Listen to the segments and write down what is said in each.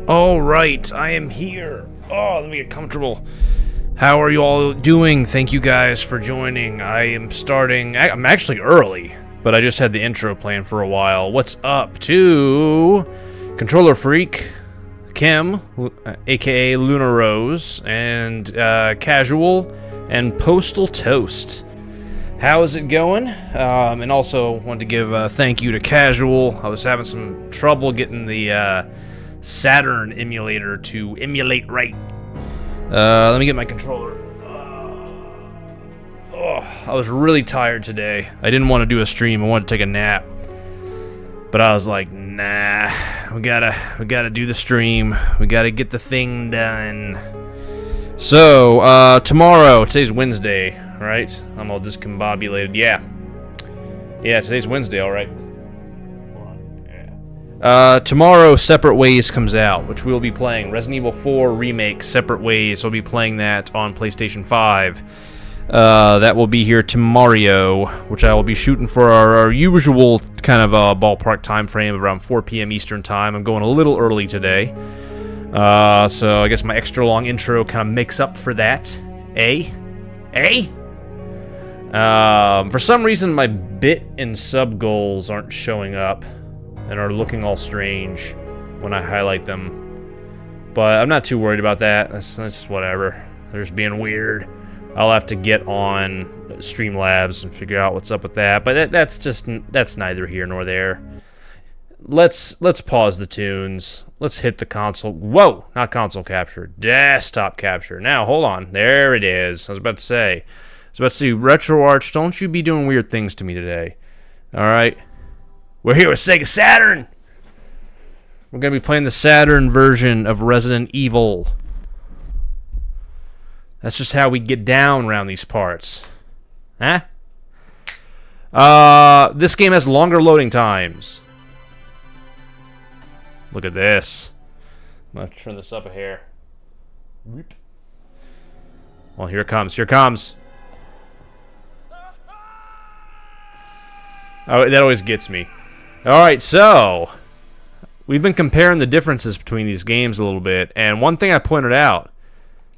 All right, I am here. Oh, let me get comfortable. How are you all doing? Thank you guys for joining. I'm actually early, but I just had the intro playing for a while. What's up to Controller Freak, Kim, aka Luna Rose, and Casual, and Postal Toast. How is it going? And also wanted to give a thank you to Casual. I was having some trouble getting the Saturn emulator to emulate right. Let me get my controller. I was really tired today. I didn't want to do a stream. I wanted to take a nap. But I was like, nah, we gotta do the stream. We gotta get the thing done. So, tomorrow, today's Wednesday, right? I'm all discombobulated. Yeah, today's Wednesday, alright. Tomorrow, Separate Ways comes out, which we'll be playing. Resident Evil 4 Remake, Separate Ways. We'll be playing that on PlayStation 5. That will be here tomorrow, which I will be shooting for our usual kind of ballpark time frame of around 4 p.m. Eastern Time. I'm going a little early today. So I guess my extra long intro kind of makes up for that. For some reason, my bit and sub goals aren't showing up and are looking all strange when I highlight them. But I'm not too worried about that. That's just whatever. They're just being weird. I'll have to get on Streamlabs and figure out what's up with that. But that's neither here nor there. Let's pause the tunes. Let's hit the console. Whoa, not console capture. Desktop capture. Now, hold on. There it is. I was about to say, RetroArch, don't you be doing weird things to me today. All right? We're here with Sega Saturn. We're going to be playing the Saturn version of Resident Evil. That's just how we get down around these parts. Huh? This game has longer loading times. Look at this. I'm gonna turn this up a hair. Well, here it comes. Here it comes. Oh, that always gets me. Alright, so we've been comparing the differences between these games a little bit, and one thing I pointed out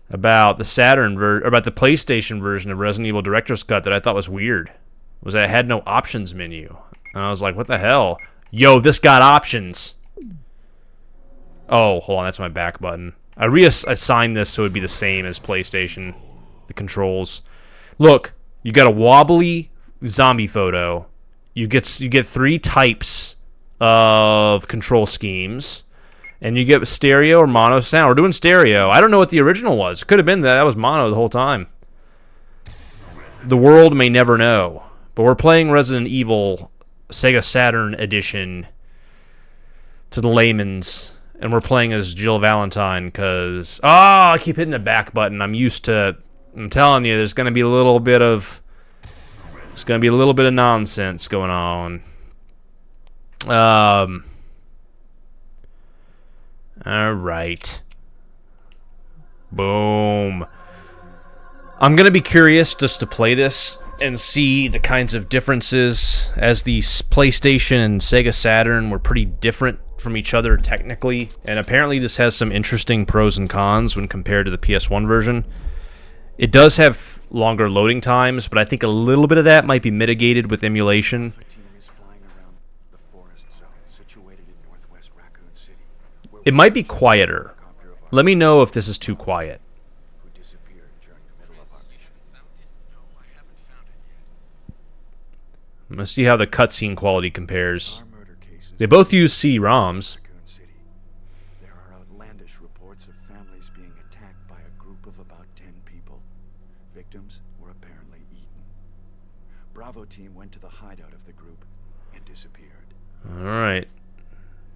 about the about the PlayStation version of Resident Evil Director's Cut that I thought was weird was that it had no options menu. And I was like, what the hell? Yo, this got options. Oh, hold on, that's my back button. I reassigned this so it'd be the same as PlayStation, the controls. Look, you got a wobbly zombie photo. You get 3 types of control schemes, and you get stereo or mono sound. We're doing stereo. I don't know what the original was. It could have been that was mono the whole time. The world may never know. But we're playing Resident Evil Sega Saturn edition to the layman's, and we're playing as Jill Valentine because I keep hitting the back button. I'm telling you, there's gonna be a little bit of nonsense going on. All right. Boom. I'm gonna be curious just to play this and see the kinds of differences, as the PlayStation and Sega Saturn were pretty different from each other technically, and apparently this has some interesting pros and cons when compared to the PS1 version. It does have longer loading times, but I think a little bit of that might be mitigated with emulation. It might be quieter. Let me know if this is too quiet. I'm going to see how the cutscene quality compares. They both use CD-ROMs. There are outlandish reports of families being attacked by a group of about 10 people. Victims were apparently eaten. Bravo team went to the hideout of the group and disappeared. Alright.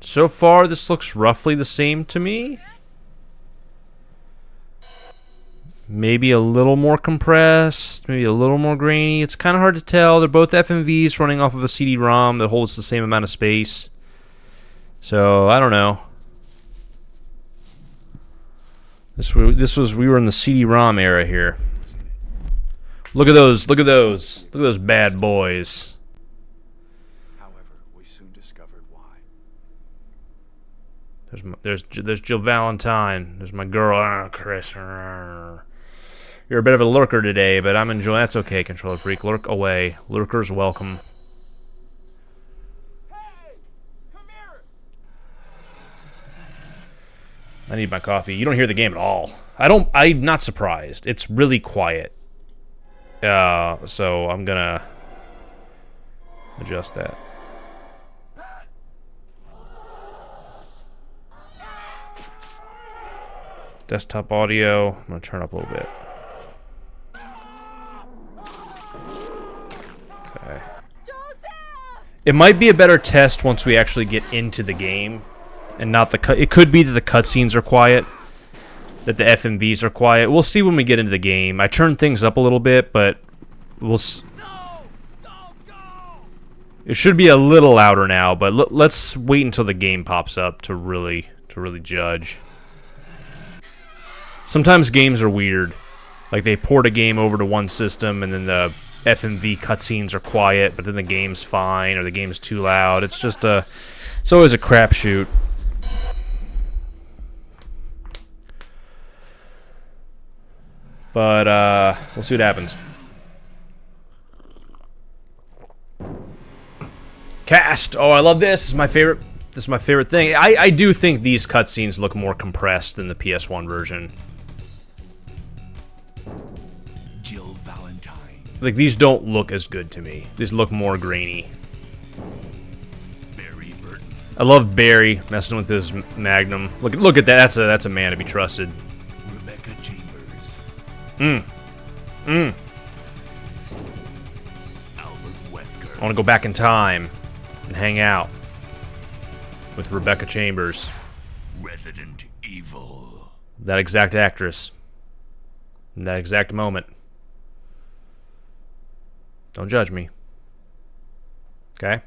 So far, this looks roughly the same to me. Maybe a little more compressed, maybe a little more grainy. It's kind of hard to tell. They're both FMVs running off of a CD-ROM that holds the same amount of space. So, I don't know. We were in the CD-ROM era here. Look at those bad boys. However, we soon discovered why. There's Jill Valentine. There's my girl, Chris. You're a bit of a lurker today, but I'm enjoying. That's okay, controller freak. Lurk away. Lurkers welcome. Hey, come here. I need my coffee. You don't hear the game at all. I'm not surprised. It's really quiet. So I'm gonna adjust that. Desktop audio. I'm gonna turn up a little bit. Okay. It might be a better test once we actually get into the game, and not the cut. It could be that the cutscenes are quiet, that the FMVs are quiet. We'll see when we get into the game. I turned things up a little bit, but we'll. It should be a little louder now, but let's wait until the game pops up to really judge. Sometimes games are weird. Like they port a game over to one system and then the FMV cutscenes are quiet, but then the game's fine or the game's too loud. It's just it's always a crapshoot. But we'll see what happens. Cast. Oh, I love this. This is my favorite. This is my favorite thing. I do think these cutscenes look more compressed than the PS1 version. Jill Valentine. Like, these don't look as good to me. These look more grainy. Barry Burton. I love Barry messing with his Magnum. Look at that. That's a man to be trusted. Rebecca Chambers. Albert Wesker. I want to go back in time and hang out with Rebecca Chambers. Resident Evil. That exact actress. In that exact moment. Don't judge me. Okay.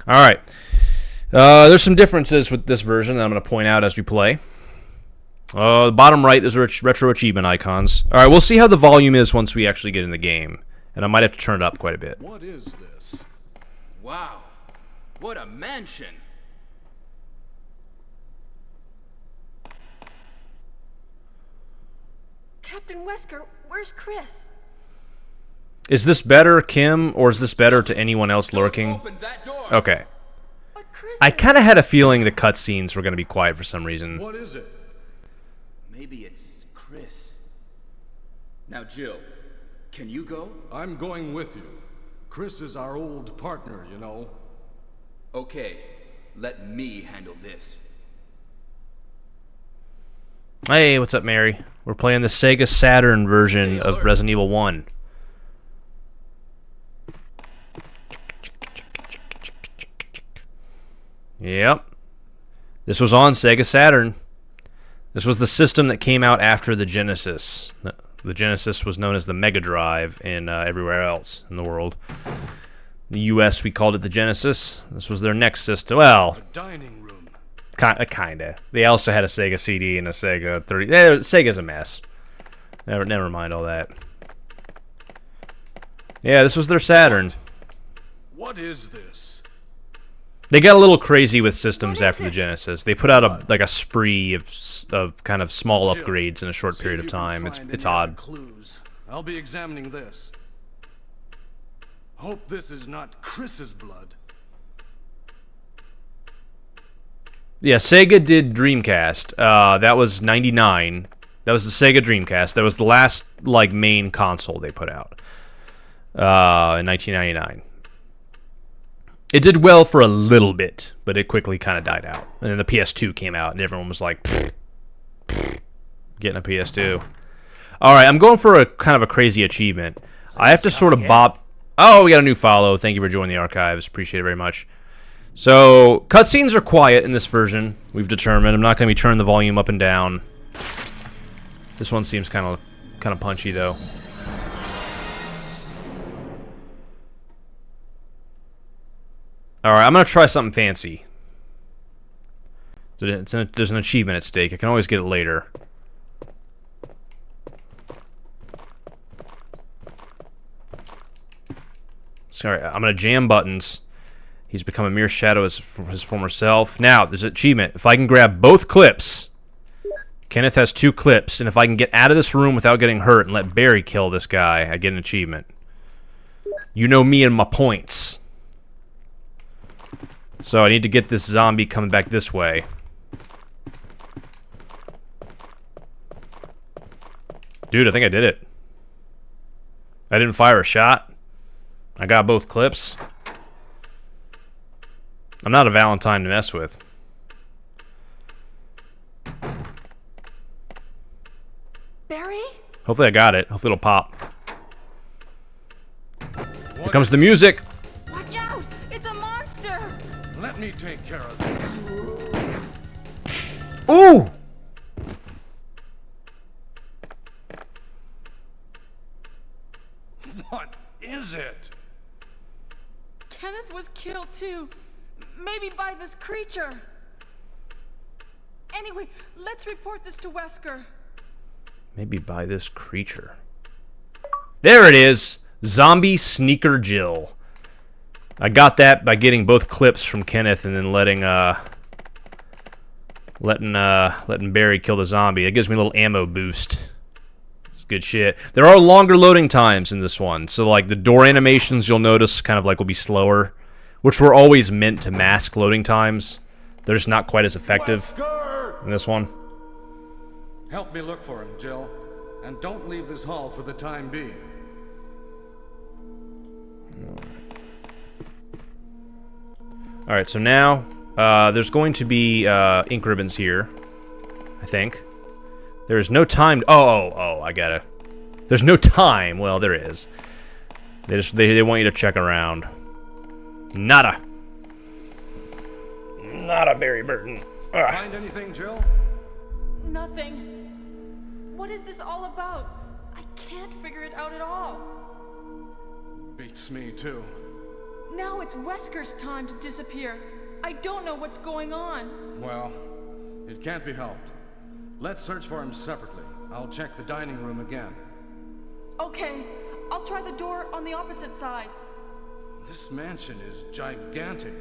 All right. There's some differences with this version that I'm going to point out as we play. The bottom right, there's retro achievement icons. All right, we'll see how the volume is once we actually get in the game, and I might have to turn it up quite a bit. What is this? Wow. What a mansion. Captain Wesker, where's Chris? Is this better, Kim, or is this better to anyone else lurking? Open that door. Okay. But Chris I kind of had a feeling the cutscenes were going to be quiet for some reason. What is it? Maybe it's Chris. Now, Jill, can you go? I'm going with you. Chris is our old partner, you know. Okay, let me handle this. Hey, what's up, Mary? We're playing the Sega Saturn version of Resident Evil 1. Yep. This was on Sega Saturn. This was the system that came out after the Genesis. The Genesis was known as the Mega Drive in everywhere else in the world. In the U.S., we called it the Genesis. This was their next system. Well, Dining room. kinda. They also had a Sega CD and a Sega 30. Sega's a mess. Never mind all that. Yeah, this was their Saturn. What is this? They got a little crazy with systems after the Genesis. They put out a spree of kind of small upgrades in a short period of time. It's odd. Clues. I'll be examining this. Hope this is not Chris's blood. Yeah, Sega did Dreamcast. That was '99. That was the Sega Dreamcast. That was the last main console they put out in 1999. It did well for a little bit, but it quickly kind of died out. And then the PS2 came out, and everyone was like, getting a PS2. All right, I'm going for a kind of a crazy achievement. I have to sort of bob. Oh, we got a new follow. Thank you for joining the archives. Appreciate it very much. So, cutscenes are quiet in this version, we've determined. I'm not going to be turning the volume up and down. This one seems kind of punchy, though. Alright, I'm going to try something fancy. There's an achievement at stake. I can always get it later. Sorry, I'm going to jam buttons. He's become a mere shadow of his former self. Now, there's an achievement. If I can grab both clips... Kenneth has 2 clips, and if I can get out of this room without getting hurt and let Barry kill this guy, I get an achievement. You know me and my points. So I need to get this zombie coming back this way. Dude, I think I did it. I didn't fire a shot. I got both clips. I'm not a Valentine to mess with. Barry? Hopefully I got it. Hopefully it'll pop. Here comes the music. Watch out! It's a monster! Let me take care of this. Ooh! What is it? Kenneth was killed too. Maybe by this creature. Anyway, let's report this to Wesker. Maybe by this creature. There it is! Zombie Sneaker Jill. I got that by getting both clips from Kenneth and then letting Barry kill the zombie. It gives me a little ammo boost. It's good shit. There are longer loading times in this one. So like the door animations you'll notice kind of will be slower, which were always meant to mask loading times. They're just not quite as effective in this one. Help me look for him, Jill. And don't leave this hall for the time being. Alright, so now there's going to be ink ribbons here, I think. There's no time. Oh, I got it. There's no time. Well, there is. They want you to check around. Nada, Barry Burton. Ugh. Find anything, Jill? Nothing. What is this all about? I can't figure it out at all. Beats me, too. Now it's Wesker's time to disappear. I don't know what's going on. Well, it can't be helped. Let's search for him separately. I'll check the dining room again. Okay, I'll try the door on the opposite side. This mansion is gigantic.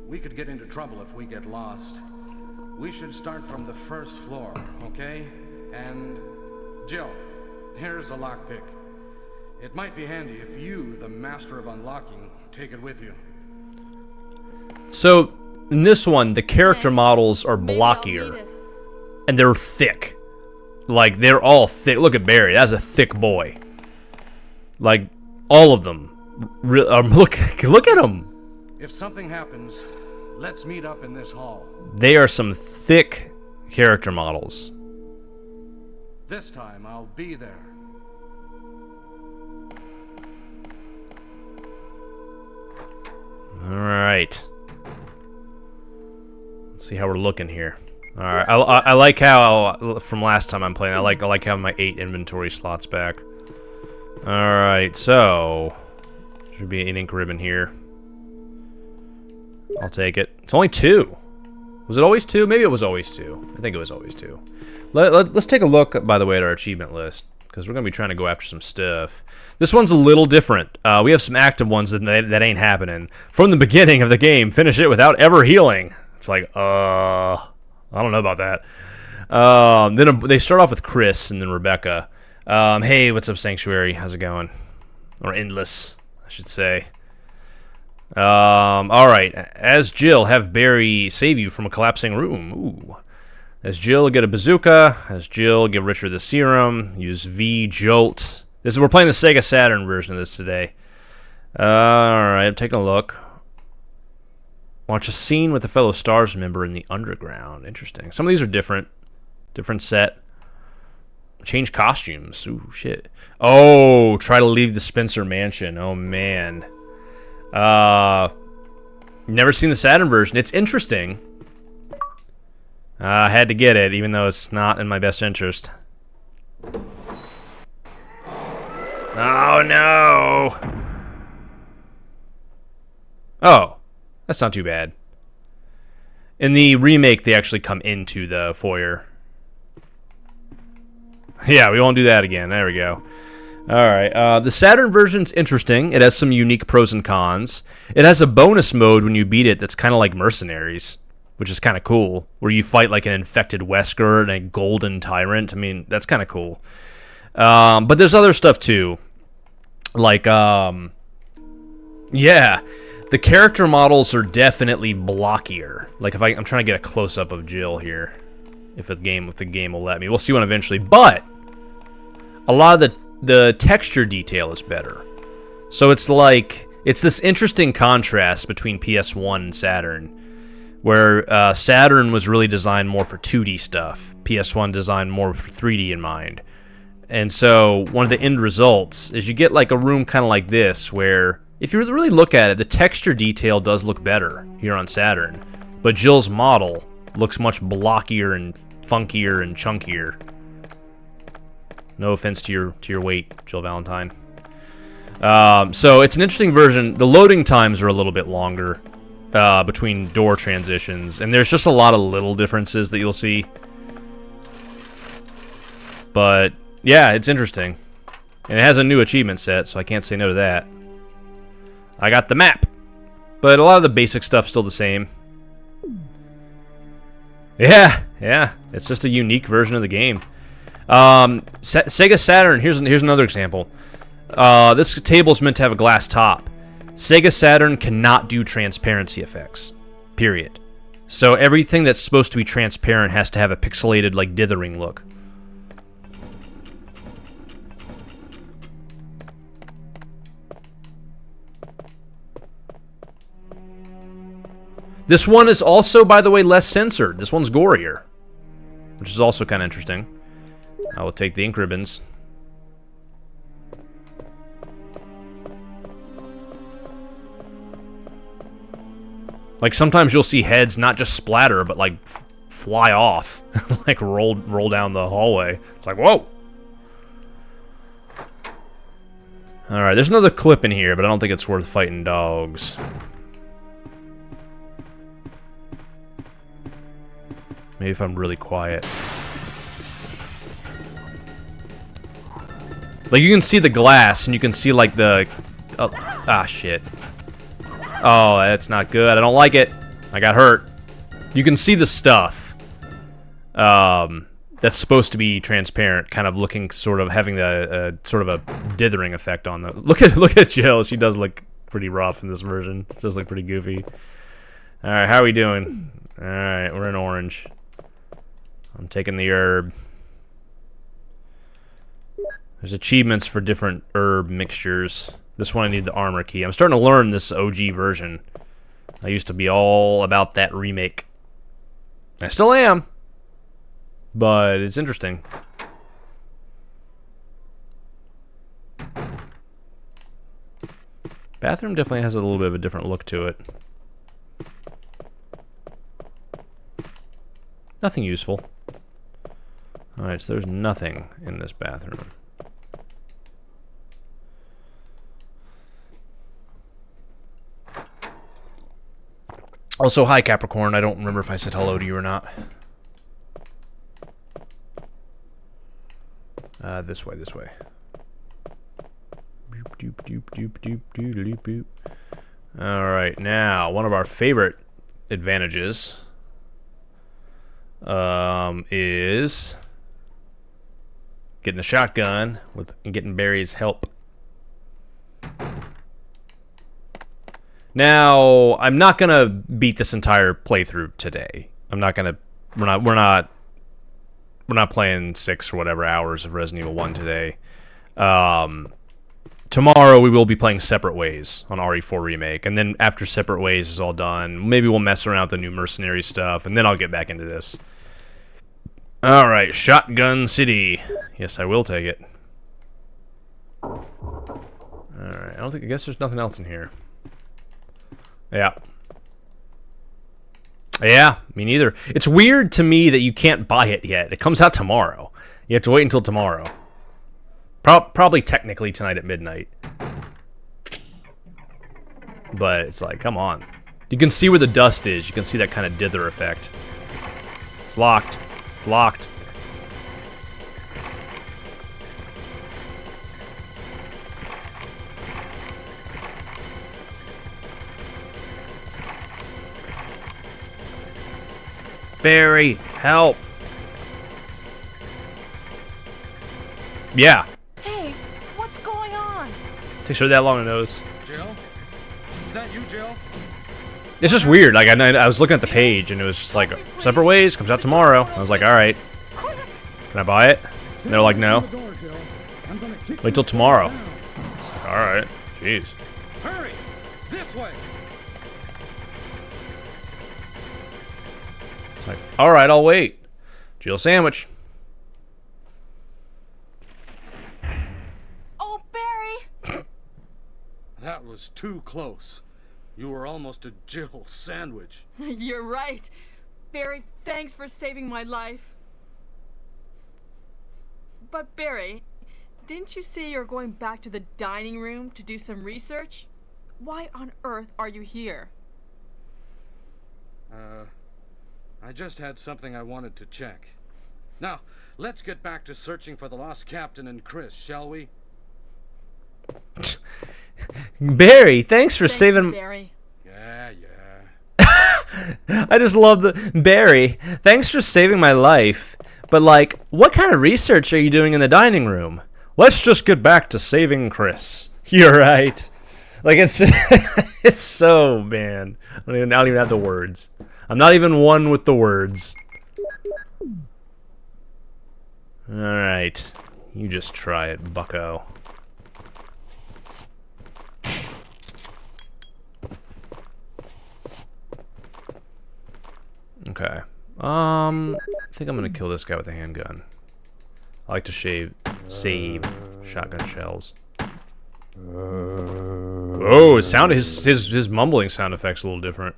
We could get into trouble if we get lost. We should start from the first floor, okay? And Jill, here's a lockpick. It might be handy if you, the master of unlocking, take it with you. So, in this one, the character models are Maybe I'll need blockier. it. And they're thick. Like, they're all thick. Look at Barry. That's a thick boy. Like, all of them. Look at them. If something happens, let's meet up in this hall. They are some thick character models. This time, I'll be there. Alright. Let's see how we're looking here. Alright, I like how, from last time I'm playing, I like having my 8 inventory slots back. Alright, so... should be an ink ribbon here. I'll take it. It's only 2. Was it always 2? Maybe it was always 2. I think it was always 2. Let's take a look, by the way, at our achievement list, because we're going to be trying to go after some stuff. This one's a little different. We have some active ones that ain't happening. From the beginning of the game, finish it without ever healing. It's like, I don't know about that. Then they start off with Chris and then Rebecca. Hey, what's up, Sanctuary? How's it going? Or Endless, I should say. Alright. As Jill, have Barry save you from a collapsing room. Ooh. As Jill, get a bazooka. As Jill, give Richard the serum. Use V Jolt. We're playing the Sega Saturn version of this today. Alright, I'm taking a look. Watch a scene with a fellow STARS member in the underground. Interesting. Some of these are different. Different set. Change costumes. Ooh, shit. Oh, try to leave the Spencer mansion. Oh, man. Never seen the Saturn version. It's interesting. I had to get it, even though it's not in my best interest. Oh, no! Oh, that's not too bad. In the remake, they actually come into the foyer. Yeah, we won't do that again. There we go. Alright, the Saturn version's interesting. It has some unique pros and cons. It has a bonus mode when you beat it that's kind of like Mercenaries, which is kind of cool, where you fight like an infected Wesker and a golden tyrant. I mean, that's kind of cool. But there's other stuff too. Like, yeah, the character models are definitely blockier. Like, if I'm trying to get a close-up of Jill here. If the game will let me. We'll see one eventually. But a lot of the texture detail is better. So it's like, it's this interesting contrast between PS1 and Saturn, where Saturn was really designed more for 2D stuff. PS1 designed more for 3D in mind. And so one of the end results is you get like a room kind of like this, where if you really look at it, the texture detail does look better here on Saturn. But Jill's model looks much blockier and funkier and chunkier. No offense to your weight, Jill Valentine. So it's an interesting version. The loading times are a little bit longer between door transitions, and there's just a lot of little differences that you'll see. But yeah, it's interesting. And it has a new achievement set, so I can't say no to that. I got the map. But a lot of the basic stuff's still the same. Yeah, it's just a unique version of the game. Sega Saturn, here's another example. This table's meant to have a glass top. Sega Saturn cannot do transparency effects, period. So everything that's supposed to be transparent has to have a pixelated, like, dithering look. This one is also, by the way, less censored. This one's gorier, which is also kind of interesting. I will take the ink ribbons. Like, sometimes you'll see heads not just splatter, but like fly off, like roll down the hallway. It's like, whoa. Alright, there's another clip in here, but I don't think it's worth fighting dogs. Maybe if I'm really quiet. Like, you can see the glass, and you can see, like, the... Oh, ah, shit. Oh, that's not good. I don't like it. I got hurt. You can see the stuff. That's supposed to be transparent, kind of looking, sort of, having the, sort of a dithering effect on the... Look at Jill. She does look pretty rough in this version. She does look pretty goofy. Alright, how are we doing? Alright, we're in orange. I'm taking the herb. There's achievements for different herb mixtures. This one I need the armor key. I'm starting to learn this OG version. I used to be all about that remake. I still am. But it's interesting. Bathroom definitely has a little bit of a different look to it. Nothing useful. Alright, so there's nothing in this bathroom. Also, hi Capricorn. I don't remember if I said hello to you or not. This way, this way. Alright, now, one of our favorite advantages is getting the shotgun and getting Barry's help. Now, I'm not gonna beat this entire playthrough today. I'm not gonna. We're not playing 6 or whatever hours of Resident Evil 1 today. Tomorrow we will be playing Separate Ways on RE4 Remake, and then after Separate Ways is all done, maybe we'll mess around with the new mercenary stuff, and then I'll get back into this. Alright, Shotgun City. Yes, I will take it. Alright, I guess there's nothing else in here. Yeah. Yeah, me neither. It's weird to me that you can't buy it yet. It comes out tomorrow. You have to wait until tomorrow. Probably technically tonight at midnight. But it's like, come on. You can see where the dust is. You can see that kind of dither effect. It's locked. It's locked. Barry, help. Yeah. Hey, what's going on? Takes her that long to notice. Jill? Is that you, Jill? It's just weird. Like, I was looking at the page, and it was just like, Separate Ways, comes out tomorrow. I was like, alright. Can I buy it? And they're like, no. Wait till tomorrow. It's like, alright. Jeez. Hurry! This way! It's like, alright, I'll wait. Jill sandwich. Oh, Barry! That was too close. You were almost a Jill sandwich. You're right. Barry, thanks for saving my life. But Barry, didn't you say you're going back to the dining room to do some research? Why on earth are you here? I just had something I wanted to check. Now, let's get back to searching for the lost captain and Chris, shall we? Barry, thanks for Thank saving... you, Barry. Yeah. I just love the... Barry, thanks for saving my life. But, like, what kind of research are you doing in the dining room? Let's just get back to saving Chris. You're right. Like, it's... it's so, man. I don't even have the words. I'm not even one with the words. Alright. You just try it, bucko. Okay. I think I'm gonna kill this guy with a handgun. I like to save shotgun shells. Oh, his mumbling sound effect's a little different.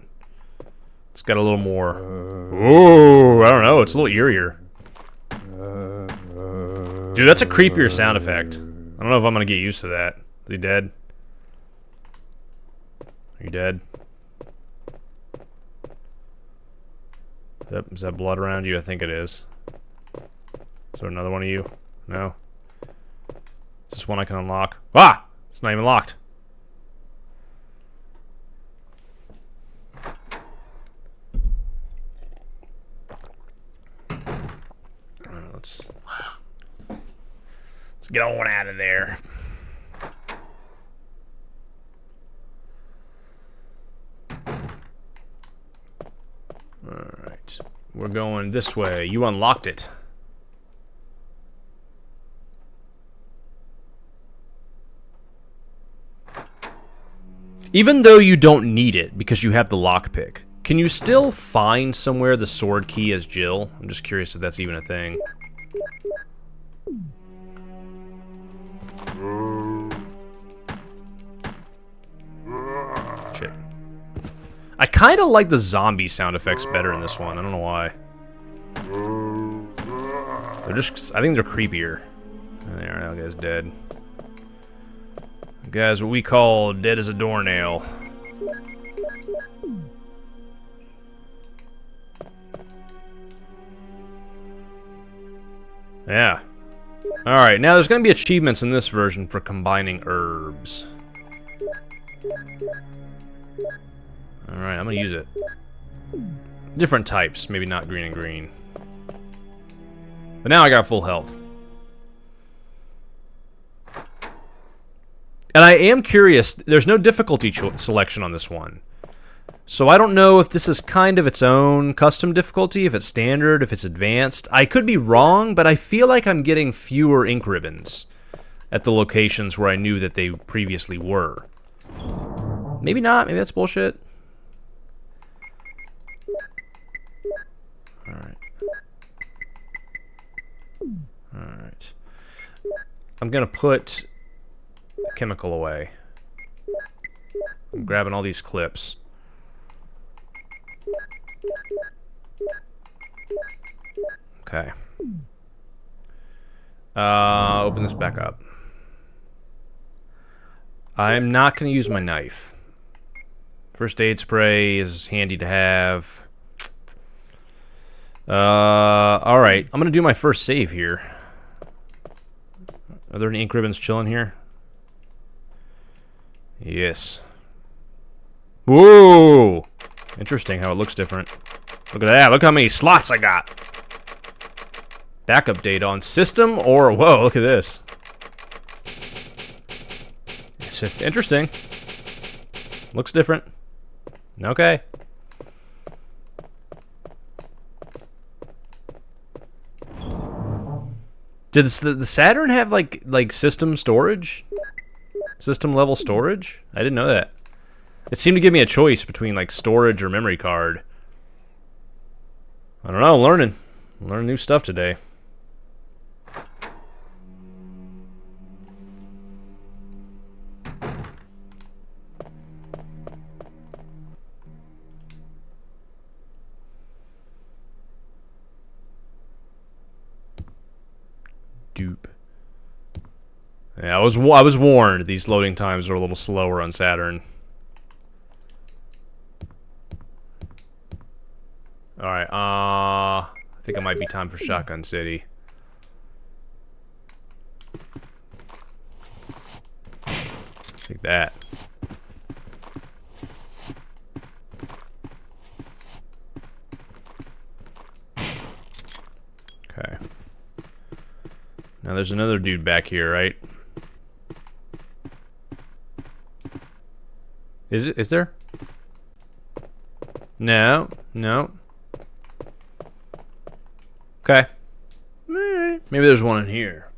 It's got a little more. Ooh, I don't know. It's a little eerier. Dude, that's a creepier sound effect. I don't know if I'm gonna get used to that. he dead? Are you dead? Yep, is that blood around you? I think it is. Is there another one of you? No? Is this one I can unlock? Ah! It's not even locked. Let's get on out of there. Alright. We're going this way. You unlocked it. Even though you don't need it because you have the lockpick, can you still find somewhere the sword key as Jill? I'm just curious if that's even a thing. Shit. I kind of like the zombie sound effects better in this one. I don't know why. They're just... I think they're creepier. There, that guy's dead. The guy's what we call dead as a doornail. Yeah. Alright, now there's going to be achievements in this version for combining herbs. Alright, I'm going to use it. Different types, maybe not green and green. But now I got full health. And I am curious, there's no difficulty selection on this one. So I don't know if this is kind of its own custom difficulty, if it's standard, if it's advanced. I could be wrong, but I feel like I'm getting fewer ink ribbons at the locations where I knew that they previously were. Maybe not, maybe that's bullshit. Alright. Alright. I'm gonna put chemical away. I'm grabbing all these clips. Okay. Open this back up. I'm not going to use my knife. First aid spray is handy to have. Alright. I'm going to do my first save here. Are there any ink ribbons chilling here? Yes. Whoa! Interesting how it looks different. Look at that. Look how many slots I got. Backup data on system or... Whoa, look at this. It's interesting. Looks different. Okay. Did the Saturn have like system storage? System level storage? I didn't know that. It seemed to give me a choice between like storage or memory card. I don't know, learning new stuff today. Dupe. Yeah, I was warned these loading times are a little slower on Saturn. Alright, I think it might be time for Shotgun City. Take that. Okay. Now there's another dude back here, right? Is there? No, no. Okay. Maybe there's one in here.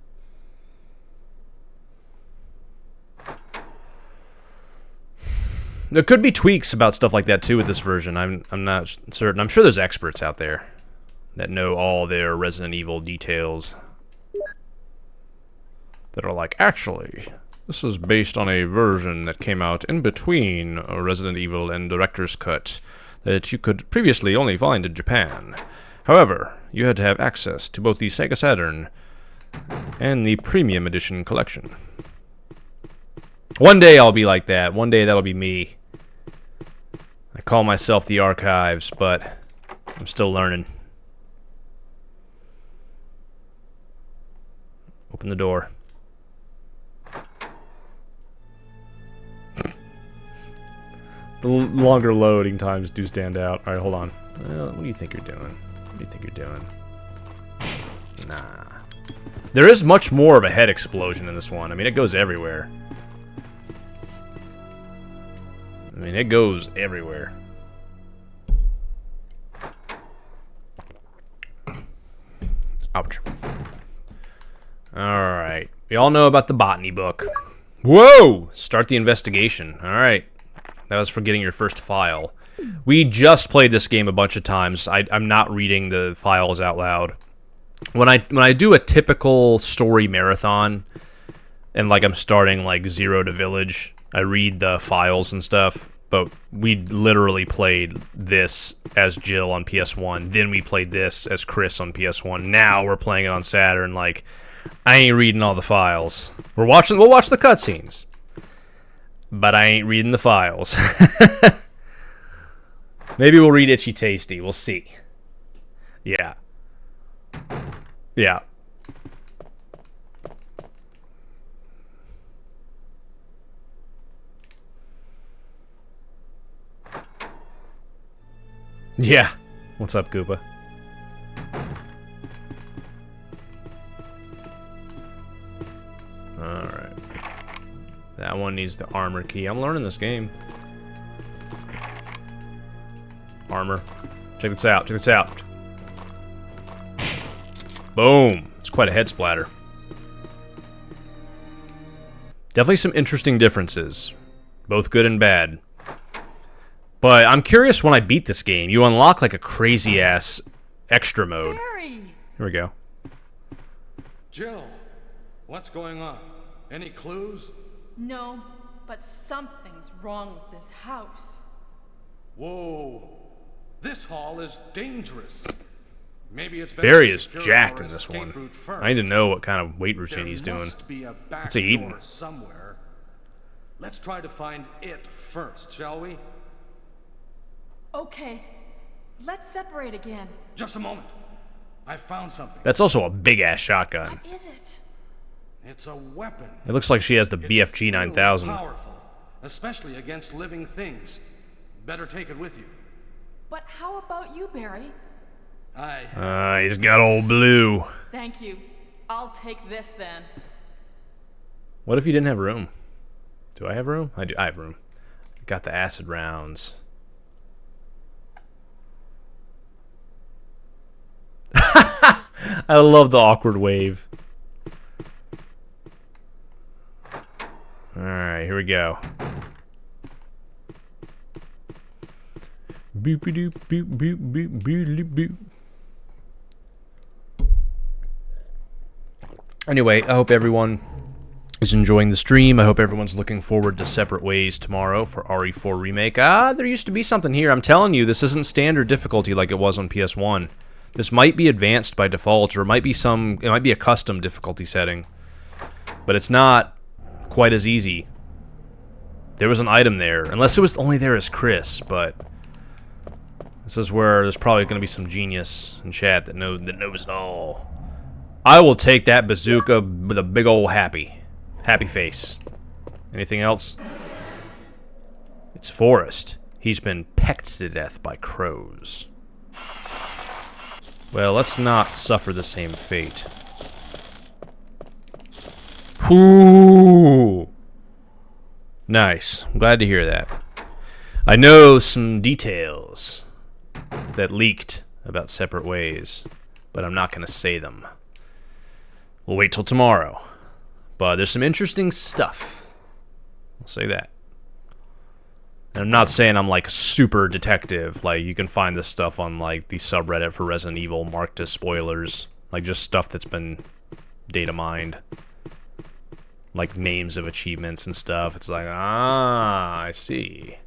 There could be tweaks about stuff like that too with this version. I'm not certain. I'm sure there's experts out there that know all their Resident Evil details. That are like, actually, this is based on a version that came out in between Resident Evil and Director's Cut that you could previously only find in Japan. However, you had to have access to both the Sega Saturn and the Premium Edition collection. One day I'll be like that. One day that'll be me. I call myself the Archives, but I'm still learning. Open the door. The longer loading times do stand out. Alright, hold on. What do you think you're doing? What do you think you're doing? Nah. There is much more of a head explosion in this one. I mean, it goes everywhere. I mean, it goes everywhere. Ouch. Alright. We all know about the botany book. Whoa! Start the investigation. Alright. That was for getting your first file. We just played this game a bunch of times. I'm not reading the files out loud. When I do a typical story marathon, and like I'm starting like 0 to village, I read the files and stuff. But we literally played this as Jill on PS1. Then we played this as Chris on PS1. Now we're playing it on Saturn. Like, I ain't reading all the files. We'll watch the cutscenes. But I ain't reading the files. Maybe we'll read Itchy Tasty. We'll see. Yeah. Yeah. Yeah. What's up, Koopa? Alright. That one needs the armor key. I'm learning this game. Armor. Check this out. Check this out. Boom. It's quite a head splatter. Definitely some interesting differences. Both good and bad. But I'm curious when I beat this game. You unlock like a crazy-ass extra mode. Barry! Here we go. Jill, what's going on? Any clues? No, but something's wrong with this house. Whoa. This hall is dangerous. Maybe it's better Barry to is secure jacked our in this escape one. route first. I need to know what kind of weight routine There he's doing. must be a back What's he eating? door somewhere. Let's try to find it first, shall we? Okay, let's separate again. Just a moment. I found something. That's also a big-ass shotgun. What is it? It's a weapon. It looks like she has the It's BFG really 9000. powerful, especially against living things. Better take it with you. But how about you, Barry? He's got old blue. Thank you. I'll take this then. What if you didn't have room? Do I have room? I do. I have room. Got the acid rounds. I love the awkward wave. Alright, here we go. Boop-a-doop, boop, boop, boop, boop, boop. Anyway, I hope everyone is enjoying the stream. I hope everyone's looking forward to Separate Ways tomorrow for RE4 Remake. There used to be something here. I'm telling you, this isn't standard difficulty like it was on PS1. This might be advanced by default, or it might be a custom difficulty setting. But it's not quite as easy. There was an item there, unless it was only there as Chris, but this is where there's probably going to be some genius in chat that knows it all. I will take that bazooka with a big old happy face. Anything else? It's Forrest. He's been pecked to death by crows. Well, let's not suffer the same fate. Whoo! Nice. I'm glad to hear that. I know some details that leaked about Separate Ways, but I'm not going to say them. We'll wait till tomorrow. But there's some interesting stuff. I'll say that. And I'm not saying I'm like super detective. Like, you can find this stuff on like the subreddit for Resident Evil marked as spoilers. Like, just stuff that's been data mined. Like names of achievements and stuff. It's like, I see.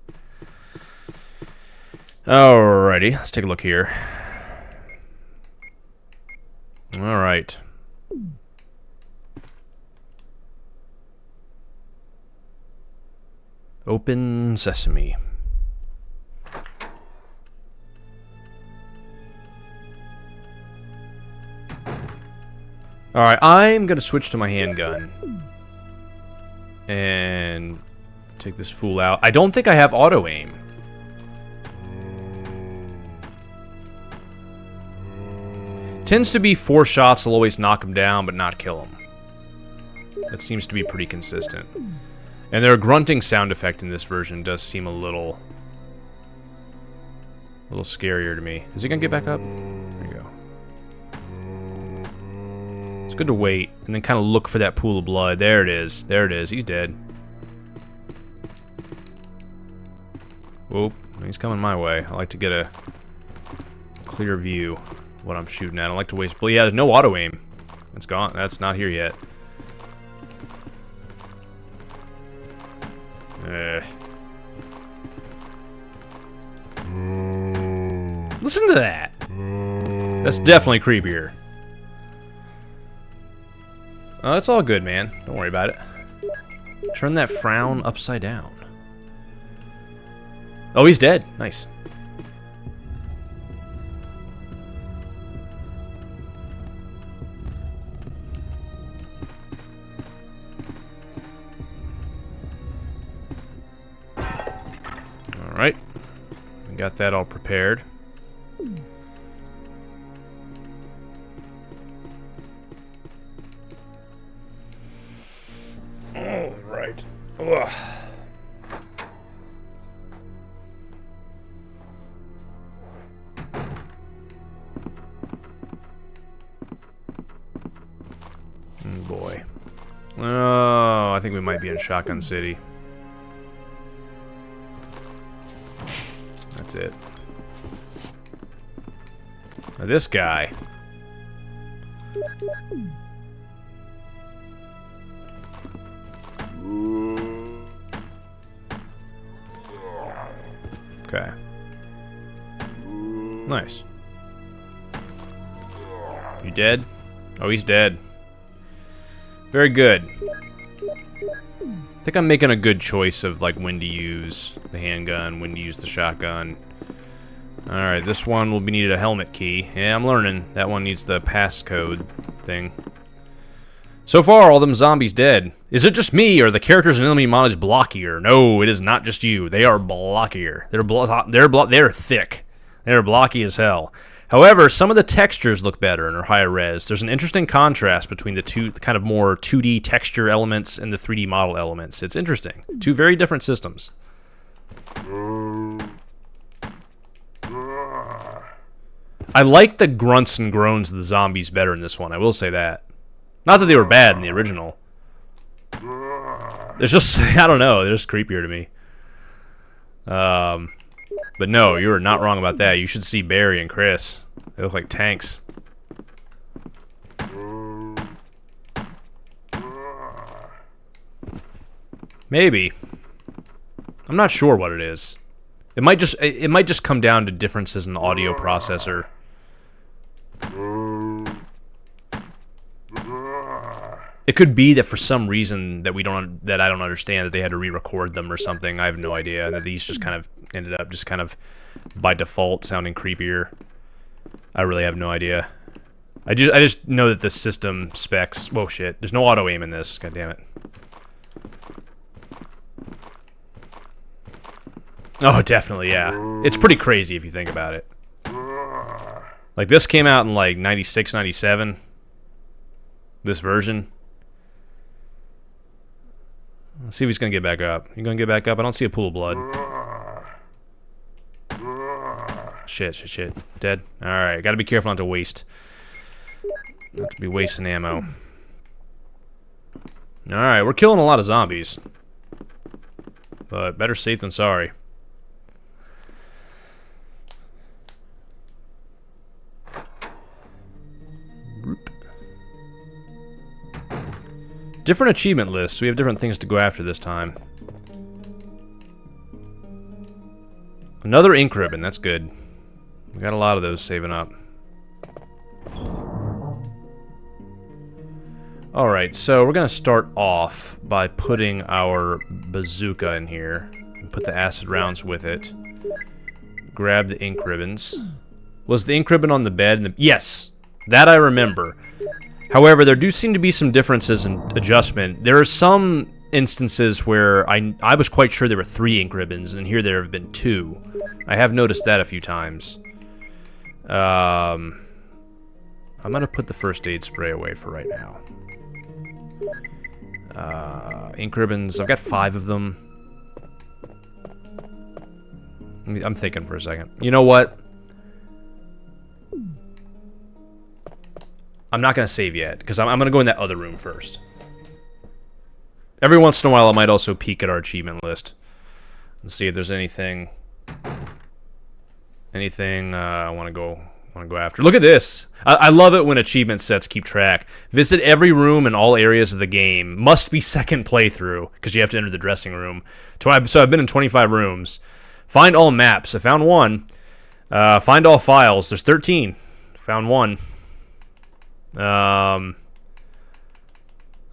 Alrighty, let's take a look here. Alright. Open sesame. Alright, I'm gonna switch to my handgun. And take this fool out. I don't think I have auto-aim. Tends to be 4 shots will always knock him down, but not kill him. That seems to be pretty consistent. And their grunting sound effect in this version does seem a little scarier to me. Is he gonna get back up? There you go. It's good to wait and then kind of look for that pool of blood. There it is. There it is. He's dead. Whoop. He's coming my way. I like to get a clear view of what I'm shooting at. I don't like to waste... But yeah, there's no auto-aim. It's gone. That's not here yet. Listen to that. That's definitely creepier. Oh, that's all good, man. Don't worry about it. Turn that frown upside down. Oh, he's dead. Nice. Alright. We got that all prepared. Alright. Ugh. Oh boy. Oh, I think we might be in Shotgun City. That's it. Now this guy. Okay. Nice. You dead? Oh, he's dead. Very good. I think I'm making a good choice of like when to use the handgun, when to use the shotgun. Alright, this one will be needed a helmet key. Yeah, I'm learning. That one needs the passcode thing. So far, all them zombies dead. Is it just me, or the characters in enemy mod is blockier? No, it is not just you. They are blockier. They're thick. They're blocky as hell. However, some of the textures look better and are higher res. There's an interesting contrast between the two kind of more 2D texture elements and the 3D model elements. It's interesting. Two very different systems. I like the grunts and groans of the zombies better in this one, I will say that. Not that they were bad in the original. There's just, I don't know, they're just creepier to me. But no, you were not wrong about that. You should see Barry and Chris. They look like tanks. Maybe. I'm not sure what it is. It might just come down to differences in the audio processor. It could be that for some reason that I don't understand, that they had to re-record them or something. I have no idea. And that these just kind of ended up just kind of by default sounding creepier. I really have no idea. I just know that the system specs. Whoa, shit! There's no auto aim in this. God damn it. Oh, definitely, yeah. It's pretty crazy if you think about it. Like, this came out in, like, 96, 97. This version. Let's see if he's gonna get back up. You gonna get back up? I don't see a pool of blood. Shit. Dead? Alright, gotta be careful not to waste. Not to be wasting ammo. Alright, we're killing a lot of zombies. But better safe than sorry. Different achievement lists. We have different things to go after this time. Another ink ribbon. That's good. We got a lot of those saving up. Alright, so we're going to start off by putting our bazooka in here. Put the acid rounds with it. Grab the ink ribbons. Was the ink ribbon on the bed? Yes, that I remember. However, there do seem to be some differences in adjustment. There are some instances where I was quite sure there were 3 ink ribbons, and here there have been 2. I have noticed that a few times. I'm gonna put the first aid spray away for right now. Ink ribbons, I've got 5 of them. I'm thinking for a second. You know what? I'm not gonna save yet, because I'm gonna go in that other room first. Every once in a while, I might also peek at our achievement list and see if there's anything I want to go after. Look at this. I love it when achievement sets keep track. Visit every room in all areas of the game. Must be second playthrough, because you have to enter the dressing room. So I've been in 25 rooms. Find all maps. I found 1. Find all files. There's 13. Found 1. I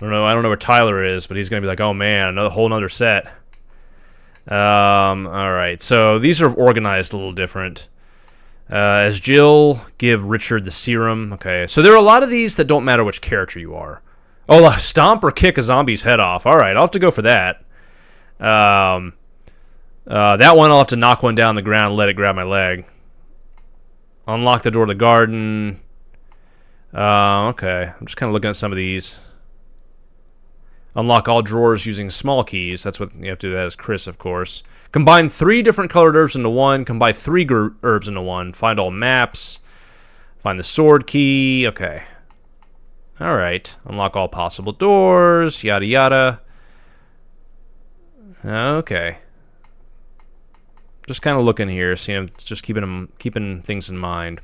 don't know where Tyler is, but he's gonna be like, oh man, a whole nother set. Alright, so these are organized a little different. As Jill, give Richard the serum. Okay, so there are a lot of these that don't matter which character you are. Oh, stomp or kick a zombie's head off. Alright, I'll have to go for that. That one I'll have to knock one down on the ground and let it grab my leg. Unlock the door to the garden. Okay, I'm just kind of looking at some of these. Unlock all drawers using small keys. That's what you have to do. That as Chris, of course. Combine 3 different colored herbs into 1. Combine 3 herbs into 1. Find all maps. Find the sword key. Okay. Alright. Unlock all possible doors. Yada yada. Okay. Just kind of looking here. See, just keeping things in mind.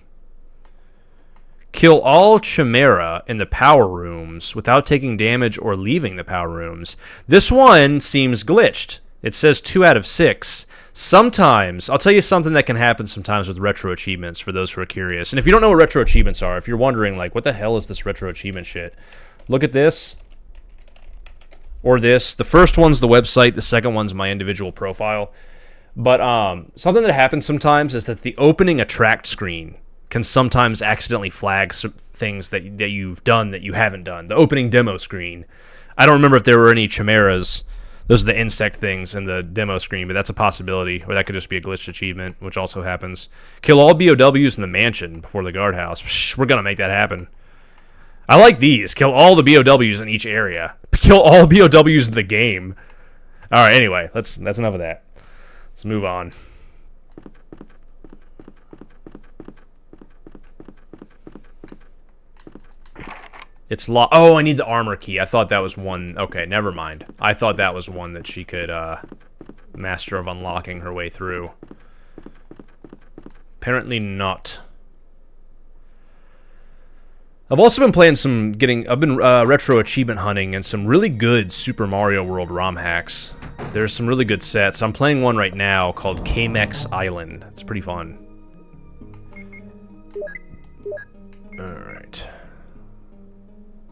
Kill all Chimera in the power rooms without taking damage or leaving the power rooms. This one seems glitched. It says 2 out of 6. Sometimes, I'll tell you something that can happen sometimes with retro achievements for those who are curious. And if you don't know what retro achievements are, if you're wondering, like, what the hell is this retro achievement shit? Look at this. Or this. The first one's the website. The second one's my individual profile. But something that happens sometimes is that the opening attract screen can sometimes accidentally flag some things that you've done that you haven't done. The opening demo screen. I don't remember if there were any chimeras. Those are the insect things in the demo screen, but that's a possibility. Or that could just be a glitched achievement, which also happens. Kill all BOWs in the mansion before the guardhouse. Psh, we're gonna make that happen. I like these. Kill all the BOWs in each area. Kill all BOWs in the game. Alright, anyway, that's enough of that. Let's move on. It's oh, I need the armor key. I thought that was one. Okay, never mind. I thought that was one that she could master of unlocking her way through. Apparently not. I've also been playing I've been retro achievement hunting and some really good Super Mario World ROM hacks. There's some really good sets. I'm playing one right now called Kamex Island. It's pretty fun. Alright.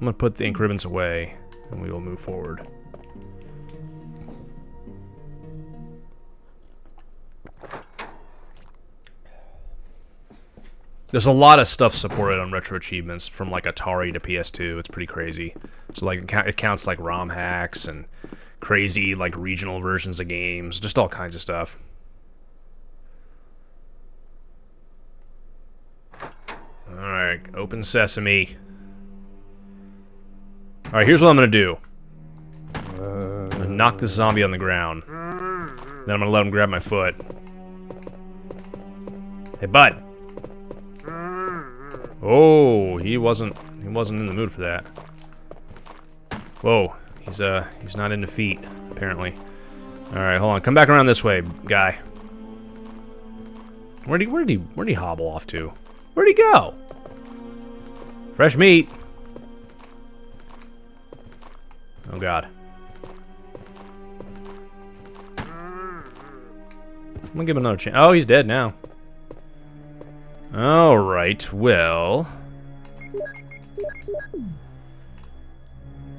I'm going to put the ink ribbons away, and we will move forward. There's a lot of stuff supported on Retro Achievements, from like Atari to PS2. It's pretty crazy. So like it counts like ROM hacks and crazy like regional versions of games, just all kinds of stuff. Alright, open sesame. Alright, here's what I'm gonna do. I'm gonna knock this zombie on the ground. Then I'm gonna let him grab my foot. Hey, bud. Oh, he wasn't in the mood for that. Whoa, he's not into feet, apparently. Alright, hold on. Come back around this way, guy. Where'd he hobble off to? Where'd he go? Fresh meat. Oh god. I'm gonna give him another chance. Oh, he's dead now. Alright, well.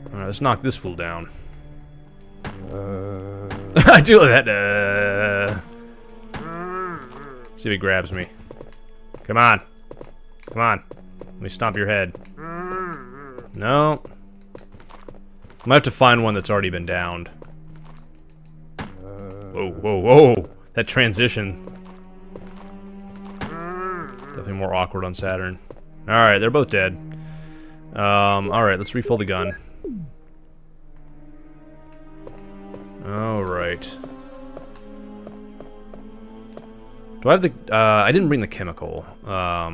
Alright, let's knock this fool down. I do like that. Let's see if he grabs me. Come on. Come on. Let me stomp your head. No. I might have to find one that's already been downed. Whoa, whoa, whoa. That transition. Definitely more awkward on Saturn. Alright, they're both dead. Alright, let's refill the gun. Alright. Do I have the... I didn't bring the chemical. I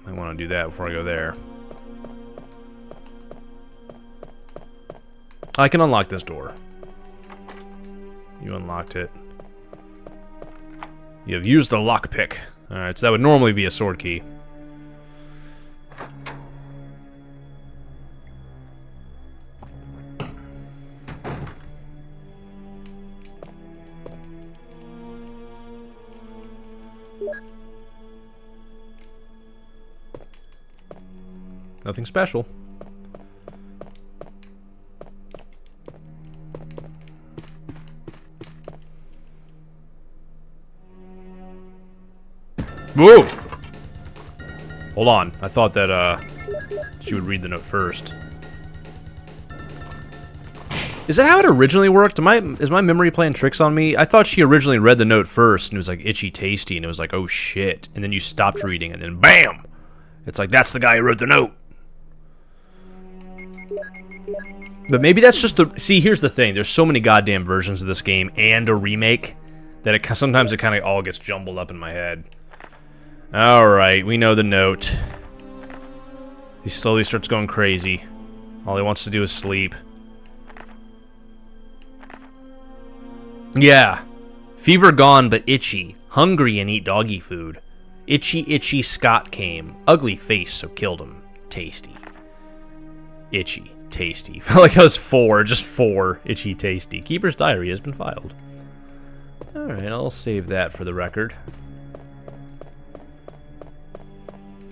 want to do that before I go there. I can unlock this door. You unlocked it. You have used the lockpick. Alright, so that would normally be a sword key. Nothing special. Whoa! Hold on. I thought that, she would read the note first. Is that how it originally worked? Is my memory playing tricks on me? I thought she originally read the note first, and it was like, itchy tasty, and it was like, oh shit. And then you stopped reading, and then BAM! It's like, that's the guy who wrote the note. But maybe that's just the... See, here's the thing. There's so many goddamn versions of this game and a remake that sometimes it kind of all gets jumbled up in my head. Alright, we know the note. He slowly starts going crazy. All he wants to do is sleep. Yeah. Fever gone, but itchy. Hungry and eat doggy food. Itchy, itchy Scott came. Ugly face, so killed him. Tasty. Itchy. Tasty. Felt like I was 4. Just 4. Itchy, tasty. Keeper's diary has been filed. Alright, I'll save that for the record.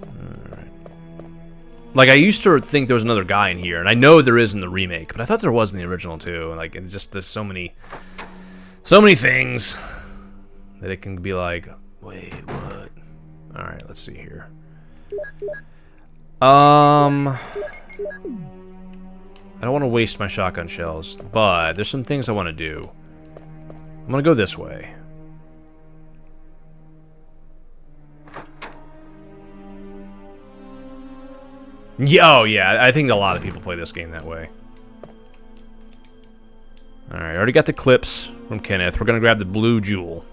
Alright. Like, I used to think there was another guy in here, and I know there is in the remake, but I thought there was in the original, too. Like, it's just, there's so many things that it can be like, wait, what? Alright, let's see here. I don't want to waste my shotgun shells, but there's some things I want to do. I'm going to go this way. Yeah, oh yeah, I think a lot of people play this game that way. Alright, I already got the clips from Kenneth. We're going to grab the blue jewel.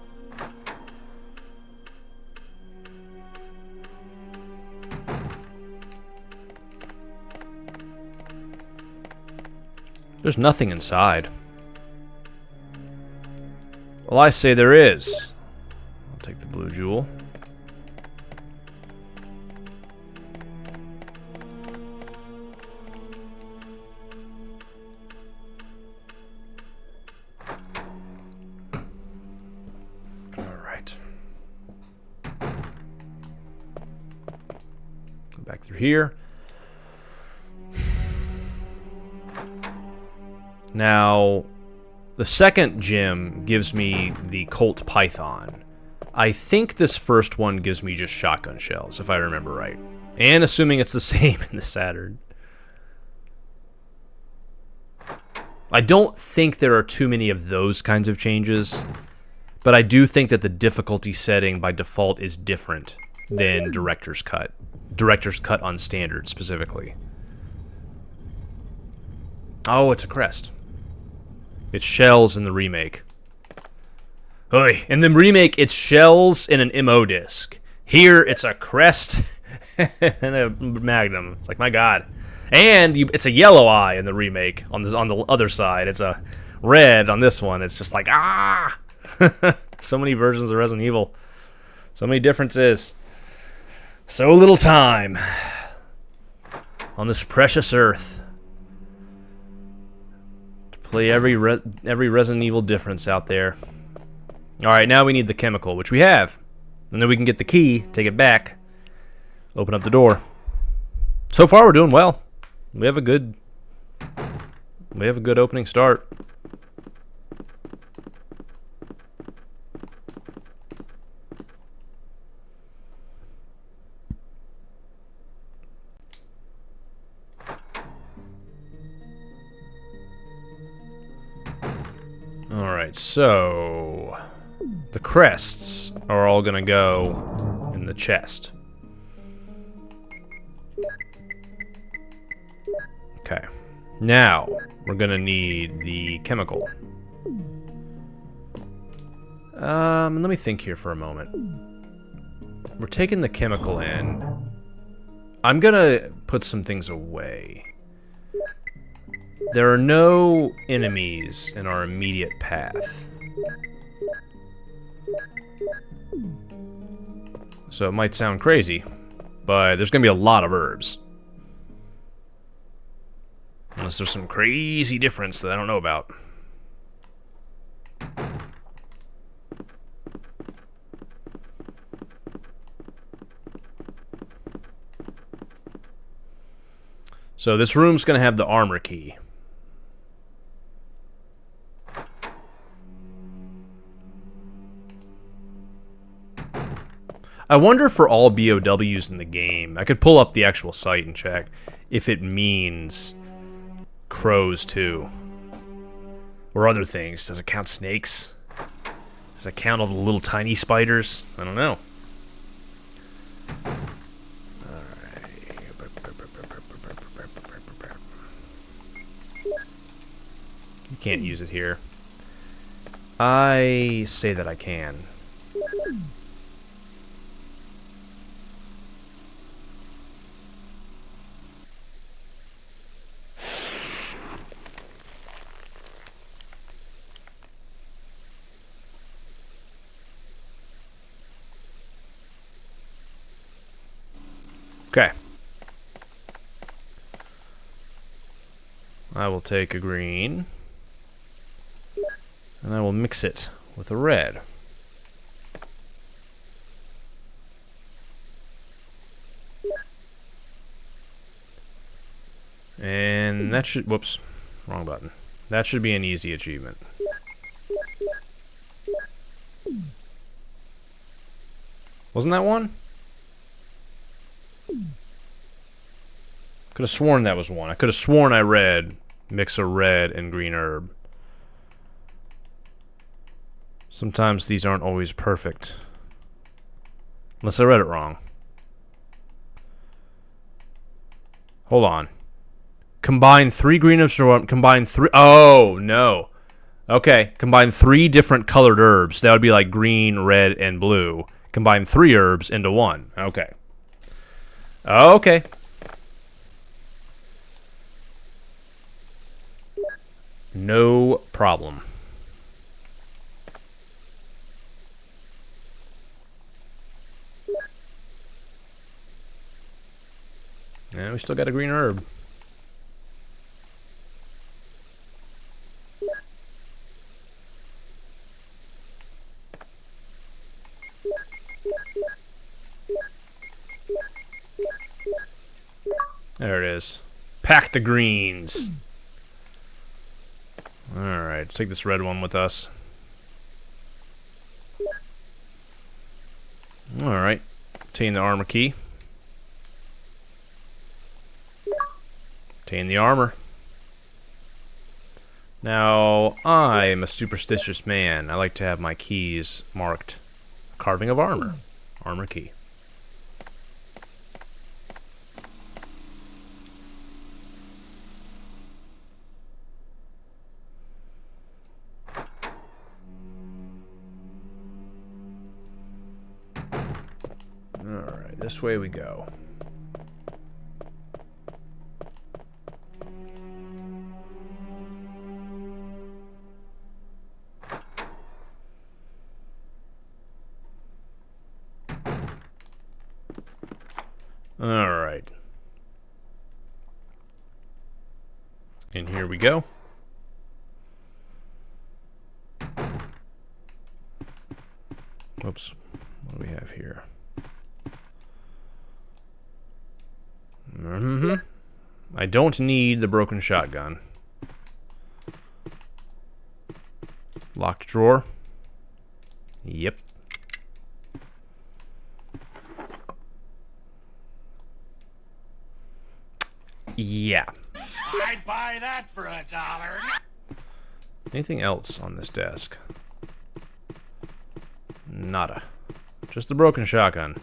There's nothing inside. Well, I say there is. I'll take the blue jewel. All right. Go back through here. Now, the second gem gives me the Colt Python. I think this first one gives me just shotgun shells, if I remember right. And assuming it's the same in the Saturn. I don't think there are too many of those kinds of changes, but I do think that the difficulty setting by default is different than Director's Cut. Director's Cut on Standard, specifically. Oh, it's a crest. It's shells in the remake. Oy. In the remake, it's shells in an MO disc. Here, it's a crest and a magnum. It's like, my god. And it's a yellow eye in the remake. On the other side, it's a red on this one. It's just like, ah! So many versions of Resident Evil. So many differeces. So little time on this precious earth. Play every Resident Evil difference out there. Alright, now we need the chemical, which we have. And then we can get the key, take it back, open up the door. So far, we're doing well. We have a good opening start. Alright, so... the crests are all gonna go in the chest. Okay. Now, we're gonna need the chemical. Let me think here for a moment. We're taking the chemical in. I'm gonna put some things away. There are no enemies in our immediate path. So it might sound crazy, but there's gonna be a lot of herbs. Unless there's some crazy difference that I don't know about. So this room's gonna have the armor key. I wonder for all BOWs in the game, I could pull up the actual site and check if it means crows too. Or other things. Does it count snakes? Does it count all the little tiny spiders? I don't know. You can't use it here. I say that I can. Okay. I will take a green, and I will mix it with a red. And that should, whoops, wrong button. That should be an easy achievement. Wasn't that one? Could have sworn that was one. I could have sworn I read mix a red and green herb. Sometimes these aren't always perfect. Unless I read it wrong. Hold on. Combine 3 green herbs, combine 3... Oh, no. Okay, combine 3 different colored herbs. That would be like green, red, and blue. Combine 3 herbs into 1. Okay. Okay. No problem. Yeah, we still got a green herb. There it is. Pack the greens. Alright, let's take this red one with us. Alright. Obtain the armor key. Obtain the armor. Now, I am a superstitious man. I like to have my keys marked. Carving of armor. Armor key. Alright, this way we go. Alright. And here we go. Oops. What do we have here? I don't need the broken shotgun. Locked drawer. Yep. Yeah. I'd buy that for $1. Anything else on this desk? Nada. Just the broken shotgun.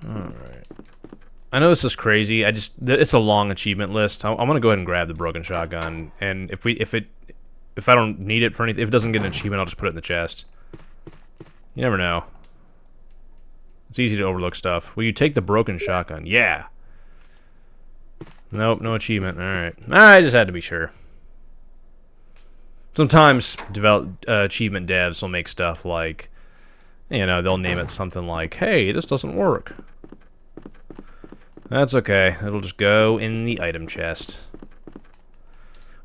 Alright. I know this is crazy. It's a long achievement list. I'm gonna go ahead and grab the broken shotgun, and if I don't need it for anything, if it doesn't get an achievement, I'll just put it in the chest. You never know. It's easy to overlook stuff. Will you take the broken shotgun? Yeah. Nope, no achievement. Alright. I just had to be sure. Sometimes achievement devs will make stuff like, you know, they'll name it something like, hey, this doesn't work. That's okay. It'll just go in the item chest.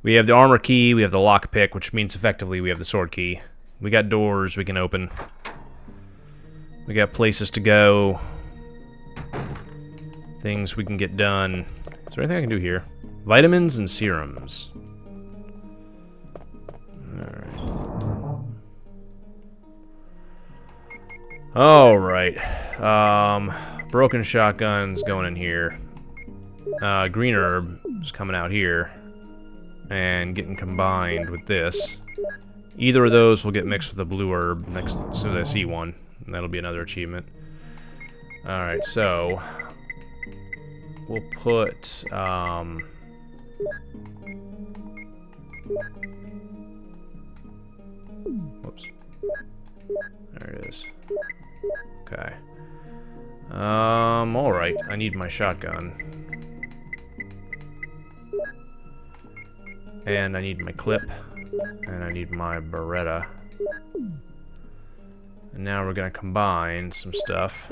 We have the armor key, we have the lockpick, which means effectively we have the sword key. We got doors we can open. We got places to go. Things we can get done. Is there anything I can do here? Vitamins and serums. Alright. Broken shotgun's going in here. Green herb is coming out here. And getting combined with this. Either of those will get mixed with the blue herb next as soon as I see one. And that'll be another achievement. Alright, so we'll put whoops. There it is. Okay. Alright, I need my shotgun. And I need my clip. And I need my Beretta. And now we're gonna combine some stuff.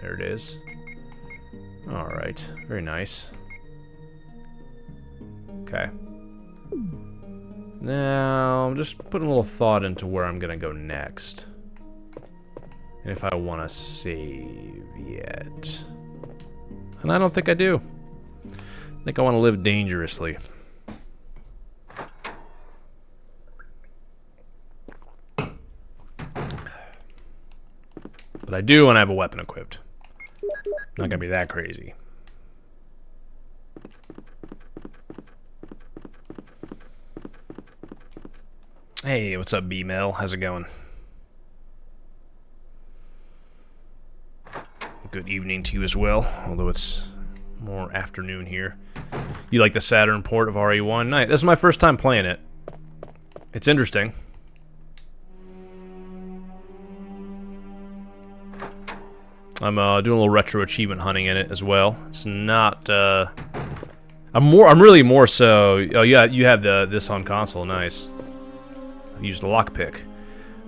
There it is. Alright, very nice. Okay. Now, I'm just putting a little thought into where I'm gonna go next. And if I want to save yet. And I don't think I do. I think I want to live dangerously. But I do when I have a weapon equipped. Not gonna be that crazy. Hey, what's up, B-Mel? How's it going? Good evening to you as well, although it's more afternoon here. You like the Saturn port of RE1? Nice. This is my first time playing it. It's interesting. I'm doing a little retro achievement hunting in it as well. It's not. I'm really more so. Oh yeah, you have this on console. Nice. I used the lockpick.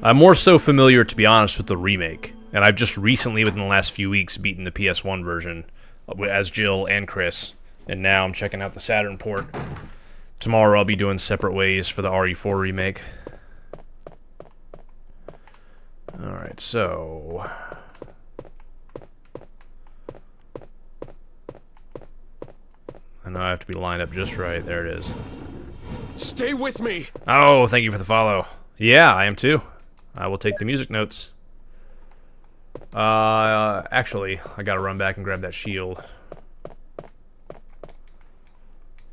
I'm more so familiar, to be honest, with the remake, and I've just recently, within the last few weeks, beaten the PS1 version as Jill and Chris, and now I'm checking out the Saturn port. Tomorrow I'll be doing separate ways for the RE4 remake. All right, so. I know I have to be lined up just right. There it is. Stay with me! Oh, thank you for the follow. Yeah, I am too. I will take the music notes. Actually, I gotta run back and grab that shield.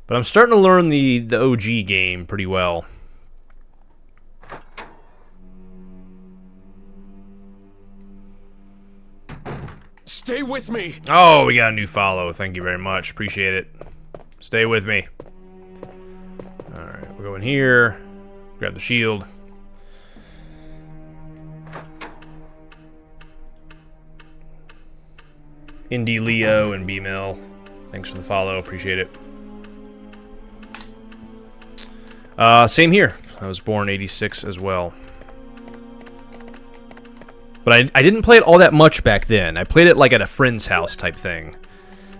But I'm starting to learn the OG game pretty well. Stay with me! Oh, we got a new follow. Thank you very much. Appreciate it. Stay with me. Alright, we'll go in here. Grab the shield. Indie Leo and B-Mill. Thanks for the follow. Appreciate it. Same here. I was born 86 as well. But I didn't play it all that much back then. I played it like at a friend's house type thing.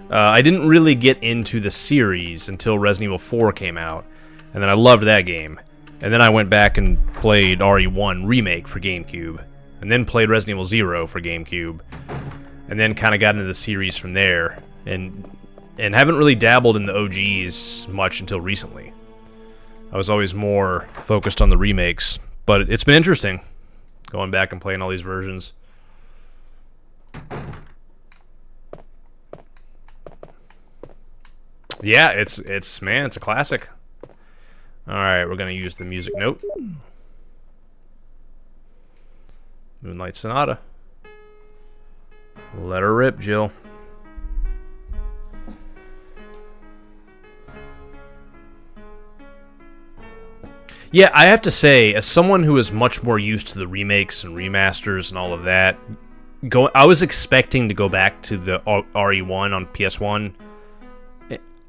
I didn't really get into the series until Resident Evil 4 came out. And then I loved that game. And then I went back and played RE1 Remake for GameCube. And then played Resident Evil 0 for GameCube. And then kind of got into the series from there. And haven't really dabbled in the OGs much until recently. I was always more focused on the remakes. But it's been interesting. going back and playing all these versions. Yeah, it's a classic. All right, we're gonna use the music note. Moonlight Sonata. Let her rip, Jill. Yeah, I have to say, as someone who is much more used to the remakes and remasters and all of that, I was expecting to go back to the RE1 on PS1.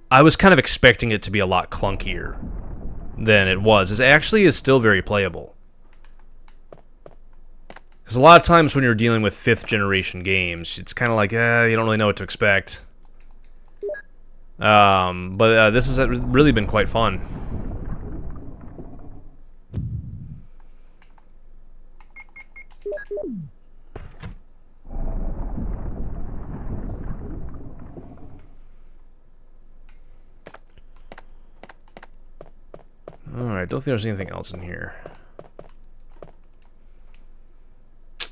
I was kind of expecting it to be a lot clunkier than it was. It actually is still very playable. Because a lot of times when you're dealing with 5th generation games, it's kind of like, you don't really know what to expect. But this has really been quite fun. Alright, don't think there's anything else in here.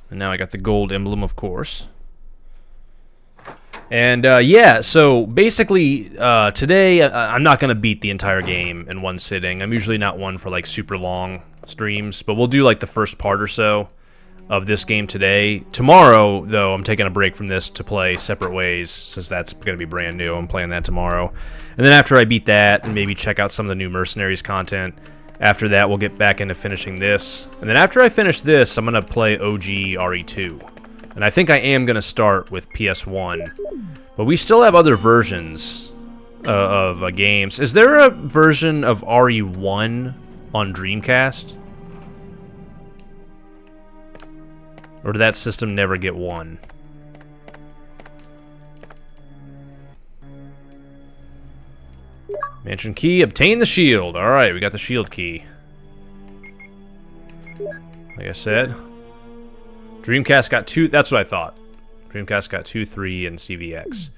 And now I got the gold emblem, of course. And, yeah, so basically, today, I'm not going to beat the entire game in one sitting. I'm usually not one for, like, super long streams, but we'll do, like, the first part or so of this game today. Tomorrow, though, I'm taking a break from this to play Separate Ways, since that's going to be brand new. I'm playing that tomorrow. And then after I beat that, and maybe check out some of the new Mercenaries content, after that, we'll get back into finishing this. And then after I finish this, I'm going to play OG RE2. And I think I am going to start with PS1. But we still have other versions of games. Is there a version of RE1 on Dreamcast? Or did that system never get one? Mansion key, obtain the shield. Alright, we got the shield key. Like I said, Dreamcast got 2, that's what I thought. Dreamcast got 2, 3, and CVX.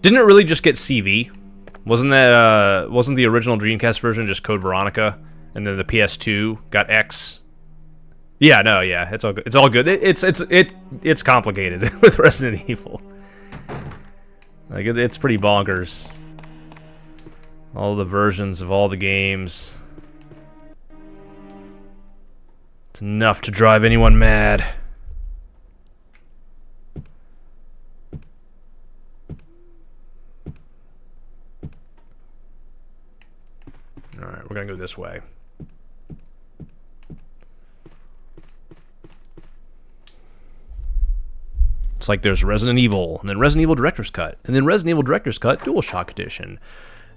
Didn't it really just get CV? Wasn't that, wasn't the original Dreamcast version just Code Veronica? And then the PS2 got X? Yeah, no, yeah, it's all good. It's all good. It's complicated with Resident Evil. Like, it's pretty bonkers. All the versions of all the games. It's enough to drive anyone mad. Alright, we're gonna go this way. It's like there's Resident Evil, and then Resident Evil Director's Cut, and then Resident Evil Director's Cut DualShock Edition.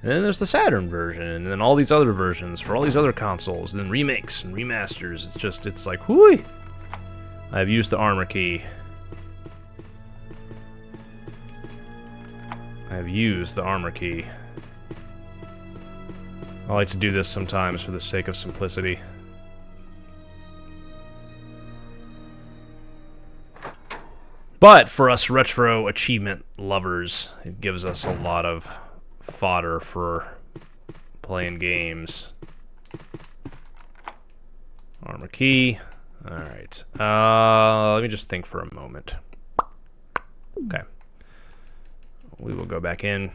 And then there's the Saturn version, and then all these other versions for all these other consoles, and then remakes and remasters. It's just, it's like, whooey! I've used the armor key. I've used the armor key. I like to do this sometimes for the sake of simplicity. But for us retro achievement lovers, it gives us a lot of fodder for playing games. Armor key. Alright. Let me just think for a moment. Okay. We will go back in.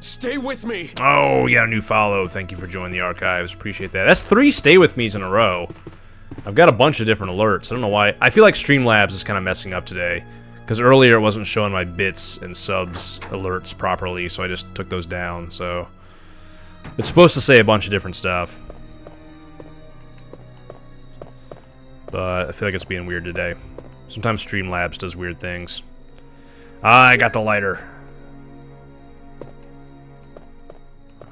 Stay with me. Oh, we got a new follow. Thank you for joining the archives. Appreciate that. That's 3 stay with me's in a row. I've got a bunch of different alerts. I don't know why. I feel like Streamlabs is kind of messing up today. Because earlier it wasn't showing my bits and subs alerts properly, so I just took those down. So it's supposed to say a bunch of different stuff. But I feel like it's being weird today. Sometimes Streamlabs does weird things. I got the lighter.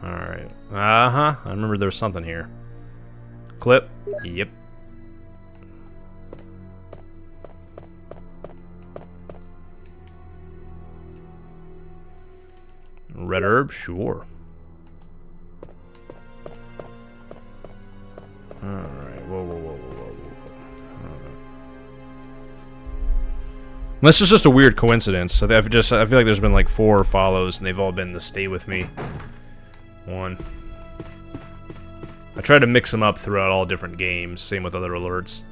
Alright. I remember there was something here. Clip. Yep. Red herb? Sure. Alright. Whoa. This is just a weird coincidence. I feel like there's been like 4 follows, and they've all been the stay with me one. I try to mix them up throughout all different games. Same with other alerts.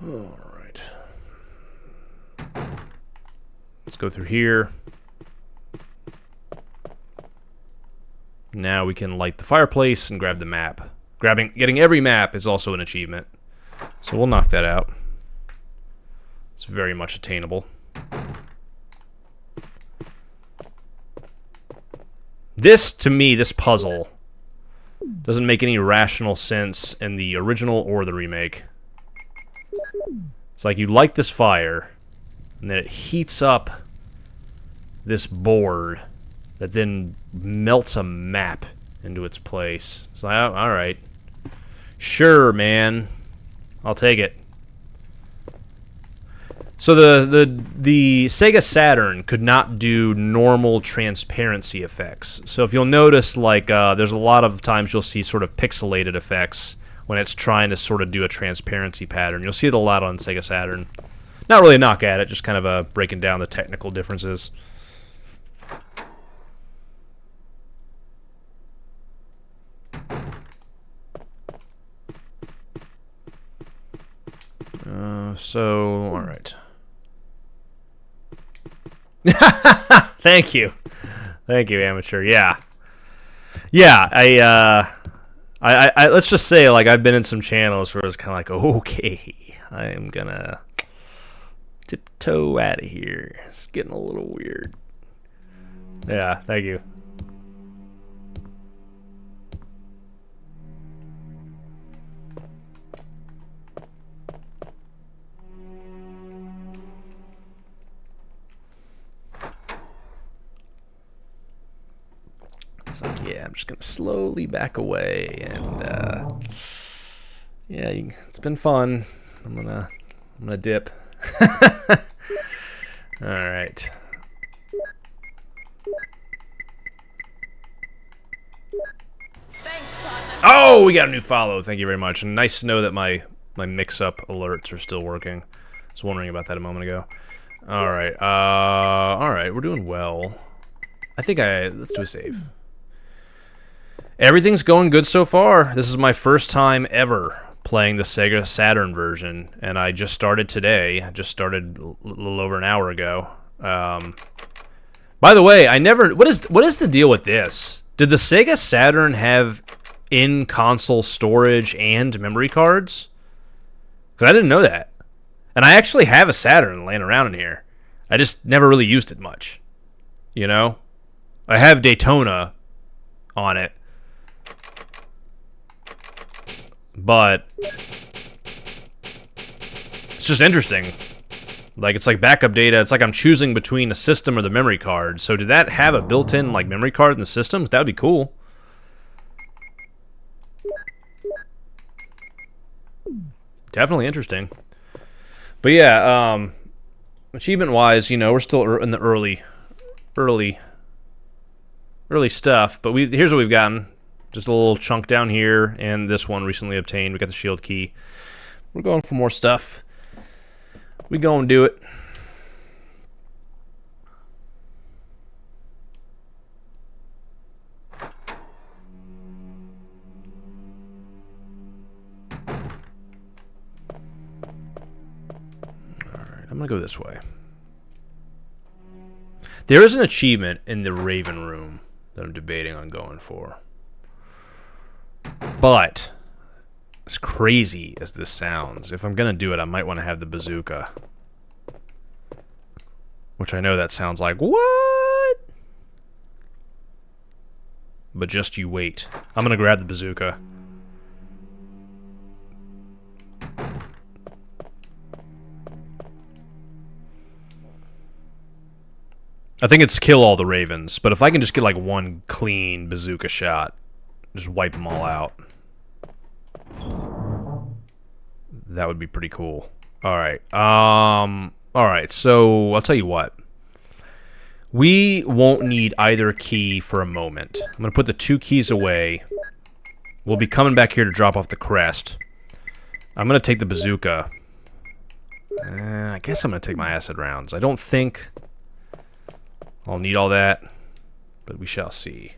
All right. Let's go through here. Now we can light the fireplace and grab the map. Getting every map is also an achievement. So we'll knock that out. It's very much attainable. This, to me, this puzzle doesn't make any rational sense in the original or the remake. It's like you light this fire, and then it heats up this board that then melts a map into its place. It's like, oh, alright. Sure, man. I'll take it. So the Sega Saturn could not do normal transparency effects. So if you'll notice, like, there's a lot of times you'll see sort of pixelated effects when it's trying to sort of do a transparency pattern. You'll see it a lot on Sega Saturn. Not really a knock at it, just kind of breaking down the technical differences. So, all right. Thank you, amateur. Yeah, I let's just say, like, I've been in some channels where it's kind of like, okay, I am gonna tiptoe out of here. It's getting a little weird. Yeah, thank you. It's like, yeah, I'm just gonna slowly back away, and yeah, it's been fun. I'm gonna dip. All right. Oh, we got a new follow. Thank you very much. And nice to know that my mix-up alerts are still working. I was wondering about that a moment ago. All right, we're doing well. I think let's do a save. Everything's going good so far. This is my first time ever playing the Sega Saturn version, and I just started today. I just started a little over an hour ago. By the way, what is the deal with this? Did the Sega Saturn have in-console storage and memory cards? Because I didn't know that. And I actually have a Saturn laying around in here. I just never really used it much. You know? I have Daytona on it. But it's just interesting. Like, it's like backup data. It's like I'm choosing between a system or the memory card. So did that have a built-in, like, memory card in the system? That would be cool. Definitely interesting. But yeah, achievement-wise, you know, we're still in the early stuff. But here's what we've gotten. Just a little chunk down here, and this one recently obtained. We got the shield key. We're going for more stuff. We go and do it. Alright, I'm gonna go this way. There is an achievement in the Raven Room that I'm debating on going for. But, as crazy as this sounds, if I'm gonna do it, I might want to have the bazooka. Which I know that sounds like, what? But just you wait. I'm gonna grab the bazooka. I think it's kill all the ravens, but if I can just get like one clean bazooka shot, just wipe them all out, that would be pretty cool. Alright, alright, so I'll tell you what. We won't need either key for a moment. I'm going to put the 2 keys away. We'll be coming back here to drop off the crest. I'm going to take the bazooka. I guess I'm gonna take my acid rounds. I don't think I'll need all that, but we shall see.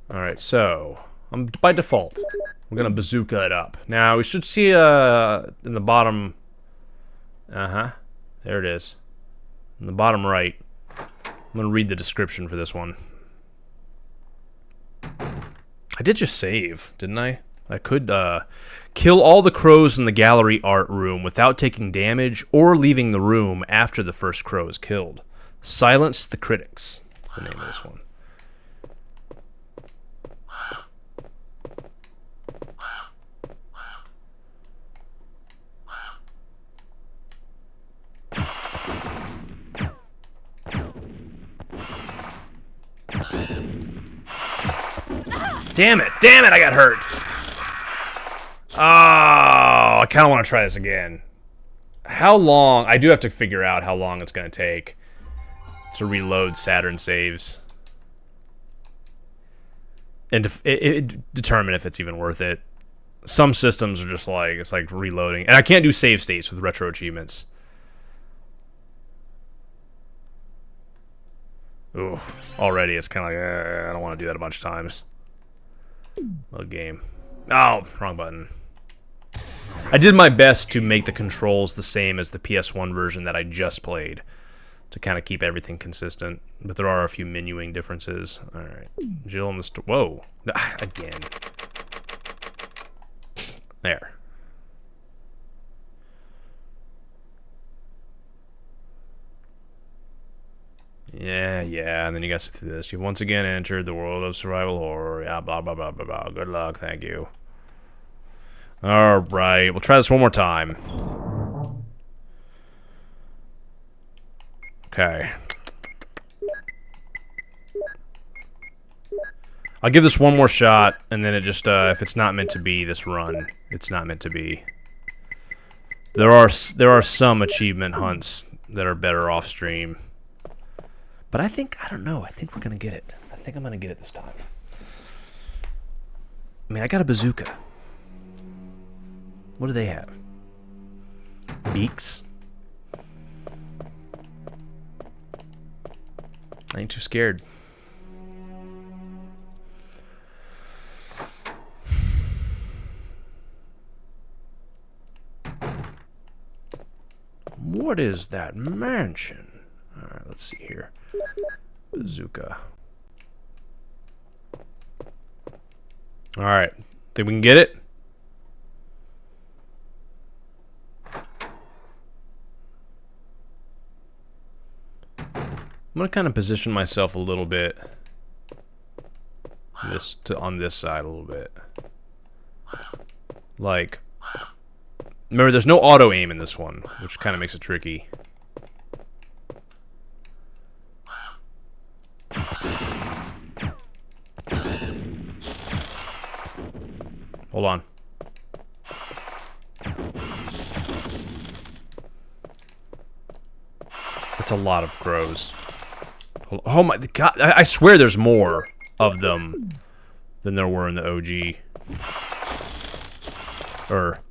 Alright, so by default, we're gonna bazooka it up. Now we should see in the bottom. There it is. In the bottom right. I'm gonna read the description for this one. I did just save, didn't I? I could kill all the crows in the gallery art room without taking damage or leaving the room after the first crow is killed. Silence the critics. That's the name of this one. Damn it, I got hurt. Oh, I kind of want to try this again. How long? I do have to figure out how long it's going to take to reload Saturn saves. And determine if it's even worth it. Some systems are just like, it's like reloading. And I can't do save states with RetroAchievements. Ooh, already it's kind of like, I don't want to do that a bunch of times. Little game. Oh, wrong button. I did my best to make the controls the same as the PS1 version that I just played, to kind of keep everything consistent, but there are a few menuing differences. Alright, Jill and the whoa, again. There. Yeah, and then you guys through this. You've once again entered the world of survival horror. Yeah, blah, blah, blah, blah, blah. Good luck, thank you. Alright, we'll try this one more time. Okay. I'll give this one more shot, and then it just, if it's not meant to be this run, it's not meant to be. There are some achievement hunts that are better off stream. But I don't know, I think we're gonna get it. I think I'm gonna get it this time. I mean, I got a bazooka. What do they have? Beaks? I ain't too scared. What is that mansion? Alright, let's see here. Bazooka. Alright. Think we can get it? I'm gonna kind of position myself a little bit on this side a little bit. Like, remember, there's no auto aim in this one, which kind of makes it tricky. Hold on. That's a lot of crows. Oh my god, I swear there's more of them than there were in the OG.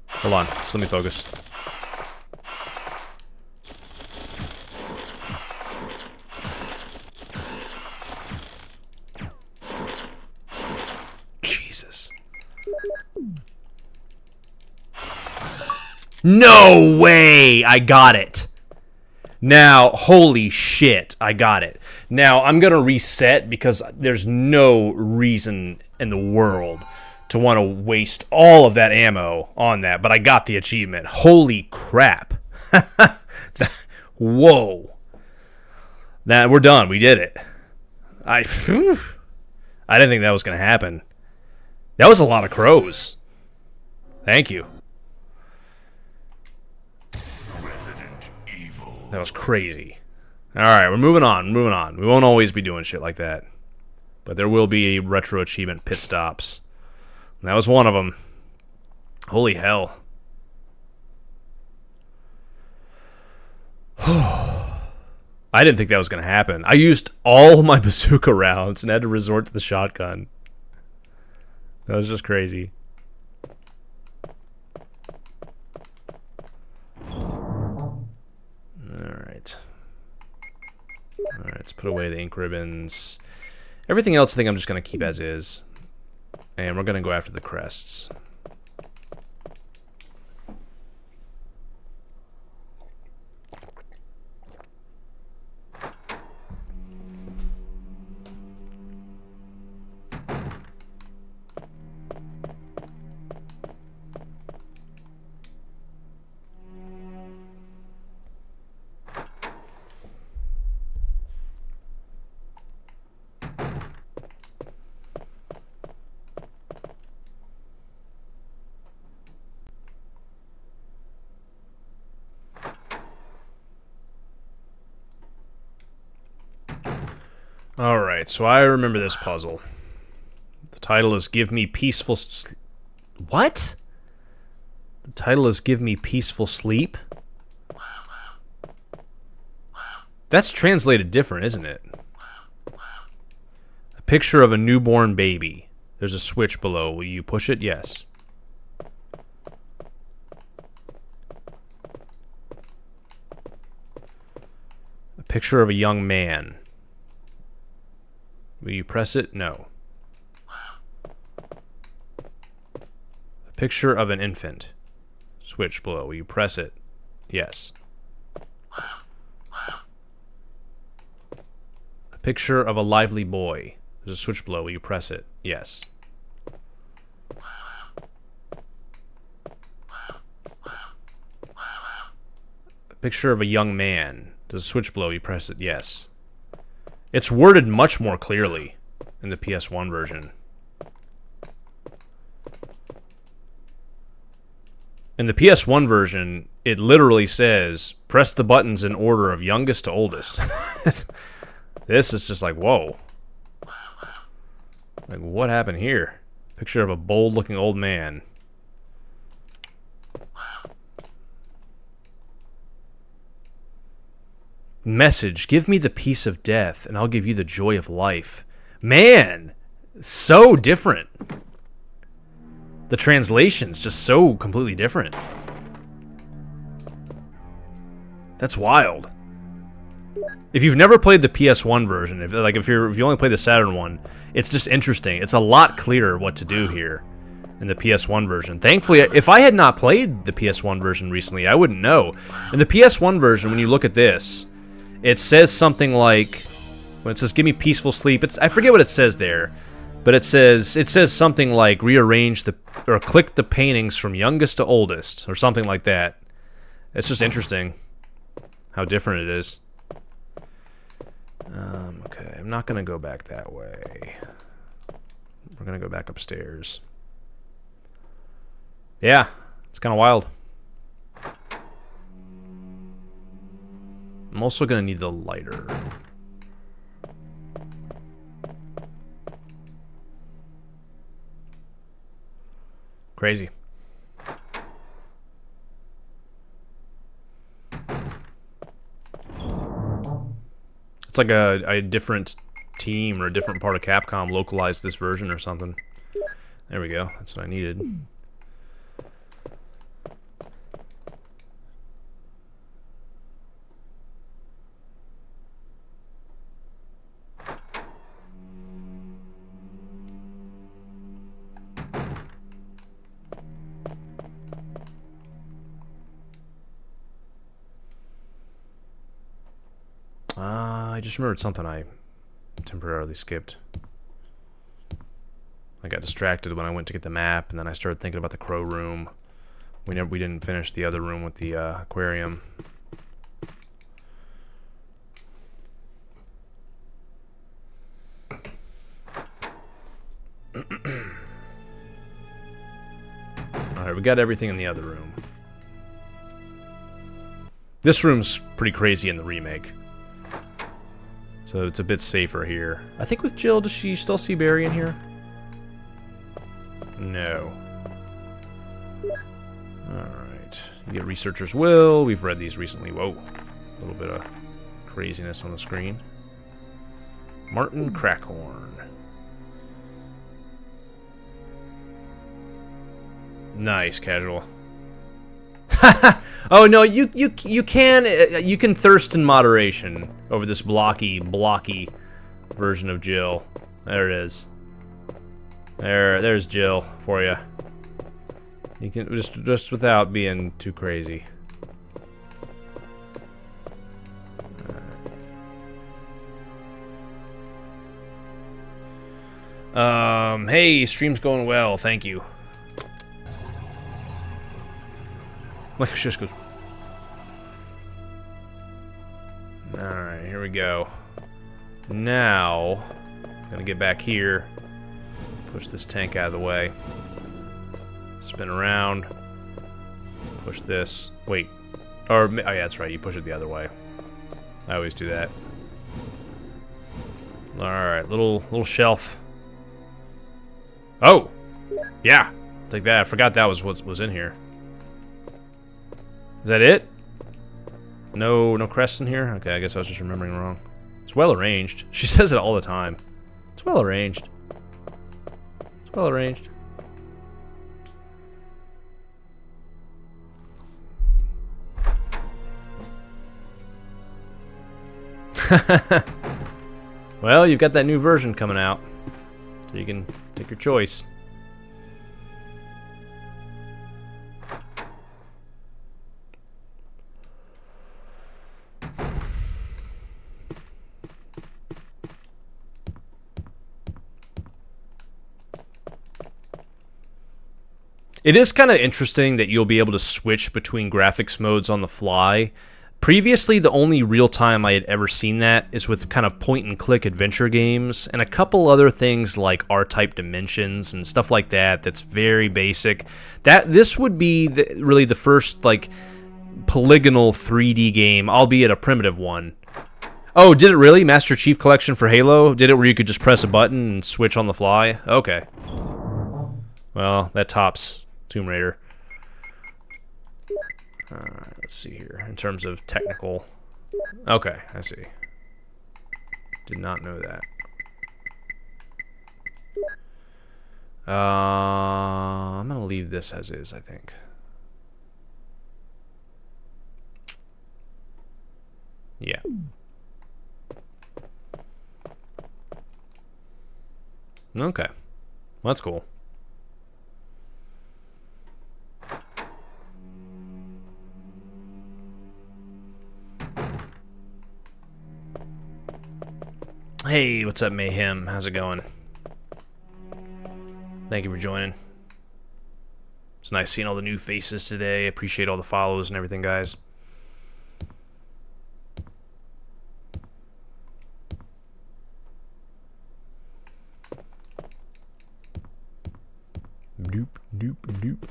Hold on, just let me focus. Jesus. No way! I got it. Now, holy shit, I got it. Now, I'm gonna reset because there's no reason in the world to want to waste all of that ammo on that, but I got the achievement. Holy crap. Whoa. That, we're done. We did it. I didn't think that was gonna happen. That was a lot of crows. Thank you. That was crazy. Alright, we're moving on, We won't always be doing shit like that. But there will be retro achievement pit stops. And that was one of them. Holy hell. I didn't think that was going to happen. I used all my bazooka rounds and had to resort to the shotgun. That was just crazy. Alright. Alright, let's put away the ink ribbons. Everything else I think I'm just going to keep as is. And we're going to go after the crests. Alright, so I remember this puzzle. The title is Give Me Peaceful... What? The title is Give Me Peaceful Sleep? That's translated different, isn't it? A picture of a newborn baby. There's a switch below. Will you push it? Yes. A picture of a young man. Will you press it? No. A picture of an infant. Switch below. Will you press it? Yes. A picture of a lively boy. There's a switch below. Will you press it? Yes. A picture of a young man. There's a switch below. Will you press it? Yes. It's worded much more clearly in the PS1 version. In the PS1 version, it literally says, press the buttons in order of youngest to oldest. This is just like, whoa. Like, what happened here? Picture of a bold-looking old man. Message, give me the peace of death, and I'll give you the joy of life. Man, so different. The translation's just so completely different. That's wild. If you've never played the PS1 version, if you only play the Saturn one, it's just interesting. It's a lot clearer what to do here in the PS1 version. Thankfully, if I had not played the PS1 version recently, I wouldn't know. In the PS1 version, when you look at this, it says something like, when it says "Give me peaceful sleep," I forget what it says there, but it says something like rearrange or click the paintings from youngest to oldest, or something like that. It's just interesting how different it is. Okay, I'm not gonna go back that way. We're gonna go back upstairs. Yeah, it's kind of wild. I'm also gonna need the lighter. Crazy. It's like a different team or a different part of Capcom localized this version or something. There we go. That's what I needed. I just remembered something I temporarily skipped. I got distracted when I went to get the map, and then I started thinking about the crow room. We didn't finish the other room with the aquarium. Alright, we got everything in the other room. This room's pretty crazy in the remake. So it's a bit safer here. I think with Jill, does she still see Barry in here? No. Alright. You get Researcher's Will. We've read these recently. Whoa. A little bit of craziness on the screen. Martin Crackhorn. Nice, casual. Oh no, you can thirst in moderation over this blocky version of Jill. There it is. There's Jill for you. You can just without being too crazy. Hey, stream's going well, thank you. Like it just goes. Alright, here we go. Now, gonna get back here. Push this tank out of the way. Spin around. Push this. Wait. Or, oh yeah, that's right, you push it the other way. I always do that. Alright, little shelf. Oh! Yeah! Take that. I forgot that was what was in here. Is that it? No crests in here? Okay, I guess I was just remembering wrong. It's well arranged. She says it all the time. It's well arranged. It's well arranged. Well, you've got that new version coming out, so you can take your choice. It is kind of interesting that you'll be able to switch between graphics modes on the fly. Previously, the only real time I had ever seen that is with kind of point-and-click adventure games, and a couple other things like R-type dimensions and stuff like that that's very basic. This would be really the first, like, polygonal 3D game, albeit a primitive one. Oh, did it really? Master Chief Collection for Halo? Did it where you could just press a button and switch on the fly? Okay. Well, that tops Tomb Raider. Alright, let's see here. In terms of technical... Okay, I see. Did not know that. I'm gonna leave this as is, I think. Yeah. Okay. Well, that's cool. Hey, what's up, Mayhem? How's it going? Thank you for joining. It's nice seeing all the new faces today. Appreciate all the follows and everything, guys. Doop, doop, doop.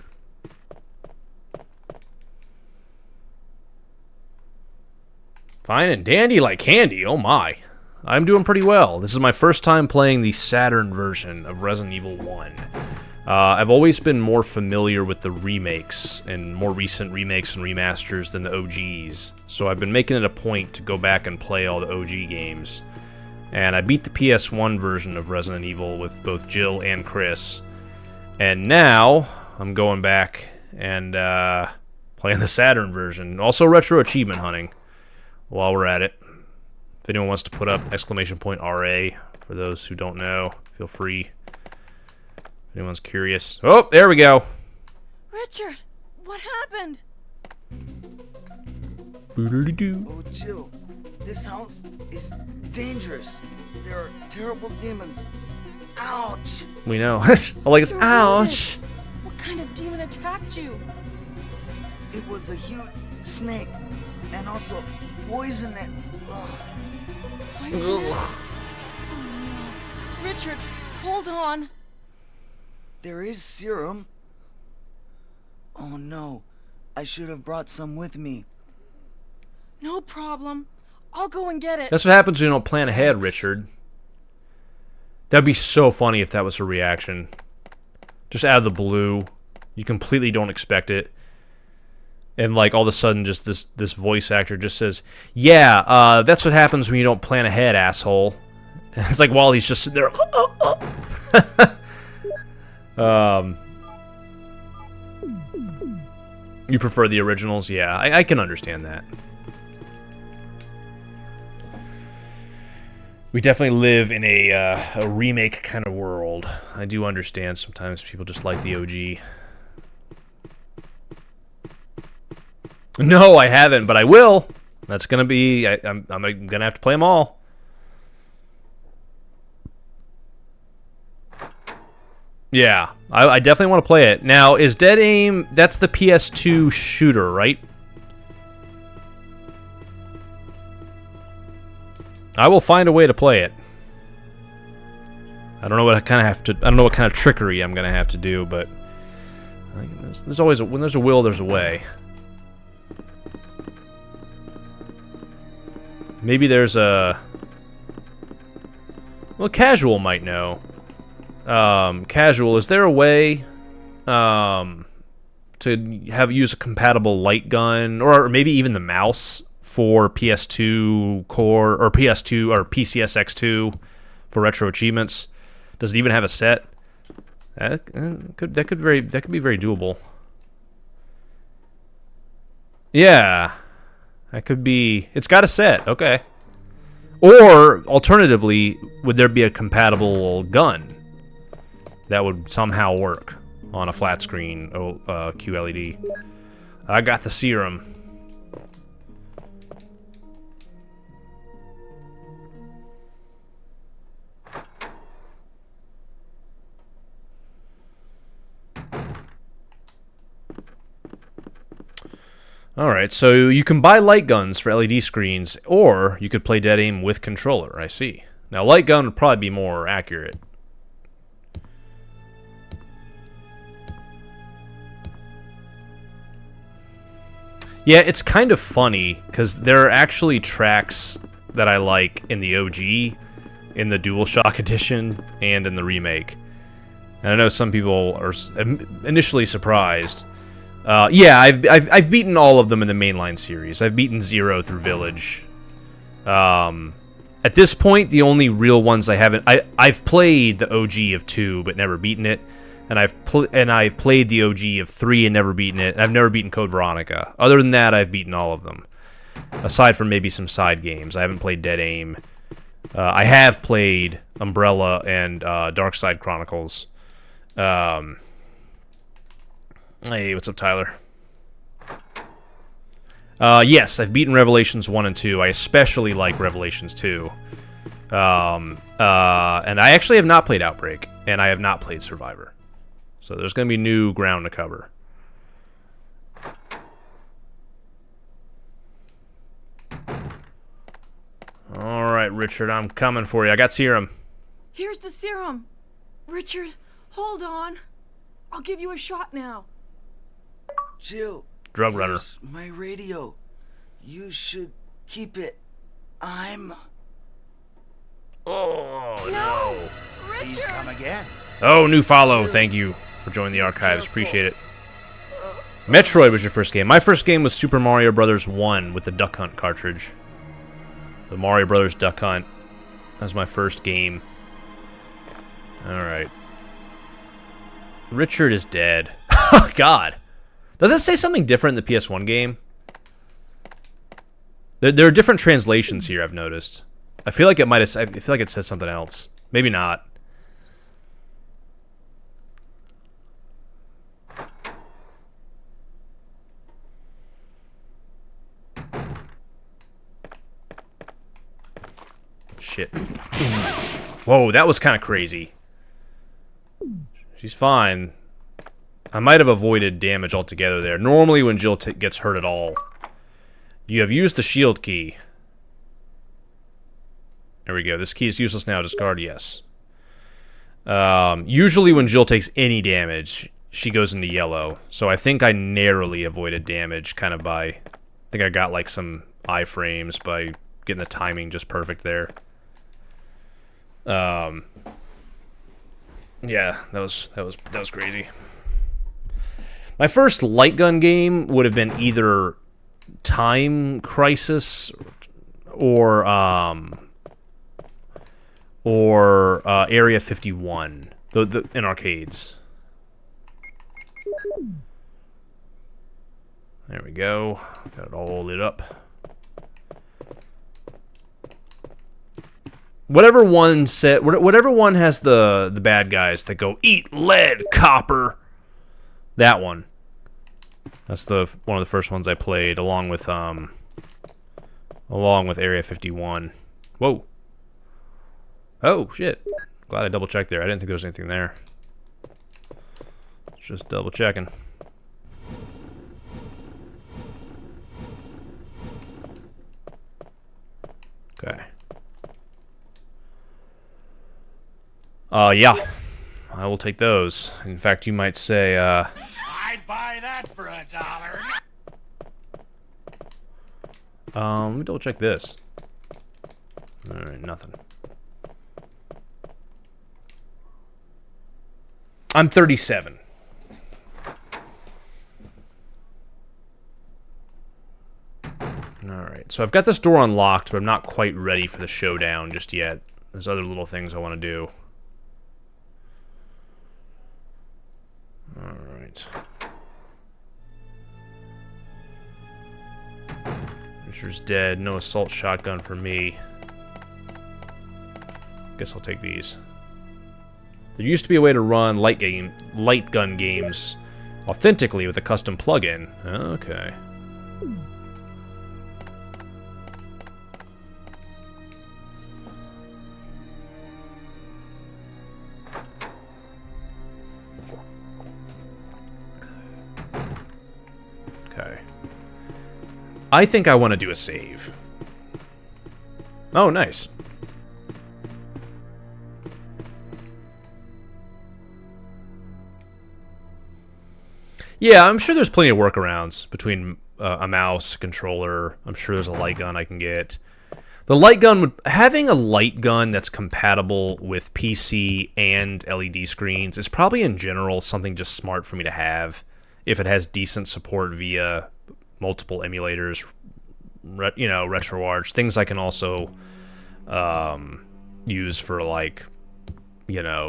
Fine and dandy like candy, oh my. I'm doing pretty well. This is my first time playing the Saturn version of Resident Evil 1. I've always been more familiar with the remakes and more recent remakes and remasters than the OGs, so I've been making it a point to go back and play all the OG games. And I beat the PS1 version of Resident Evil with both Jill and Chris, and now I'm going back and playing the Saturn version. Also retro achievement hunting while we're at it. If anyone wants to put up !RA for those who don't know, feel free. If anyone's curious. Oh, there we go. Richard, what happened? Oh, Jill, this house is dangerous. There are terrible demons. Ouch! We know. I like it's You're ouch. wounded. What kind of demon attacked you? It was a huge snake, and also poisonous. Ugh. Poisonous? Oh, no. Richard, hold on. There is serum. Oh no, I should have brought some with me. No problem. I'll go and get it. That's what happens when you don't plan ahead, Richard. That'd be so funny if that was her reaction. Just out of the blue. You completely don't expect it. And, like, all of a sudden, just this voice actor just says, yeah, that's what happens when you don't plan ahead, asshole. And it's like, while he's just sitting there. You prefer the originals? Yeah, I can understand that. We definitely live in a remake kind of world. I do understand sometimes people just like the OG. No, I haven't, but I will. That's gonna be. I'm gonna have to play them all. Yeah, I definitely want to play it. Now, is Dead Aim... That's the PS2 shooter, right? I will find a way to play it. I don't know what I kind of have to... I don't know what kind of trickery I'm going to have to do, but... There's always... When there's a will, there's a way. Maybe there's a... Well, Casual might know. Casual, is there a way to use a compatible light gun or maybe even the mouse for PS2 core or PS2 or PCSX2 for RetroAchievements? Does it even have a set? That could be very doable. Yeah, that could be. It's got a set, okay. Or alternatively, would there be a compatible gun that would somehow work on a flat screen QLED? I got the serum. Alright, so you can buy light guns for LED screens, or you could play Dead Aim with controller, I see. Now, light gun would probably be more accurate. Yeah, it's kind of funny, because there are actually tracks that I like in the OG, in the DualShock edition, and in the remake. And I know some people are initially surprised. Yeah, I've beaten all of them in the mainline series. I've beaten 0 through Village. At this point, the only real ones I haven't... I've played the OG of 2, but never beaten it. And I've played the OG of 3 and never beaten it. I've never beaten Code Veronica. Other than that, I've beaten all of them. Aside from maybe some side games. I haven't played Dead Aim. I have played Umbrella and Dark Side Chronicles. Hey, what's up, Tyler? Yes, I've beaten Revelations 1 and 2. I especially like Revelations 2. And I actually have not played Outbreak. And I have not played Survivor. So there's going to be new ground to cover. Alright, Richard, I'm coming for you. I got serum. Here's the serum. Richard, hold on. I'll give you a shot now. Jill. Drug runner. Here's my radio. You should keep it. I'm... Oh, No! Please Richard! come again. Oh, new follow. Thank you for joining the archives. Appreciate it. Metroid was your first game. My first game was Super Mario Bros. 1 with the Duck Hunt cartridge. The Mario Bros. Duck Hunt. That was my first game. Alright. Richard is dead. Oh, God. Does that say something different in the PS1 game? There are different translations here, I've noticed. I feel like it might have... I feel like it says something else. Maybe not. Shit. Whoa, that was kind of crazy. She's fine. I might have avoided damage altogether there. Normally when Jill gets hurt at all, you have used the shield key. There we go. This key is useless now. Discard, yes. Usually when Jill takes any damage, she goes into yellow. So I think I narrowly avoided damage kind of by... I think I got like some iframes by getting the timing just perfect there. Yeah, that was crazy. My first light gun game would have been either Time Crisis or Area 51, the in arcades. There we go. Got it all lit up. Whatever one has the bad guys that go eat lead, copper. That one. That's one of the first ones I played, along with Area 51. Whoa. Oh shit. Glad I double checked there. I didn't think there was anything there. Just double checking. Okay. Yeah. I will take those. In fact, you might say, I'd buy that for $1. let me double check this. Alright, nothing. I'm 37. Alright, so I've got this door unlocked, but I'm not quite ready for the showdown just yet. There's other little things I want to do. Alright. Richard's dead. No assault shotgun for me. Guess I'll take these. There used to be a way to run light gun games authentically with a custom plugin. Okay. Okay. I think I want to do a save. Oh, nice. Yeah, I'm sure there's plenty of workarounds between a mouse, controller. I'm sure there's a light gun I can get. The light gun having a light gun that's compatible with PC and LED screens is probably in general something just smart for me to have if it has decent support via multiple emulators, RetroArch, things I can also use for like,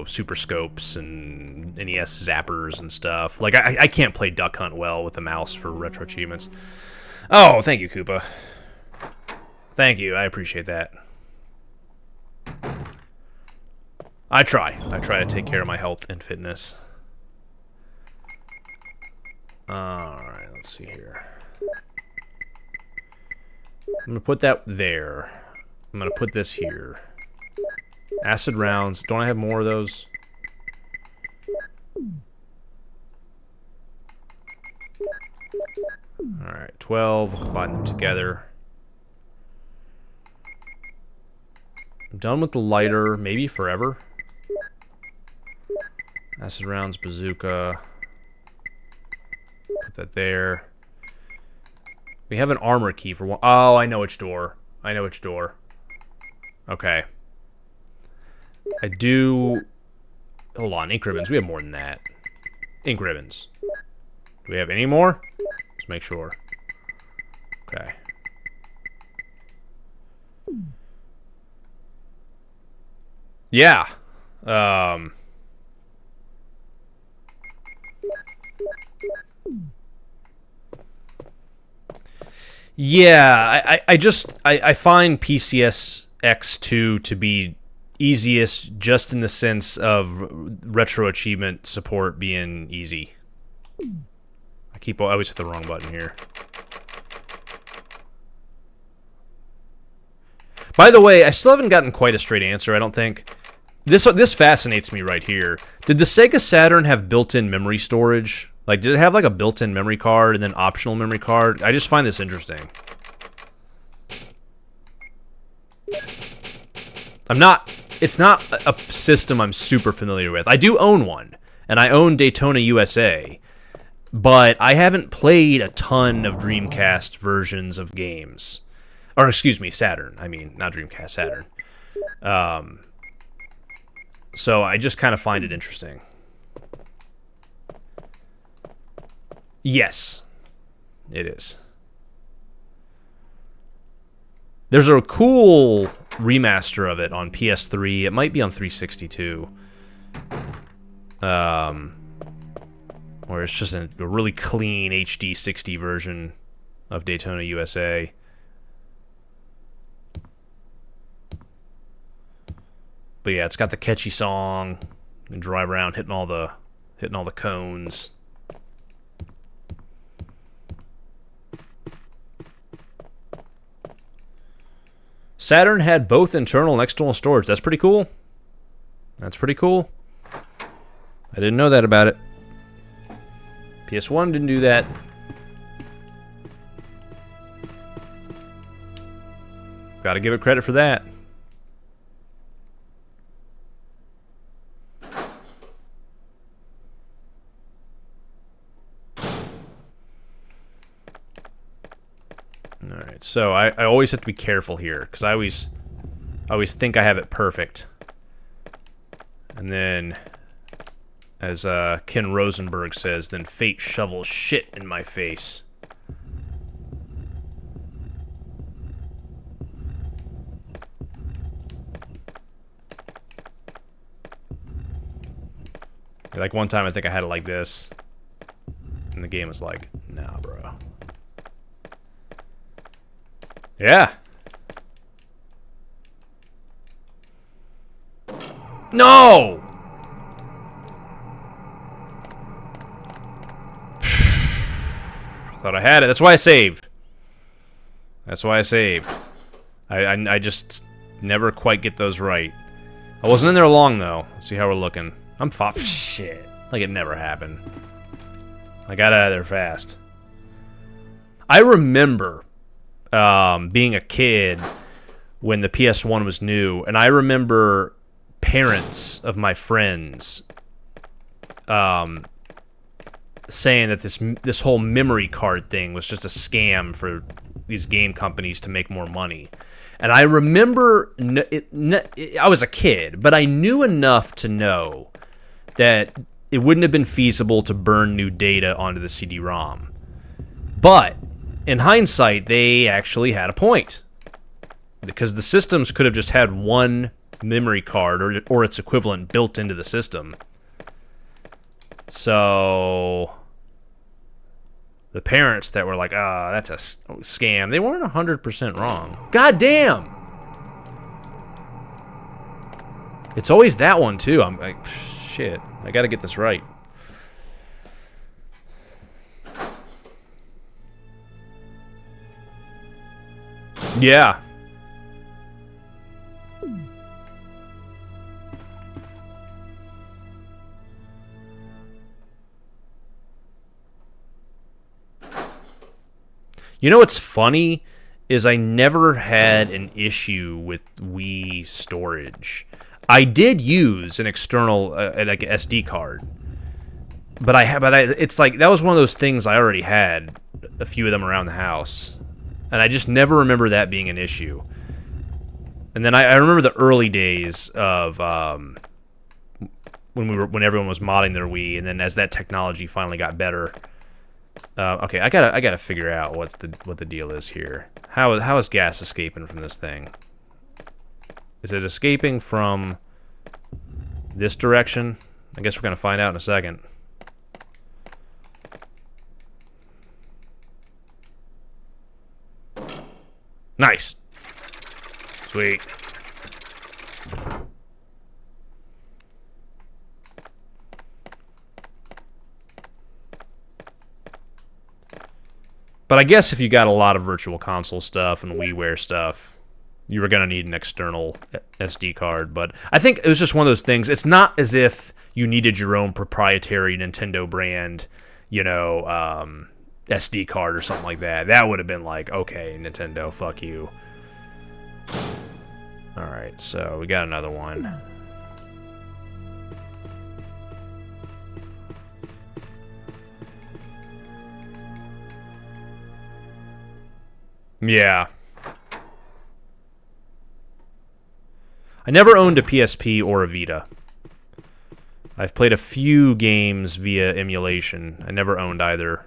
super scopes and NES zappers and stuff. Like, I can't play Duck Hunt well with the mouse for RetroAchievements. Oh, thank you, Koopa. Thank you, I appreciate that. I try to take care of my health and fitness. Alright, let's see here. I'm gonna put that there. I'm gonna put this here. Acid rounds. Don't I have more of those? Alright, 12. We'll combine them together. I'm done with the lighter, maybe forever. Acid rounds, bazooka. Put that there. We have an armor key for one. Oh, I know which door. I know which door. Okay. I do... Hold on, ink ribbons. We have more than that. Ink ribbons. Do we have any more? Let's make sure. Okay. Yeah. Yeah, I find PCS X2 to be easiest just in the sense of retro achievement support being easy. I always hit the wrong button here. By the way, I still haven't gotten quite a straight answer, I don't think. This fascinates me right here. Did the Sega Saturn have built-in memory storage? Like, did it have like a built-in memory card and then optional memory card? I just find this interesting. It's not a system I'm super familiar with. I do own one, and I own Daytona USA, but I haven't played a ton of Dreamcast versions of games. Or excuse me, Saturn. I mean, not Dreamcast, Saturn. So I just kind of find it interesting. Yes, it is. There's a cool remaster of it on PS3. It might be on 360 too. Where it's just a really clean HD 60 version of Daytona USA. But yeah, it's got the catchy song. You drive around hitting all the cones. Saturn had both internal and external storage. That's pretty cool. That's pretty cool. I didn't know that about it. PS1 didn't do that. Gotta give it credit for that. Alright, so I always have to be careful here, because I always think I have it perfect. And then, as Ken Rosenberg says, then fate shovels shit in my face. Like one time I think I had it like this, and the game was like, nah, bro. Yeah. No! Thought I had it. That's why I saved. That's why I saved. I just never quite get those right. I wasn't in there long, though. Let's see how we're looking. I'm fought. Shit. Like it never happened. I got out of there fast. I remember being a kid when the PS1 was new, and I remember parents of my friends saying that this whole memory card thing was just a scam for these game companies to make more money. And I remember, I was a kid, but I knew enough to know that it wouldn't have been feasible to burn new data onto the CD-ROM. But in hindsight, they actually had a point, because the systems could have just had one memory card or its equivalent built into the system. So the parents that were like, "Ah, that's a scam," they weren't 100% wrong. God damn! It's always that one too. I'm like, shit, I gotta get this right. Yeah. You know what's funny is I never had an issue with Wii storage. I did use an external like an SD card, but it's like that was one of those things I already had a few of them around the house, and I just never remember that being an issue. And then I remember the early days of when everyone was modding their Wii, and then as that technology finally got better. Okay, I gotta figure out what the deal is here. How is gas escaping from this thing? Is it escaping from this direction? I guess we're gonna find out in a second. Nice. Sweet. But I guess if you got a lot of Virtual Console stuff and WiiWare stuff, you were going to need an external SD card. But I think it was just one of those things. It's not as if you needed your own proprietary Nintendo brand, SD card or something like that. That would have been like, okay, Nintendo, fuck you. Alright, so we got another one. Yeah. I never owned a PSP or a Vita. I've played a few games via emulation. I never owned either.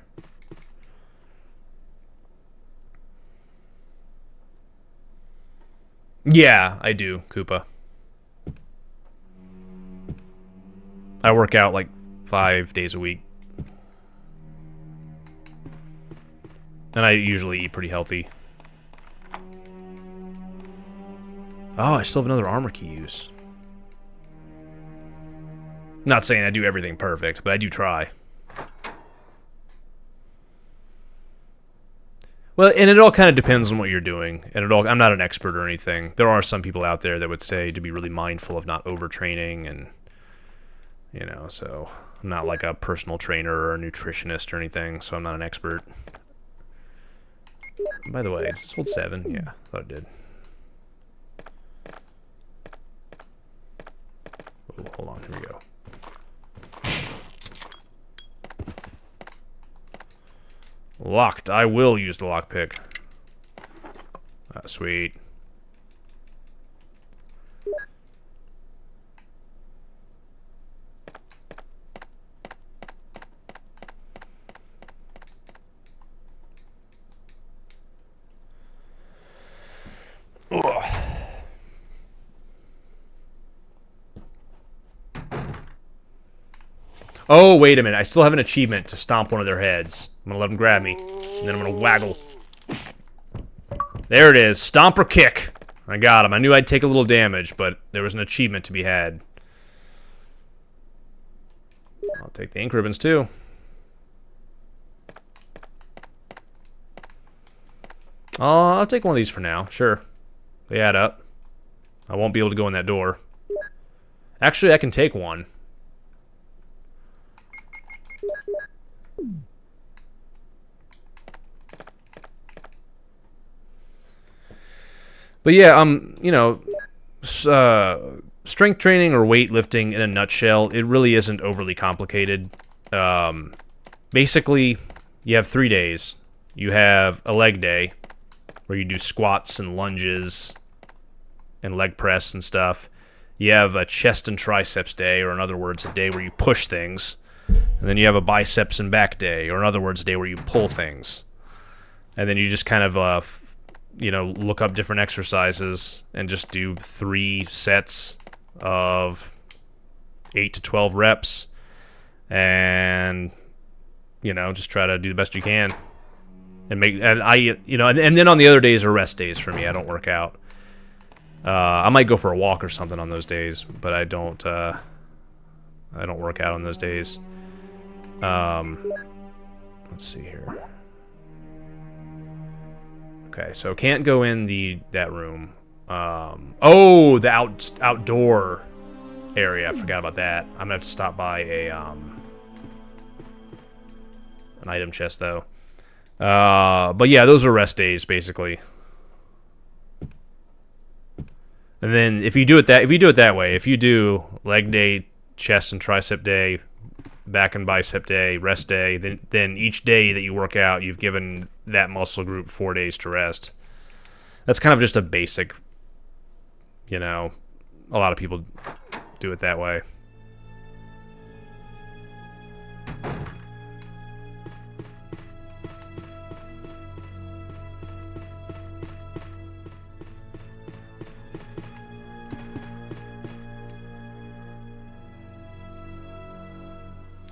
Yeah, I do, Koopa. I work out like 5 days a week. And I usually eat pretty healthy. Oh, I still have another armor key use. Not saying I do everything perfect, but I do try. Well, and it all kind of depends on what you're doing. And I'm not an expert or anything. There are some people out there that would say to be really mindful of not overtraining and, you know, so I'm not like a personal trainer or a nutritionist or anything, so I'm not an expert. By the way, does this hold 7? Yeah, I thought it did. Oh, hold on, here we go. Locked. I will use the lockpick. Sweet. Ugh. Oh, wait a minute. I still have an achievement to stomp one of their heads. I'm gonna let them grab me, and then I'm gonna waggle. There it is. Stomp or kick. I got him. I knew I'd take a little damage, but there was an achievement to be had. I'll take the ink ribbons, too. I'll take one of these for now. Sure. They add up. I won't be able to go in that door. Actually, I can take one. But yeah, you know, strength training or weightlifting in a nutshell, it really isn't overly complicated. Basically, you have 3 days. You have a leg day, where you do squats and lunges and leg press and stuff. You have a chest and triceps day, or in other words, a day where you push things. And then you have a biceps and back day, or in other words, a day where you pull things. And then you just kind of, you know, look up different exercises and just do 3 sets of 8 to 12 reps. And, you know, just try to do the best you can. And then on the other days are rest days for me. I don't work out. I might go for a walk or something on those days, but I don't work out on those days. Let's see here. Okay, so can't go in that room. Oh, the outdoor area. I forgot about that. I'm gonna have to stop by an item chest though. But yeah, those are rest days basically. And then if you do it that way, if you do leg day, chest and tricep day, back and bicep day, rest day, then each day that you work out, you've given that muscle group 4 days to rest. That's kind of just a basic, you know, a lot of people do it that way.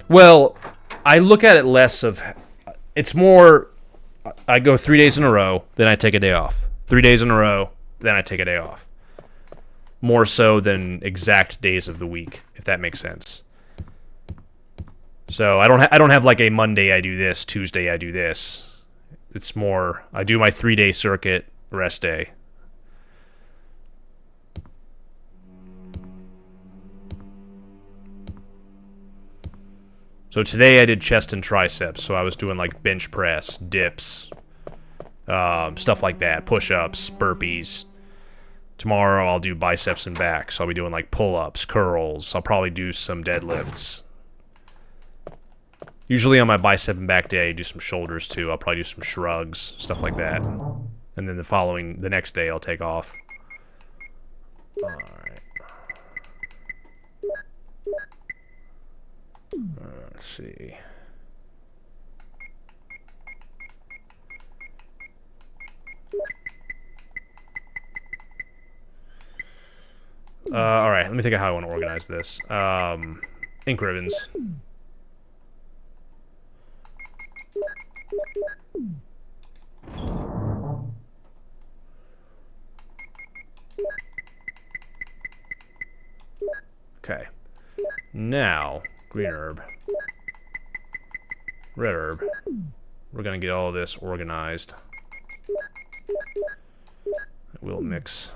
Well, I look at it less of... It's more... I go 3 days in a row, then I take a day off. 3 days in a row, then I take a day off. More so than exact days of the week, if that makes sense. So I don't have like a Monday I do this, Tuesday I do this. It's more... I do my 3-day circuit, rest day. So today I did chest and triceps, so I was doing like bench press, dips, stuff like that, push-ups, burpees. Tomorrow I'll do biceps and back, so I'll be doing like pull-ups, curls. I'll probably do some deadlifts. Usually on my bicep and back day I do some shoulders too. I'll probably do some shrugs, stuff like that. And then the next day I'll take off. Alright. Let's see. All right, let me think of how I want to organize this. Ink ribbons. Okay. Now, green herb. Red herb. We're gonna get all of this organized. We'll mix.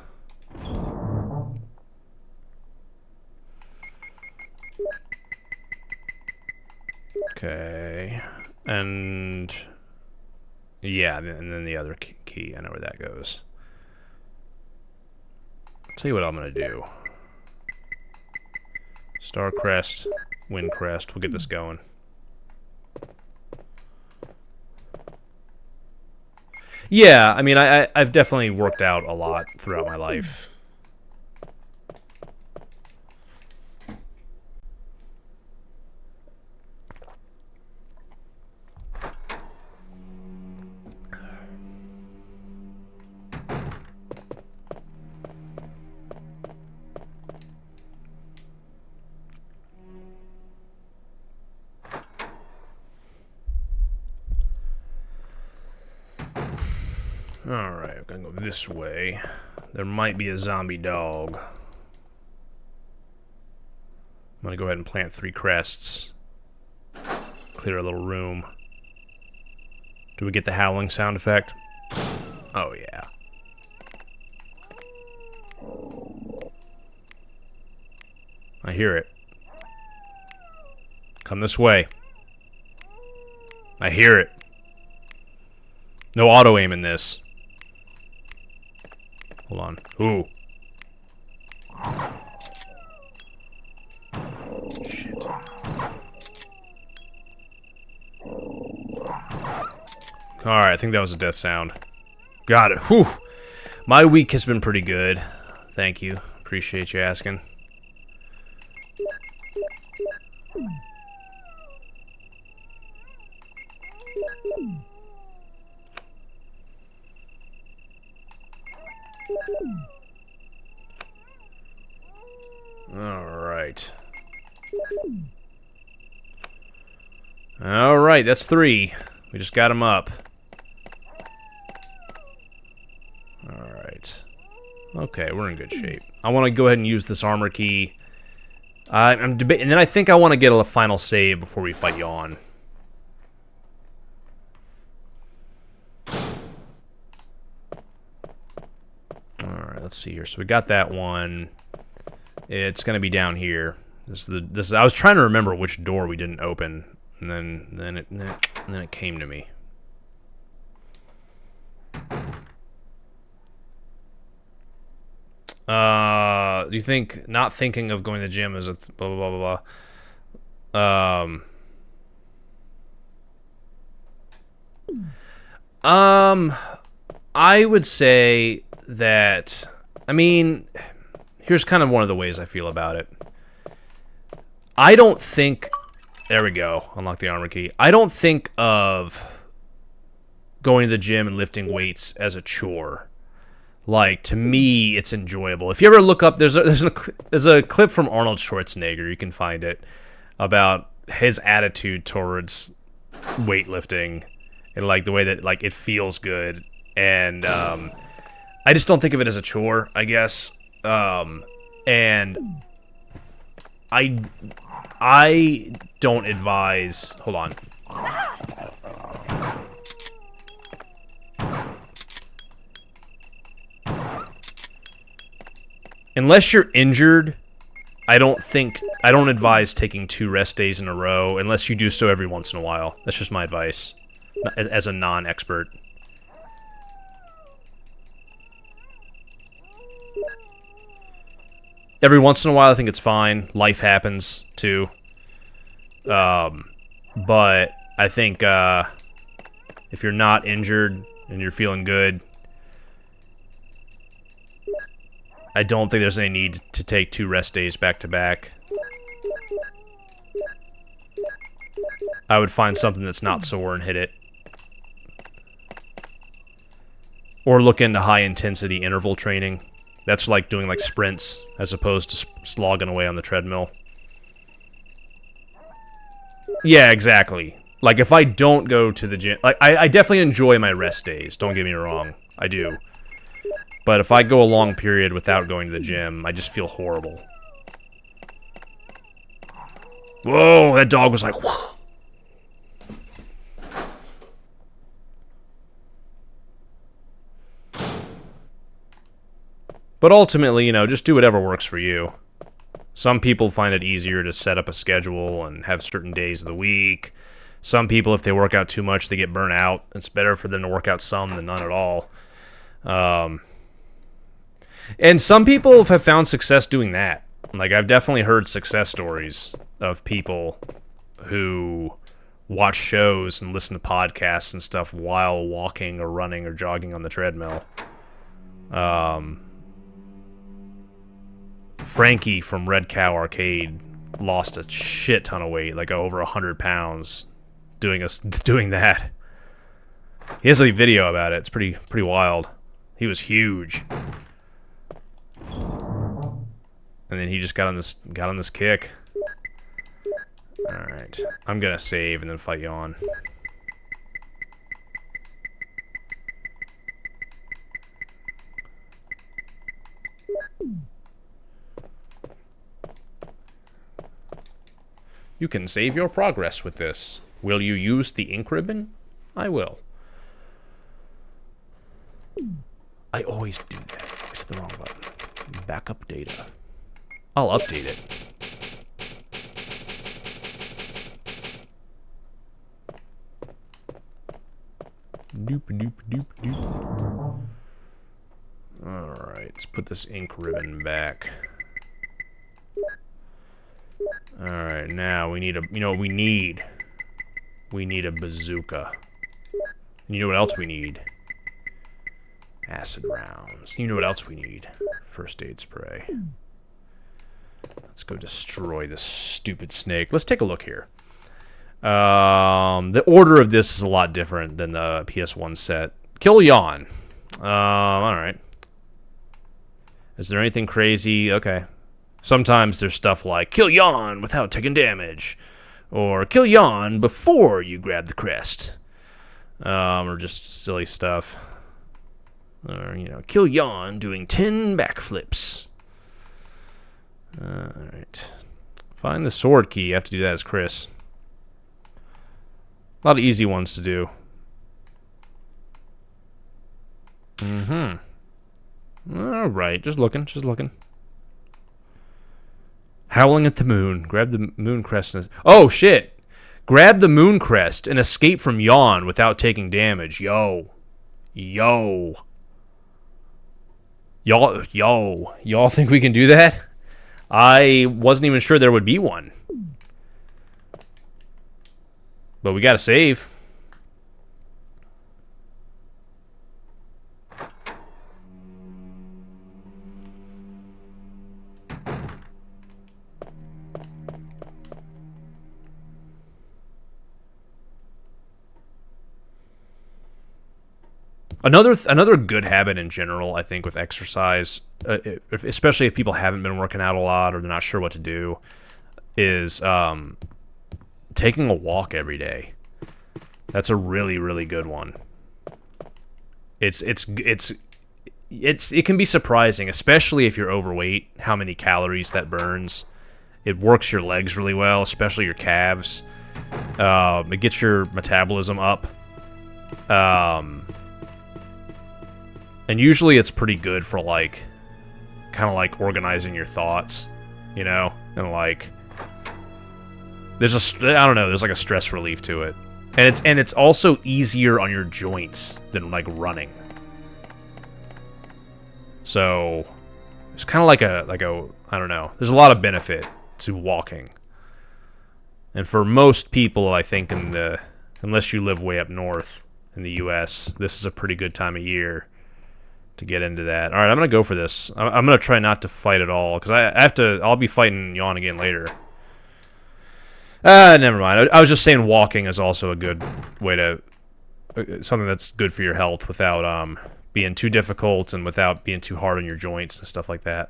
Okay. And yeah, and then the other key. I know where that goes. I'll tell you what I'm gonna do. Star crest, wind crest. We'll get this going. Yeah, I mean, I've definitely worked out a lot throughout my life. Alright, I'm gonna go this way. There might be a zombie dog. I'm gonna go ahead and plant 3 crests. Clear a little room. Do we get the howling sound effect? Oh, yeah. I hear it. Come this way. I hear it. No auto-aim in this. Hold on. Ooh. Shit. Alright, I think that was a death sound. Got it. Whew. My week has been pretty good. Thank you. Appreciate you asking. Alright. Alright, that's 3. We just got him up. Alright. Okay, we're in good shape. I want to go ahead and use this armor key. I'm debating, and then I think I want to get a final save before we fight Yawn. Alright, let's see here. So we got that one. It's gonna be down here. This I was trying to remember which door we didn't open, and then it came to me. Do you think not thinking of going to the gym is a blah blah blah blah blah? I would say that, I mean, here's kind of one of the ways I feel about it. I don't think, there we go, unlock the armor key. I don't think of going to the gym and lifting weights as a chore. Like, to me, it's enjoyable. If you ever look up, there's a clip from Arnold Schwarzenegger, you can find it, about his attitude towards weightlifting and like the way that like it feels good. And I just don't think of it as a chore, I guess. And I don't advise. Hold on. Unless you're injured, I don't advise taking 2 rest days in a row unless you do so every once in a while. That's just my advice as a non-expert. Every once in a while, I think it's fine. Life happens, too. But I think if you're not injured and you're feeling good, I don't think there's any need to take 2 rest days back to back. I would find something that's not sore and hit it. Or look into high-intensity interval training. That's like doing like sprints as opposed to slogging away on the treadmill. Yeah, exactly. Like, if I don't go to the gym... Like, I definitely enjoy my rest days, don't get me wrong. I do. But if I go a long period without going to the gym, I just feel horrible. Whoa, that dog was like... Whoa. But ultimately, you know, just do whatever works for you. Some people find it easier to set up a schedule and have certain days of the week. Some people, if they work out too much, they get burnt out. It's better for them to work out some than none at all. And some people have found success doing that. Like, I've definitely heard success stories of people who watch shows and listen to podcasts and stuff while walking or running or jogging on the treadmill. Frankie from Red Cow Arcade lost a shit ton of weight, like over 100 pounds, doing that. He has a video about it. It's pretty wild. He was huge, and then he just got on this kick. All right, I'm gonna save and then fight you on. You can save your progress with this. Will you use the ink ribbon? I will. I always do that. It's the wrong button. Backup data. I'll update it. Doop doop doop doop. Alright, let's put this ink ribbon back. Alright, now we need a, you know what we need? We need a bazooka. And you know what else we need? Acid rounds. You know what else we need? First aid spray. Let's go destroy this stupid snake. Let's take a look here. The order of this is a lot different than the PS1 set. Kill Yawn. Alright. Is there anything crazy? Okay. Sometimes there's stuff like, kill Yawn without taking damage. Or kill Yawn before you grab the crest. Or just silly stuff. Or, you know, kill Yawn doing 10 backflips. Alright. Find the sword key. You have to do that as Chris. A lot of easy ones to do. Alright, just looking. Howling at the moon. Grab the moon crest. Oh, shit! Grab the moon crest and escape from Yawn without taking damage. Y'all think we can do that? I wasn't even sure there would be one. But we gotta save. Another good habit in general, I think, with exercise, especially if people haven't been working out a lot or they're not sure what to do, is taking a walk every day. That's a really, really good one. It can be surprising, especially if you're overweight, how many calories that burns. It works your legs really well, especially your calves. It gets your metabolism up. And usually it's pretty good for, like, kind of like organizing your thoughts, you know? And, like, there's like a stress relief to it. And it's also easier on your joints than, like, running. So, it's kind of like a, I don't know. There's a lot of benefit to walking. And for most people, I think, unless you live way up north in the U.S., this is a pretty good time of year to get into that. All right, I'm gonna go for this. I'm gonna try not to fight at all because I'll be fighting Yawn again later. Never mind. I was just saying walking is also a good way to... something that's good for your health without being too difficult and without being too hard on your joints and stuff like that.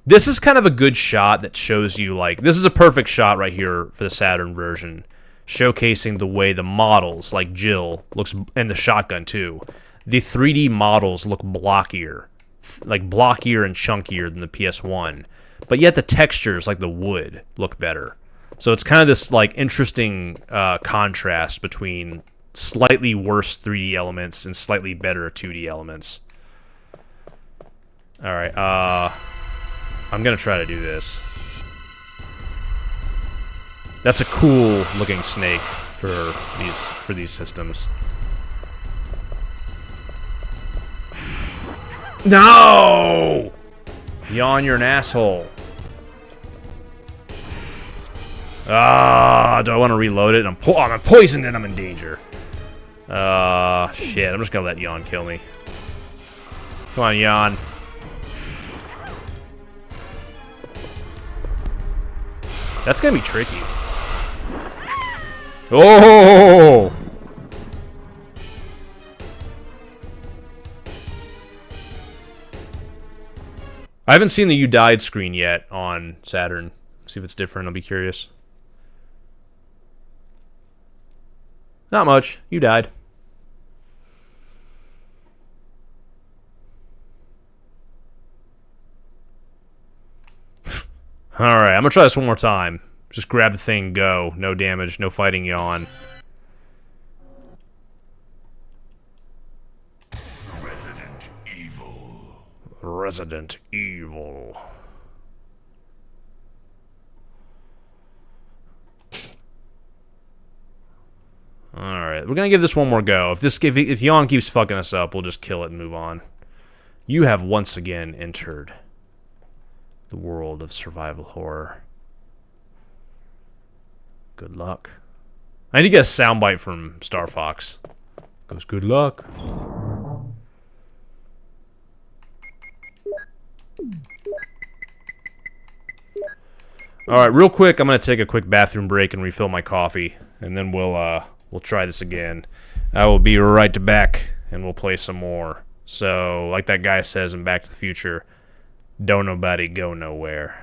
This is kind of a good shot that shows you, like... This is a perfect shot right here for the Saturn version, showcasing the way the models, like Jill, looks... And the shotgun, too. The 3D models look blockier. Like, blockier and chunkier than the PS1. But yet the textures, like the wood, look better. So it's kind of this, like, interesting contrast between slightly worse 3D elements and slightly better 2D elements. Alright, I'm gonna try to do this. That's a cool looking snake for these systems. No! Yawn, you're an asshole. Ah, do I want to reload it? I'm poisoned and I'm in danger. Shit, I'm just gonna let Yawn kill me. Come on, Yawn. That's gonna be tricky. Oh! I haven't seen the "You Died" screen yet on Saturn. See if it's different. I'll be curious. Not much. You died. Alright, I'm gonna try this one more time. Just grab the thing, go. No damage, no fighting Yawn. Resident Evil. Resident Evil. Alright, we're gonna give this one more go. If Yawn keeps fucking us up, we'll just kill it and move on. You have once again entered the world of survival horror. Good luck. I need to get a soundbite from Star Fox. Goes, good luck. Alright, real quick, I'm gonna take a quick bathroom break and refill my coffee, and then we'll try this again. I will be right back, and we'll play some more. So, like that guy says in Back to the Future, don't nobody go nowhere.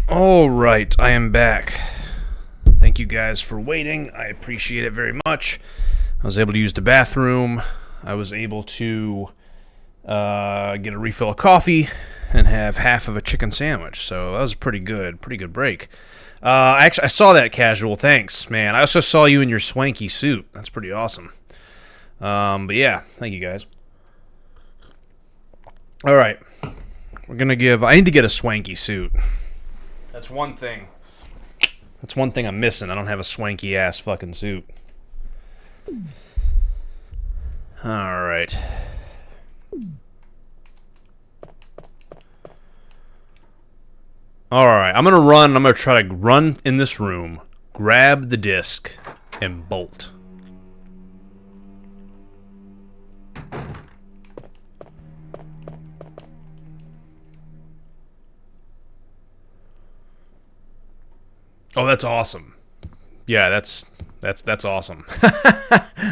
Alright, I am back. Thank you guys for waiting. I appreciate it very much. I was able to use the bathroom. I was able to get a refill of coffee and have half of a chicken sandwich. So that was pretty good break. I saw that, Casual. Thanks, man. I also saw you in your swanky suit. That's pretty awesome. But yeah, thank you guys. Alright. I need to get a swanky suit. That's one thing. That's one thing I'm missing. I don't have a swanky ass fucking suit. Alright. Alright, I'm gonna try to run in this room, grab the disc, and bolt. Oh, that's awesome. Yeah, that's awesome.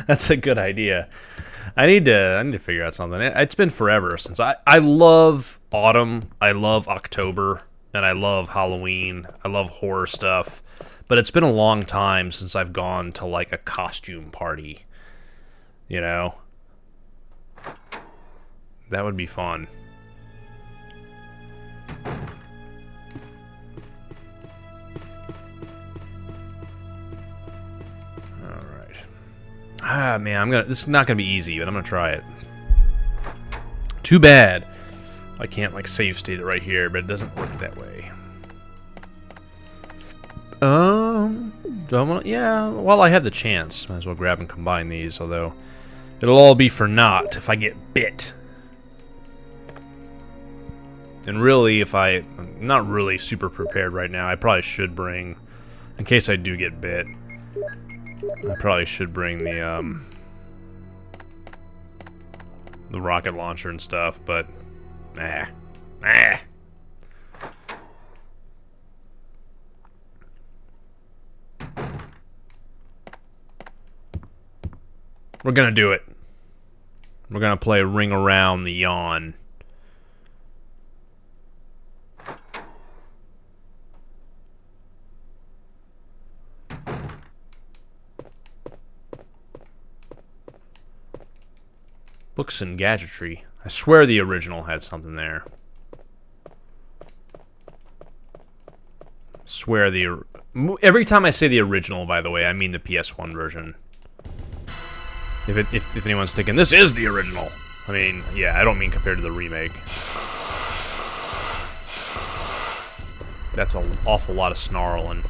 That's a good idea. I need to figure out something. It's been forever since I love autumn, I love October, and I love Halloween. I love horror stuff. But it's been a long time since I've gone to like a costume party. You know? That would be fun. Ah, man, this is not gonna be easy, but I'm gonna try it. Too bad I can't like save state it right here, but it doesn't work that way. Do I want? Yeah. While I have the chance, might as well grab and combine these. Although it'll all be for naught if I get bit. And really, I'm not really super prepared right now. I probably should bring, in case I do get bit. I probably should bring the rocket launcher and stuff, but nah. We're gonna do it. We're gonna play Ring Around the Yawn. Books and gadgetry. I swear the original had something there. Every time I say the original, by the way, I mean the PS1 version. If anyone's thinking this is the original, I mean, yeah, I don't mean compared to the remake. That's an awful lot of snarling.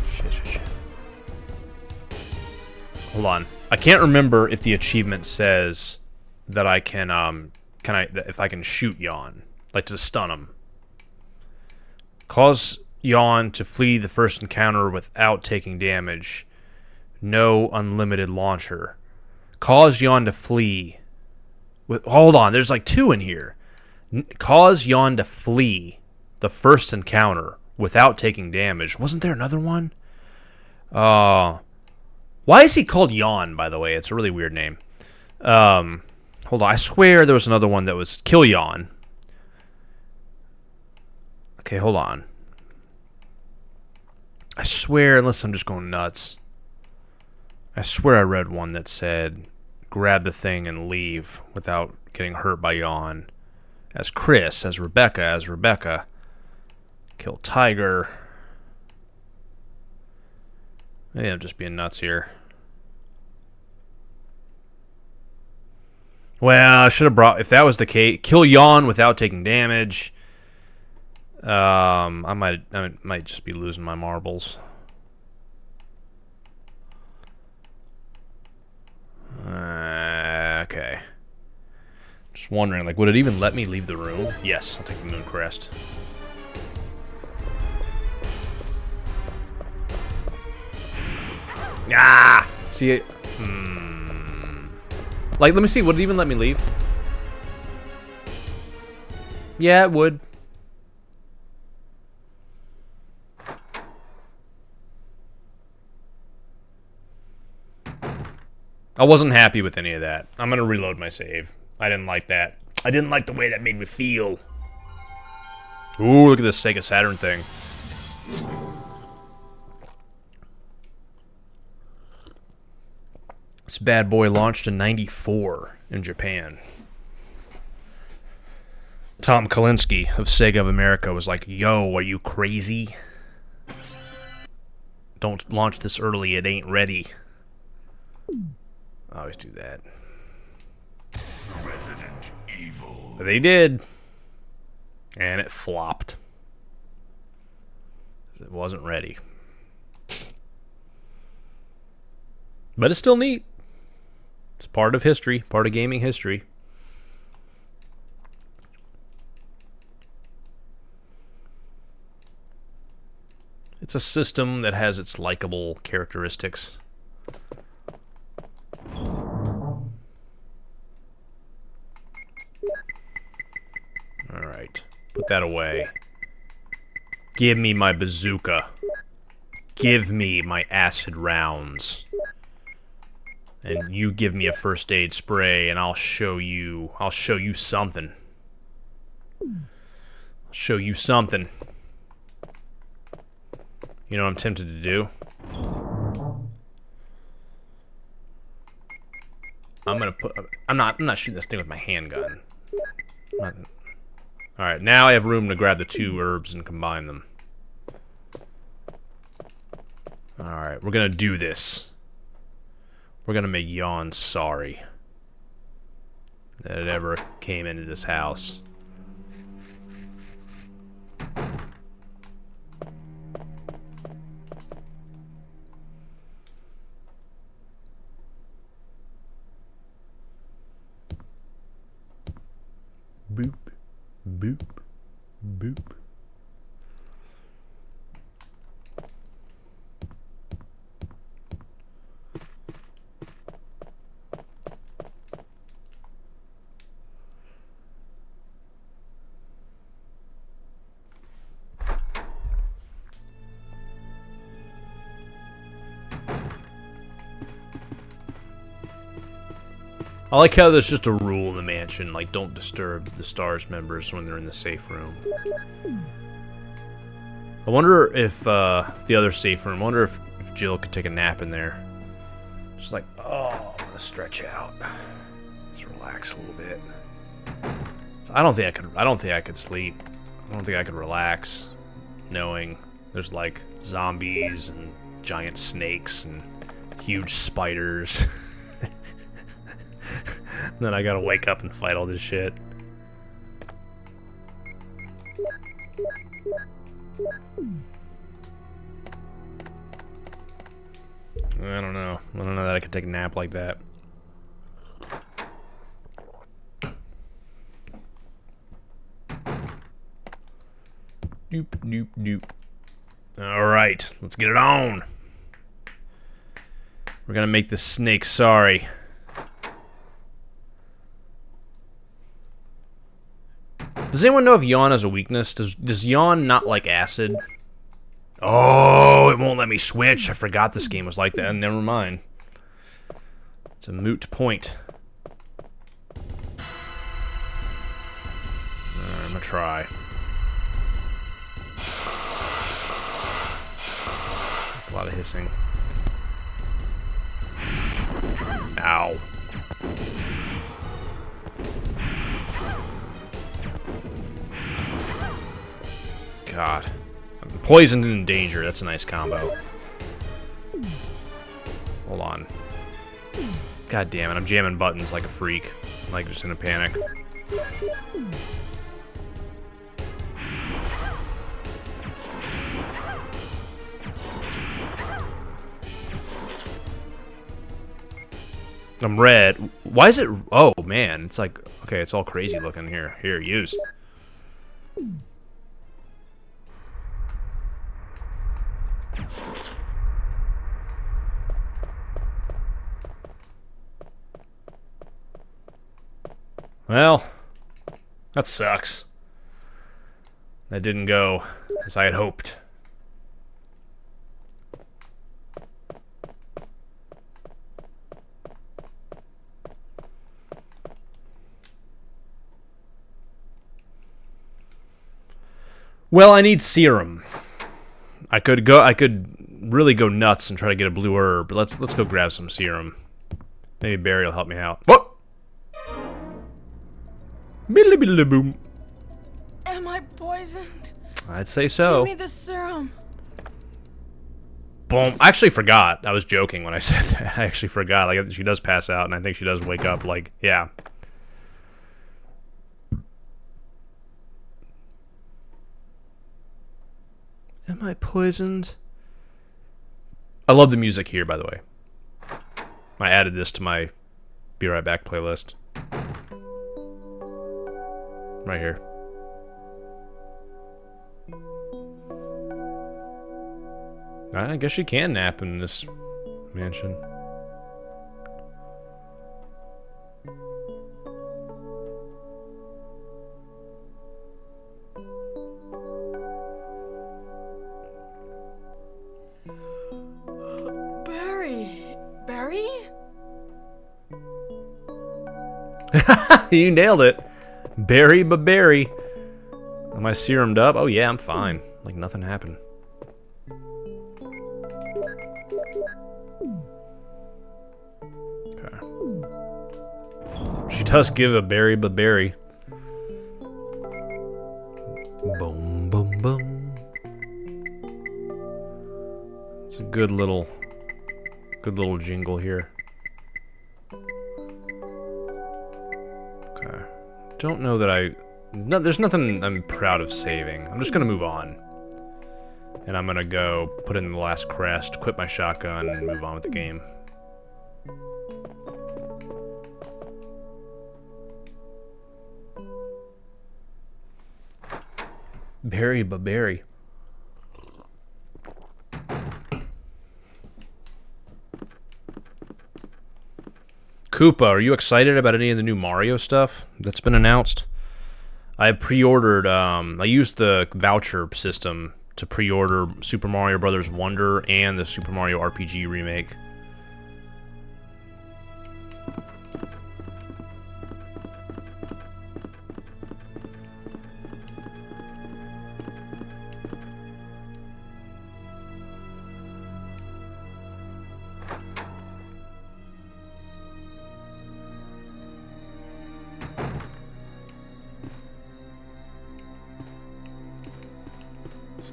Shit. Hold on. I can't remember if the achievement says that I can, if I can shoot Yawn, like to stun him. Cause Yawn to flee the first encounter without taking damage. No unlimited launcher. Cause Yawn to flee. Hold on, there's like two in here. Cause Yawn to flee the first encounter without taking damage. Wasn't there another one? Why is he called Yawn, by the way? It's a really weird name. Hold on. I swear there was another one that was Kill Yawn. Okay, hold on. I swear, unless I'm just going nuts. I swear I read one that said, grab the thing and leave without getting hurt by Yawn. As Chris, as Rebecca. Kill Tiger. Maybe I'm just being nuts here. Well, I should have brought, if that was the case, kill Yawn without taking damage. I might just be losing my marbles. Okay. Just wondering, like, would it even let me leave the room? Yes, I'll take the Moon Crest. Ah! See it? Like, let me see. Would it even let me leave? Yeah, it would. I wasn't happy with any of that. I'm gonna reload my save. I didn't like that. I didn't like the way that made me feel. Ooh, look at this Sega Saturn thing. This bad boy launched in '94 in Japan. Tom Kalinske of Sega of America was like, yo, are you crazy? Don't launch this early, it ain't ready. I always do that. Resident Evil. But they did. And it flopped. It wasn't ready. But it's still neat. It's part of history, part of gaming history. It's a system that has its likable characteristics. Alright, put that away. Give me my bazooka. Give me my acid rounds. And you give me a first aid spray and I'll show you something. I'll show you something. You know what I'm tempted to do? I'm not shooting this thing with my handgun. Alright, now I have room to grab the 2 herbs and combine them. Alright, we're gonna do this. We're gonna make Yawn sorry that it ever came into this house. Boop, boop, boop. I like how there's just a rule in the mansion, like don't disturb the STARS members when they're in the safe room. I wonder if the other safe room, I wonder if Jill could take a nap in there. Just like, oh, I'm gonna stretch out. Just relax a little bit. So I don't think I could sleep. I don't think I could relax knowing there's like zombies and giant snakes and huge spiders. And then I gotta wake up and fight all this shit. I don't know. I don't know that I could take a nap like that. Doop, doop, doop. Alright, let's get it on. We're gonna make this snake sorry. Does anyone know if Yawn has a weakness? Does Yawn not like acid? Oh, it won't let me switch. I forgot this game was like that. Never mind. It's a moot point. I'm gonna try. That's a lot of hissing. Ow. God. Poisoned and in danger. That's a nice combo. Hold on. God damn it. I'm jamming buttons like a freak. Like just in a panic. I'm red. Why is it... Oh, man. It's like... Okay, it's all crazy looking here. Here, use. Well, that sucks. That didn't go as I had hoped. Well, I need serum. I could really go nuts and try to get a blue herb, but let's go grab some serum. Maybe Barry will help me out. What? Boom. Am I poisoned? I'd say so. Give me the serum. Boom. I actually forgot. I was joking when I said that. I actually forgot. Like, she does pass out, and I think she does wake up. Like, yeah. Am I poisoned? I love the music here, by the way. I added this to my Be Right Back playlist. Right here. I guess you can nap in this mansion. Barry? You nailed it. Barry but Barry. Am I serumed up? Oh yeah, I'm fine. Like nothing happened. Okay. She does give a Barry but Barry. Boom, boom, boom. It's a good little jingle here. Okay. Don't know that there's nothing I'm proud of saving. I'm just gonna move on. And I'm gonna go put in the last crest, quit my shotgun, and move on with the game. Barry but Barry. Koopa, are you excited about any of the new Mario stuff that's been announced? I pre-ordered, I used the voucher system to pre-order Super Mario Bros. Wonder and the Super Mario RPG remake.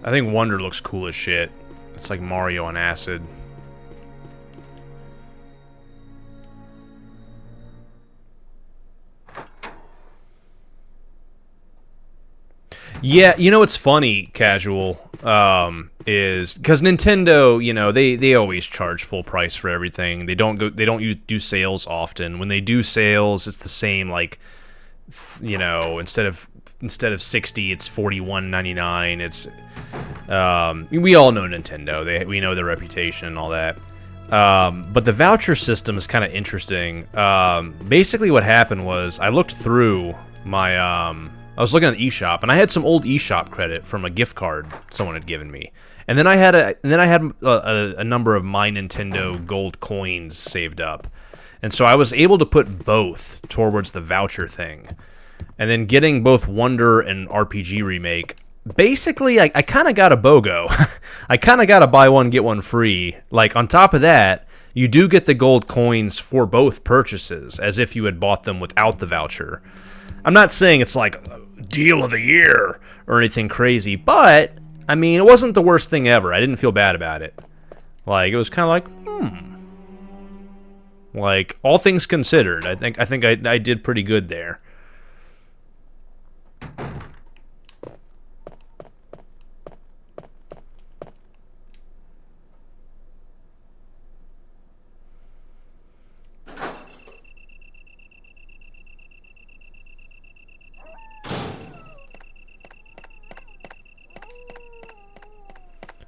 I think Wonder looks cool as shit. It's like Mario on acid. Yeah, you know what's funny, Casual, is because Nintendo, you know, they always charge full price for everything. They don't do sales often. When they do sales, it's the same, like, you know, instead of 60, it's $41.99. It's we all know Nintendo. We know their reputation and all that. But the voucher system is kind of interesting. Basically, what happened was I looked through my I was looking at the eShop, and I had some old eShop credit from a gift card someone had given me, and then I had a number of my Nintendo gold coins saved up, and so I was able to put both towards the voucher thing. And then getting both Wonder and RPG Remake, basically, I kind of got a BOGO. I kind of got a buy one, get one free. Like, on top of that, you do get the gold coins for both purchases, as if you had bought them without the voucher. I'm not saying it's like deal of the year or anything crazy, but, I mean, it wasn't the worst thing ever. I didn't feel bad about it. Like, it was kind of like, Like, all things considered, I think I did pretty good there.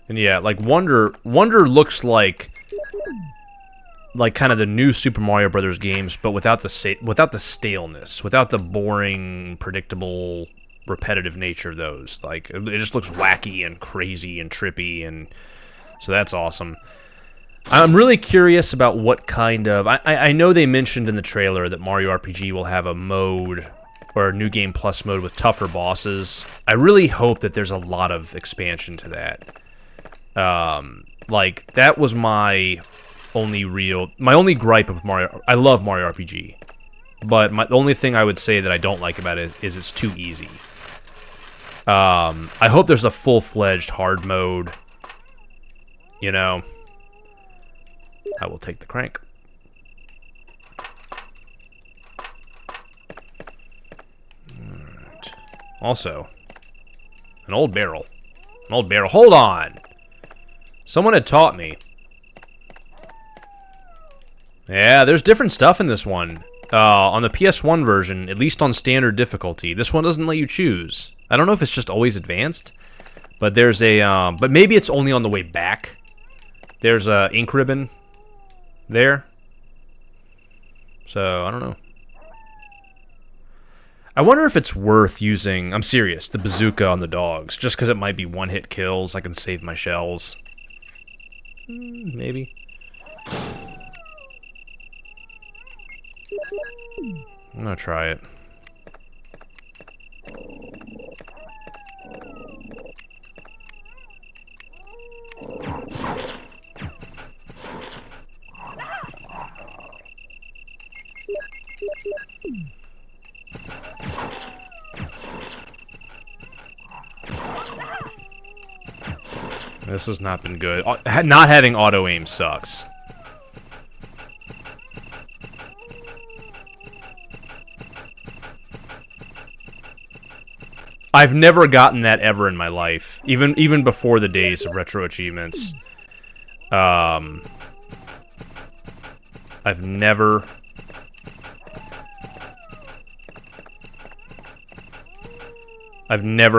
And yeah, like Wonder looks like kind of the new Super Mario Brothers games, but without the staleness, without the boring, predictable, repetitive nature of those. Like, it just looks wacky and crazy and trippy, and so that's awesome. I'm really curious about what kind of... I know they mentioned in the trailer that Mario RPG will have a mode or New Game Plus mode with tougher bosses. I really hope that there's a lot of expansion to that. Like, that was my only gripe of Mario. I love Mario RPG, but the only thing I would say that I don't like about it is it's too easy. I hope there's a full-fledged hard mode, you know. I will take the crank. Alright. Also, an old barrel. An old barrel. Hold on! Someone had taught me. Yeah, there's different stuff in this one. On the PS1 version, at least on standard difficulty, this one doesn't let you choose. I don't know if it's just always advanced, but there's a, but maybe it's only on the way back. There's a ink ribbon there. So, I don't know. I wonder if it's worth using, I'm serious, the bazooka on the dogs, just because it might be one-hit kills. I can save my shells. Maybe. I'm gonna try it. This has not been good. Not having auto-aim sucks. I've never gotten that ever in my life, even before the days of RetroAchievements. I've never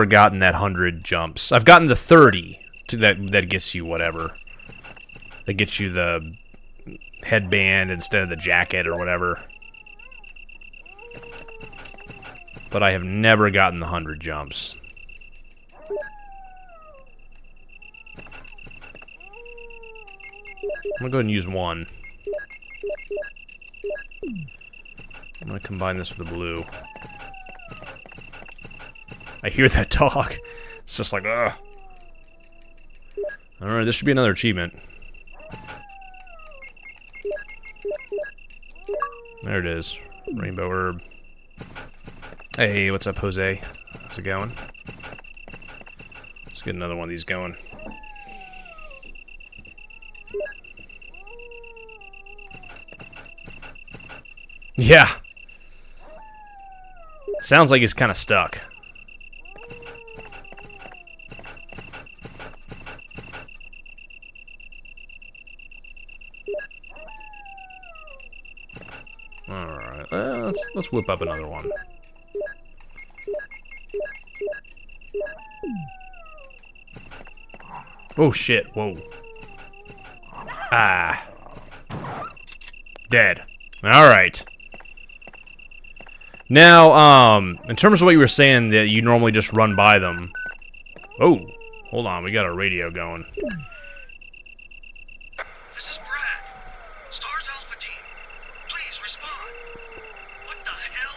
gotten that 100 jumps. I've gotten the 30 that gets you whatever. That gets you the headband instead of the jacket or whatever. But I have never gotten the 100 jumps. I'm gonna go ahead and use one. I'm gonna combine this with the blue. I hear that dog. It's just like, ugh. Alright, this should be another achievement. There it is. Rainbow herb. Hey, what's up, Jose? How's it going? Let's get another one of these going. Yeah. Sounds like he's kind of stuck. Alright, let's whip up another one. Oh shit, whoa. Ah. Dead. Alright. Now, in terms of what you were saying, that you normally just run by them. Oh, hold on, we got a radio going. This is Brad. Stars Alpha Team. Please respond. What the hell?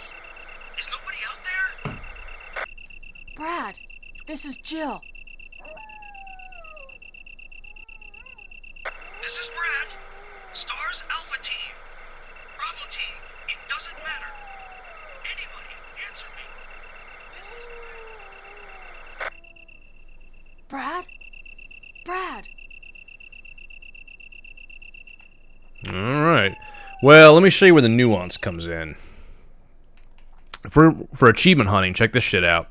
Is nobody out there? Brad, this is Jill. This is Brad. Stars Alpha Team. Bravo Team. It doesn't matter. Anybody, answer me. This is Brad? Brad? Alright. Well, let me show you where the nuance comes in. For achievement hunting, check this shit out.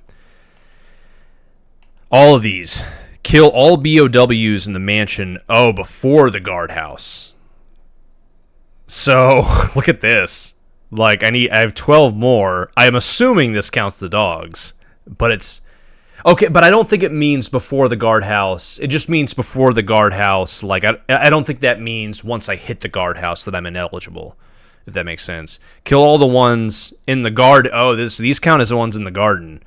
All of these. Kill all BOWs in the mansion, before the guardhouse. So, look at this. Like, I have 12 more. I am assuming this counts the dogs. But it's... Okay, but I don't think it means before the guardhouse. It just means before the guardhouse. Like, I don't think that means once I hit the guardhouse that I'm ineligible. If that makes sense. Kill all the ones in the guard... Oh, these count as the ones in the garden.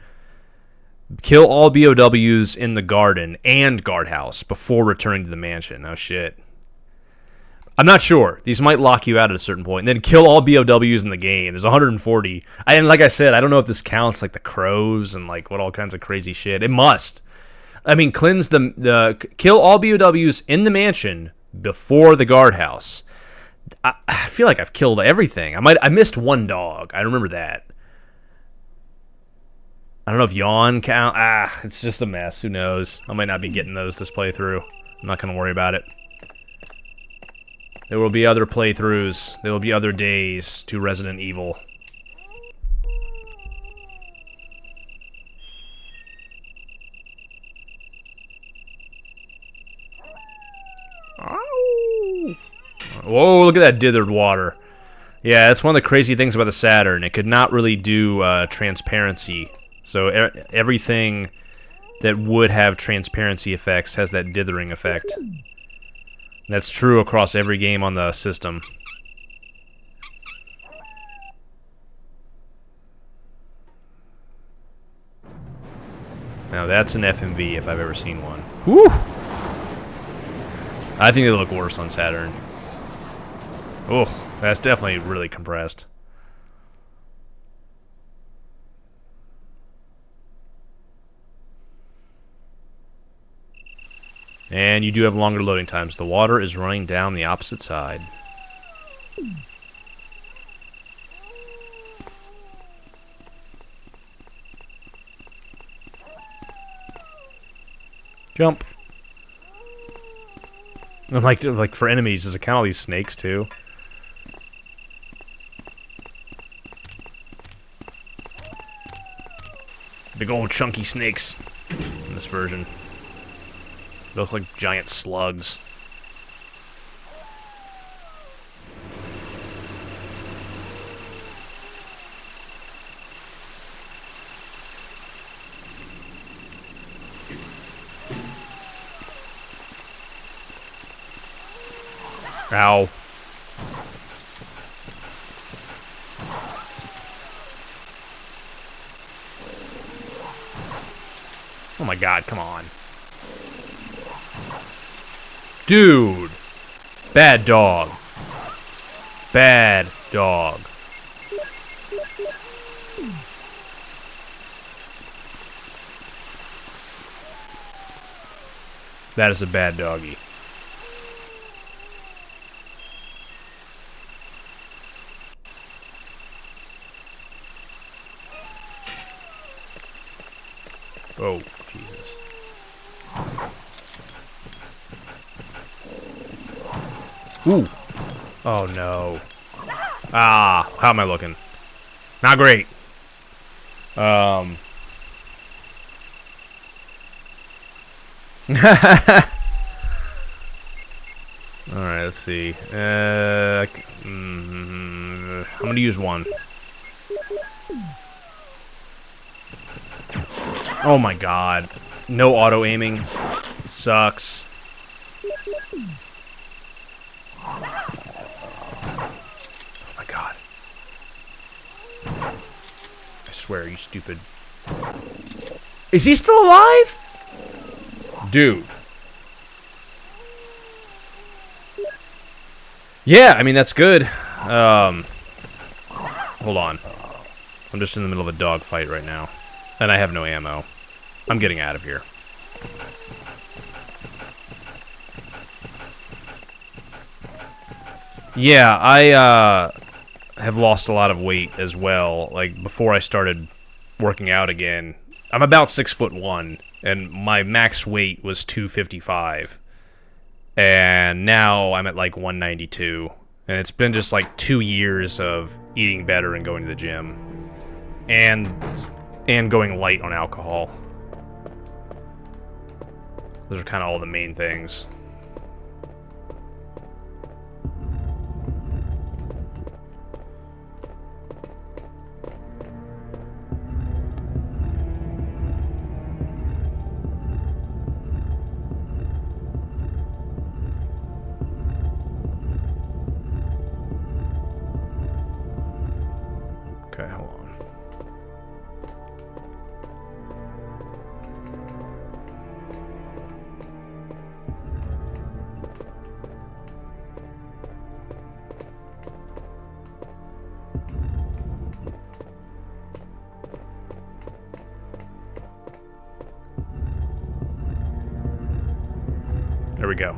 Kill all BOWs in the garden and guardhouse before returning to the mansion. Oh, shit. I'm not sure. These might lock you out at a certain point. And then kill all BOWs in the game. There's 140. And like I said, I don't know if this counts like the crows and like what all kinds of crazy shit. It must. I mean, cleanse the kill all BOWs in the mansion before the guardhouse. I feel like I've killed everything. I missed one dog. I remember that. I don't know if yawn count. It's just a mess. Who knows? I might not be getting those this playthrough. I'm not gonna worry about it. There will be other playthroughs. There will be other days to Resident Evil. Whoa, look at that dithered water. Yeah, that's one of the crazy things about the Saturn. It could not really do transparency. So everything that would have transparency effects has that dithering effect. That's true across every game on the system. Now that's an FMV if I've ever seen one. Whew! I think they look worse on Saturn. Ugh, that's definitely really compressed. And you do have longer loading times. The water is running down the opposite side. Jump. And like for enemies, does it count all these snakes too? Big old chunky snakes in this version. They look like giant slugs. Ow. Oh my god, come on. Dude! Bad dog. Bad dog. That is a bad doggy. Oh, Jesus. Ooh. Oh, no. Ah, how am I looking? Not great. Alright, let's see. I'm gonna use one. Oh my god. No auto-aiming. Sucks. Oh my god. I swear, you stupid. Is he still alive? Dude. Yeah, I mean, that's good. Hold on. I'm just in the middle of a dogfight right now. And I have no ammo. I'm getting out of here. Yeah, I have lost a lot of weight as well. Like, before I started working out again, I'm about 6'1", and my max weight was 255. And now I'm at like 192. And it's been just like 2 years of eating better and going to the gym. And going light on alcohol. Those are kind of all the main things. Okay, hold on. we go.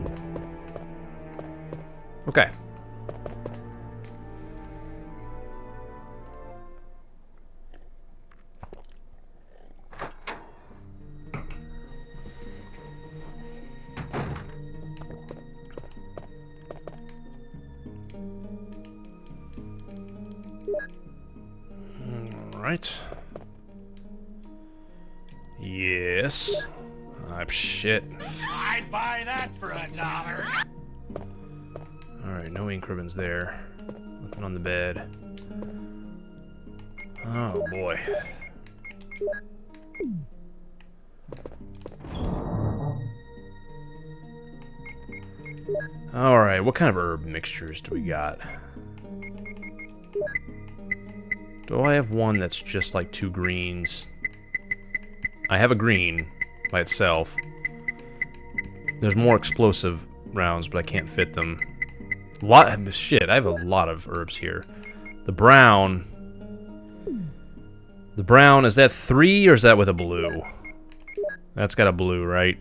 Okay. All right. Yes. Shit. I'd buy that for $1. Alright, no ink ribbons there. Nothing on the bed. Oh boy. Alright, what kind of herb mixtures do we got? Do I have one that's just like 2 greens? I have a green by itself. There's more explosive rounds, but I can't fit them. Shit, I have a lot of herbs here. The brown, is that 3 or is that with a blue? That's got a blue, right?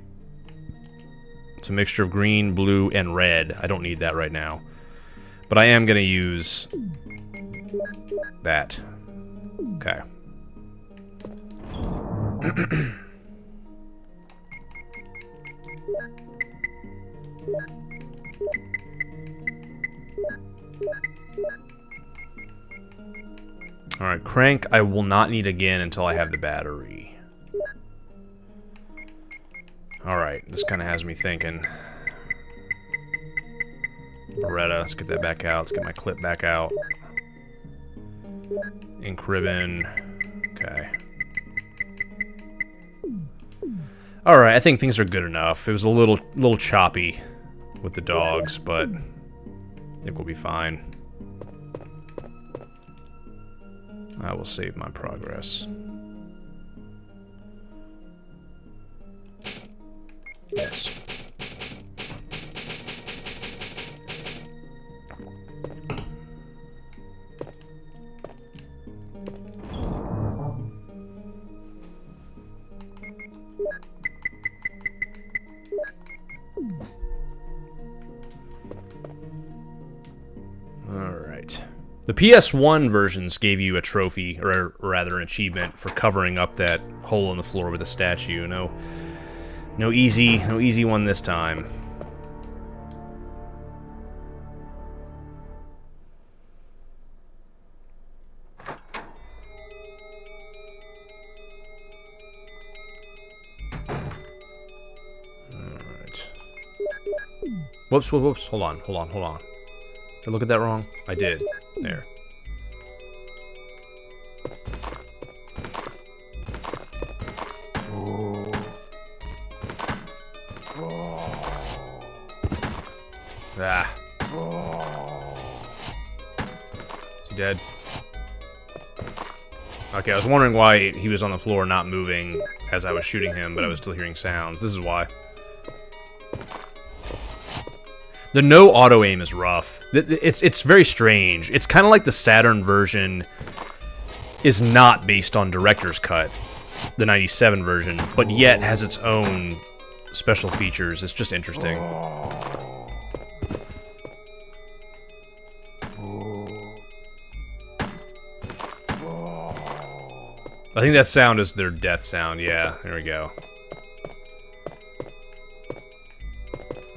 It's a mixture of green, blue, and red. I don't need that right now. But I am gonna use that. Okay. Alright, crank I will not need again until I have the battery. Alright, this kind of has me thinking. Beretta, let's get that back out. Let's get my clip back out. Ink ribbon. Okay. Alright, I think things are good enough. It was a little choppy with the dogs, but I think we'll be fine. I will save my progress. Yes. The PS1 versions gave you a trophy, or rather an achievement, for covering up that hole in the floor with a statue. No easy one this time. Alright. Whoops, hold on. Did I look at that wrong? I did. There. Ah. Is he dead? Okay, I was wondering why he was on the floor not moving as I was shooting him, but I was still hearing sounds. This is why. The no auto aim is rough. It's very strange. It's kind of like the Saturn version is not based on Director's Cut, the 97 version, but yet has its own special features. It's just interesting. I think that sound is their death sound. Yeah, there we go.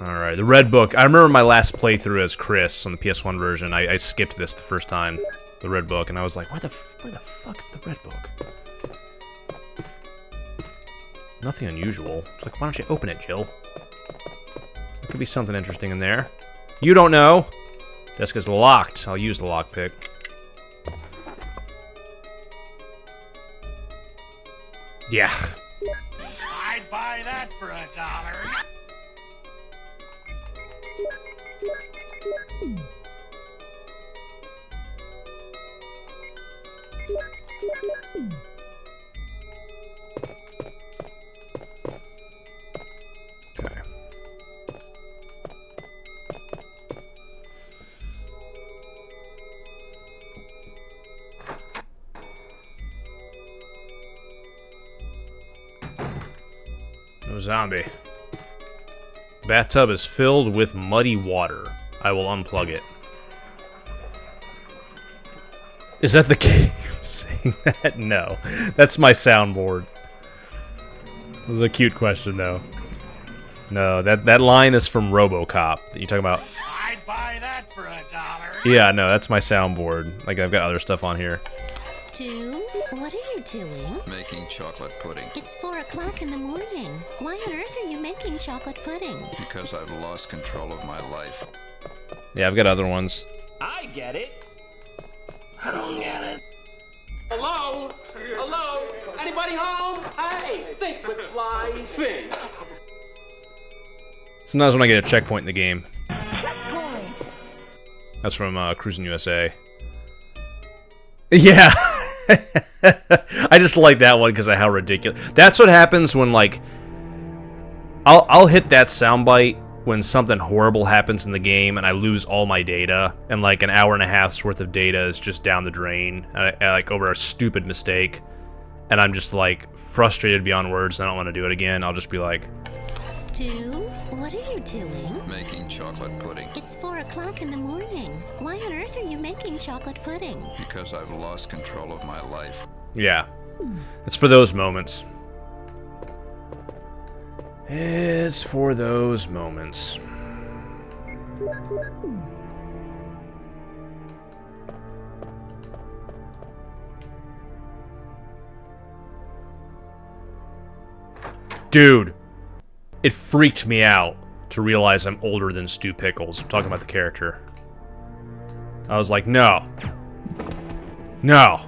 Alright, the Red Book. I remember my last playthrough as Chris on the PS1 version. I skipped this the first time, the Red Book, and I was like, where the fuck is the Red Book? Nothing unusual. It's like, why don't you open it, Jill? There could be something interesting in there. You don't know. Desk is locked. I'll use the lockpick. Yeah. I'd buy that for $1. Okay. No zombie. Bathtub is filled with muddy water. I will unplug it. Is that the game saying that? No. That's my soundboard. It was a cute question, though. No, that line is from RoboCop. That you talking about? I'd buy that for $1. Yeah, no, that's my soundboard. Like, I've got other stuff on here. Stu, what are you doing? Making chocolate pudding. It's 4 o'clock in the morning. Why on earth are you making chocolate pudding? Because I've lost control of my life. Yeah, I've got other ones. I get it. I don't get it. Hello? Hello? Anybody home? Hey, think McFly, think. Sometimes when I get a checkpoint in the game. That's from Cruising USA. Yeah. I just like that one because of how ridiculous. That's what happens when, like, I'll hit that soundbite when something horrible happens in the game and I lose all my data and like an hour and a half's worth of data is just down the drain, like over a stupid mistake, and I'm just like frustrated beyond words and I don't want to do it again. I'll just be like, Stu, what are you doing? Making chocolate pudding. It's 4 o'clock in the morning. Why on earth are you making chocolate pudding? Because I've lost control of my life. yeah, it's for those moments. It's for those moments. Dude, it freaked me out to realize I'm older than Stu Pickles. I'm talking about the character. I was like, no. No.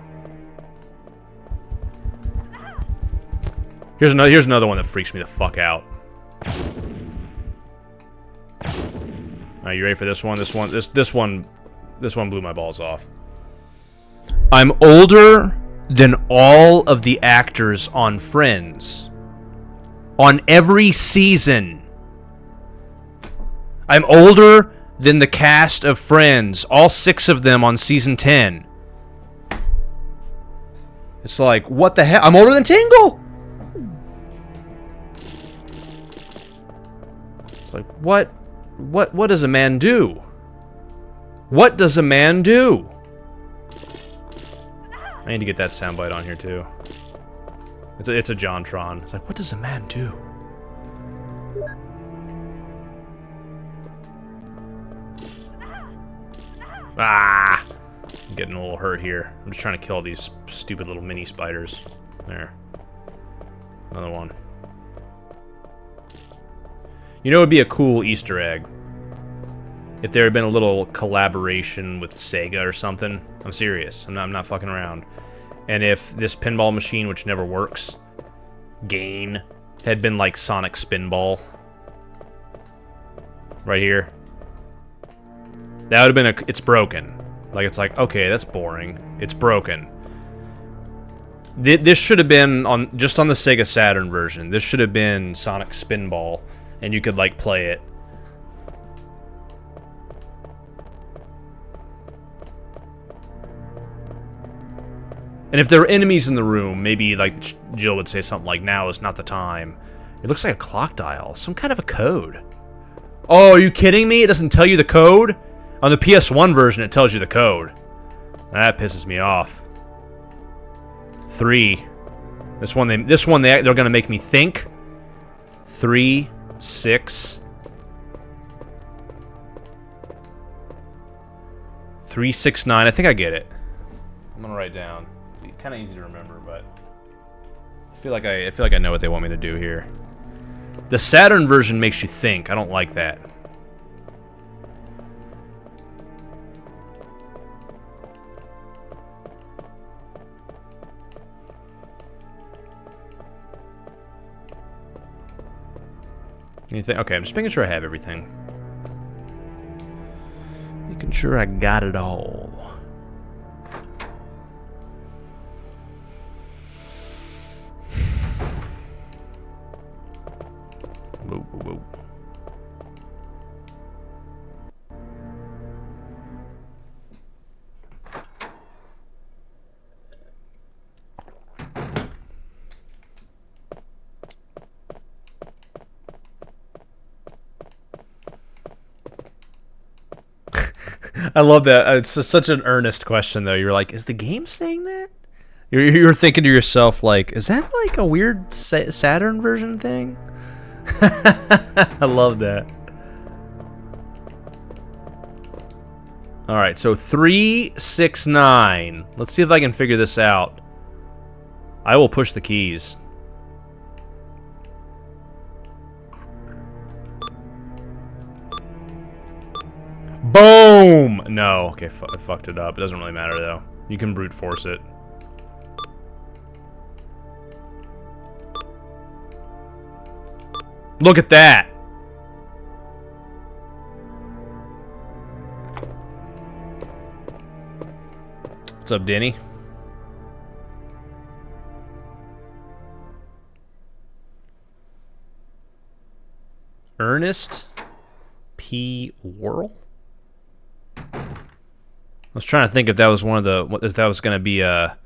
Here's another one that freaks me the fuck out. Alright, you ready for this one? This one blew my balls off. I'm older than all of the actors on Friends. On every season. I'm older than the cast of Friends. All 6 of them on season 10. It's like, what the hell? I'm older than Tingle! It's like, what does a man do? What does a man do? I need to get that soundbite on here too. It's a JonTron. It's like, what does a man do? Ah! I'm getting a little hurt here. I'm just trying to kill all these stupid little mini spiders. There. Another one. You know, it would be a cool Easter egg if there had been a little collaboration with Sega or something. I'm serious. I'm not fucking around. And if this pinball machine, which never works, Gain, had been like Sonic Spinball. Right here. That would have been it's broken. Like, it's like, okay, that's boring. It's broken. This should have been just on the Sega Saturn version. This should have been Sonic Spinball. And you could, like, play it. And if there were enemies in the room, maybe, like, Jill would say something like, now is not the time. It looks like a clock dial. Some kind of a code. Oh, are you kidding me? It doesn't tell you the code? On the PS1 version, it tells you the code. That pisses me off. 3. This one they're gonna make me think. 3, 6, 3, 6, 9. I think I get it. I'm gonna write down. It's kind of easy to remember, but I feel like I know what they want me to do here. The Saturn version makes you think. I don't like that. Anything? Okay, I'm just making sure I have everything. Making sure I got it all. Whoa, whoa, whoa. I love that. It's just such an earnest question, though. You're like, is the game saying that? You're thinking to yourself, like, is that like a weird Saturn version thing? I love that. All right, so 3, 6, 9. Let's see if I can figure this out. I will push the keys. Boom! No, okay, I fucked it up. It doesn't really matter, though. You can brute force it. Look at that! What's up, Denny? Ernest P. Worrell? I was trying to think if that was one of the, if that was going to be a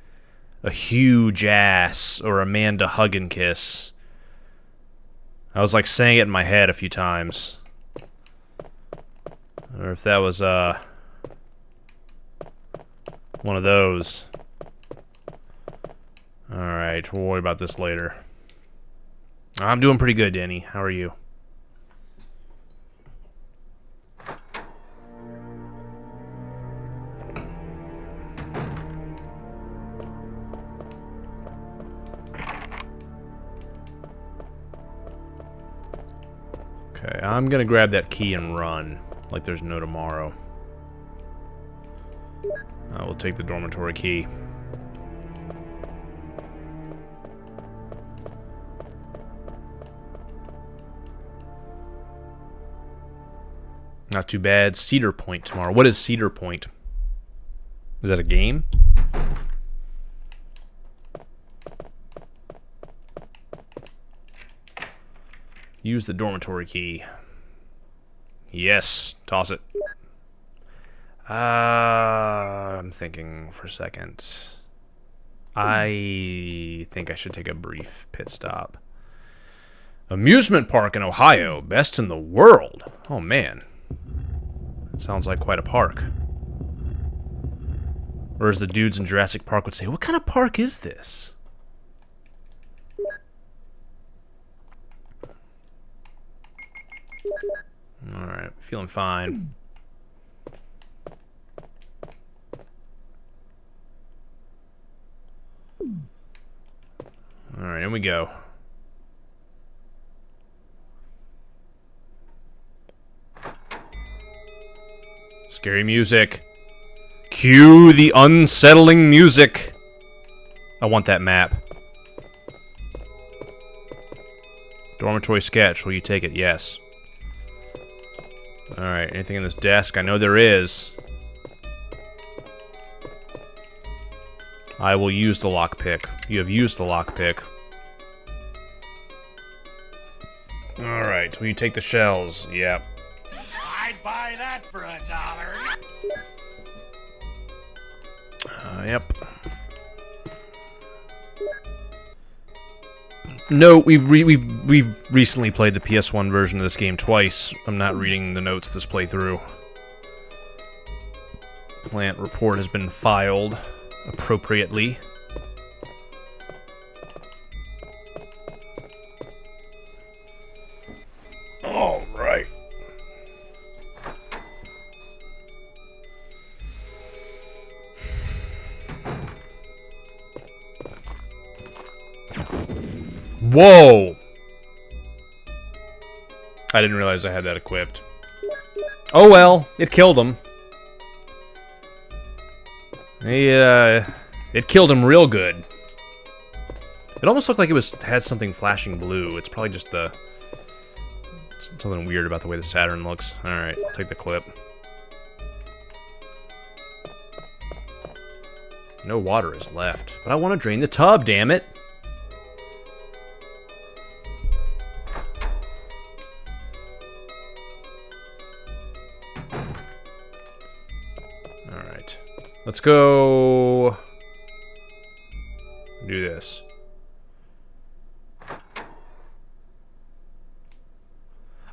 huge ass or Amanda hug and kiss. I was like saying it in my head a few times. Or if that was one of those. Alright, we'll worry about this later. I'm doing pretty good, Danny. How are you? Okay, I'm gonna grab that key and run like there's no tomorrow. I will take the dormitory key. Not too bad. Cedar Point tomorrow. What is Cedar Point? Is that a game? Use the dormitory key. Yes. Toss it. I'm thinking for a second. I think I should take a brief pit stop. Amusement park in Ohio. Best in the world. Oh, man. That sounds like quite a park. Or as the dudes in Jurassic Park would say, what kind of park is this? Alright, feeling fine. Alright, in we go. Scary music. Cue the unsettling music. I want that map. Dormitory sketch. Will you take it? Yes. Alright, anything in this desk? I know there is. I will use the lockpick. You have used the lockpick. Alright, will you take the shells? Yep. I'd buy that for $1. Yep. No, we've recently played the PS1 version of this game twice. I'm not reading the notes this playthrough. Plant report has been filed appropriately. All right. Whoa! I didn't realize I had that equipped. Oh well, it killed him. It killed him real good. It almost looked like it had something flashing blue. It's probably just something weird about the way the Saturn looks. Alright, I'll take the clip. No water is left. But I want to drain the tub, damn it! Alright. Let's go do this.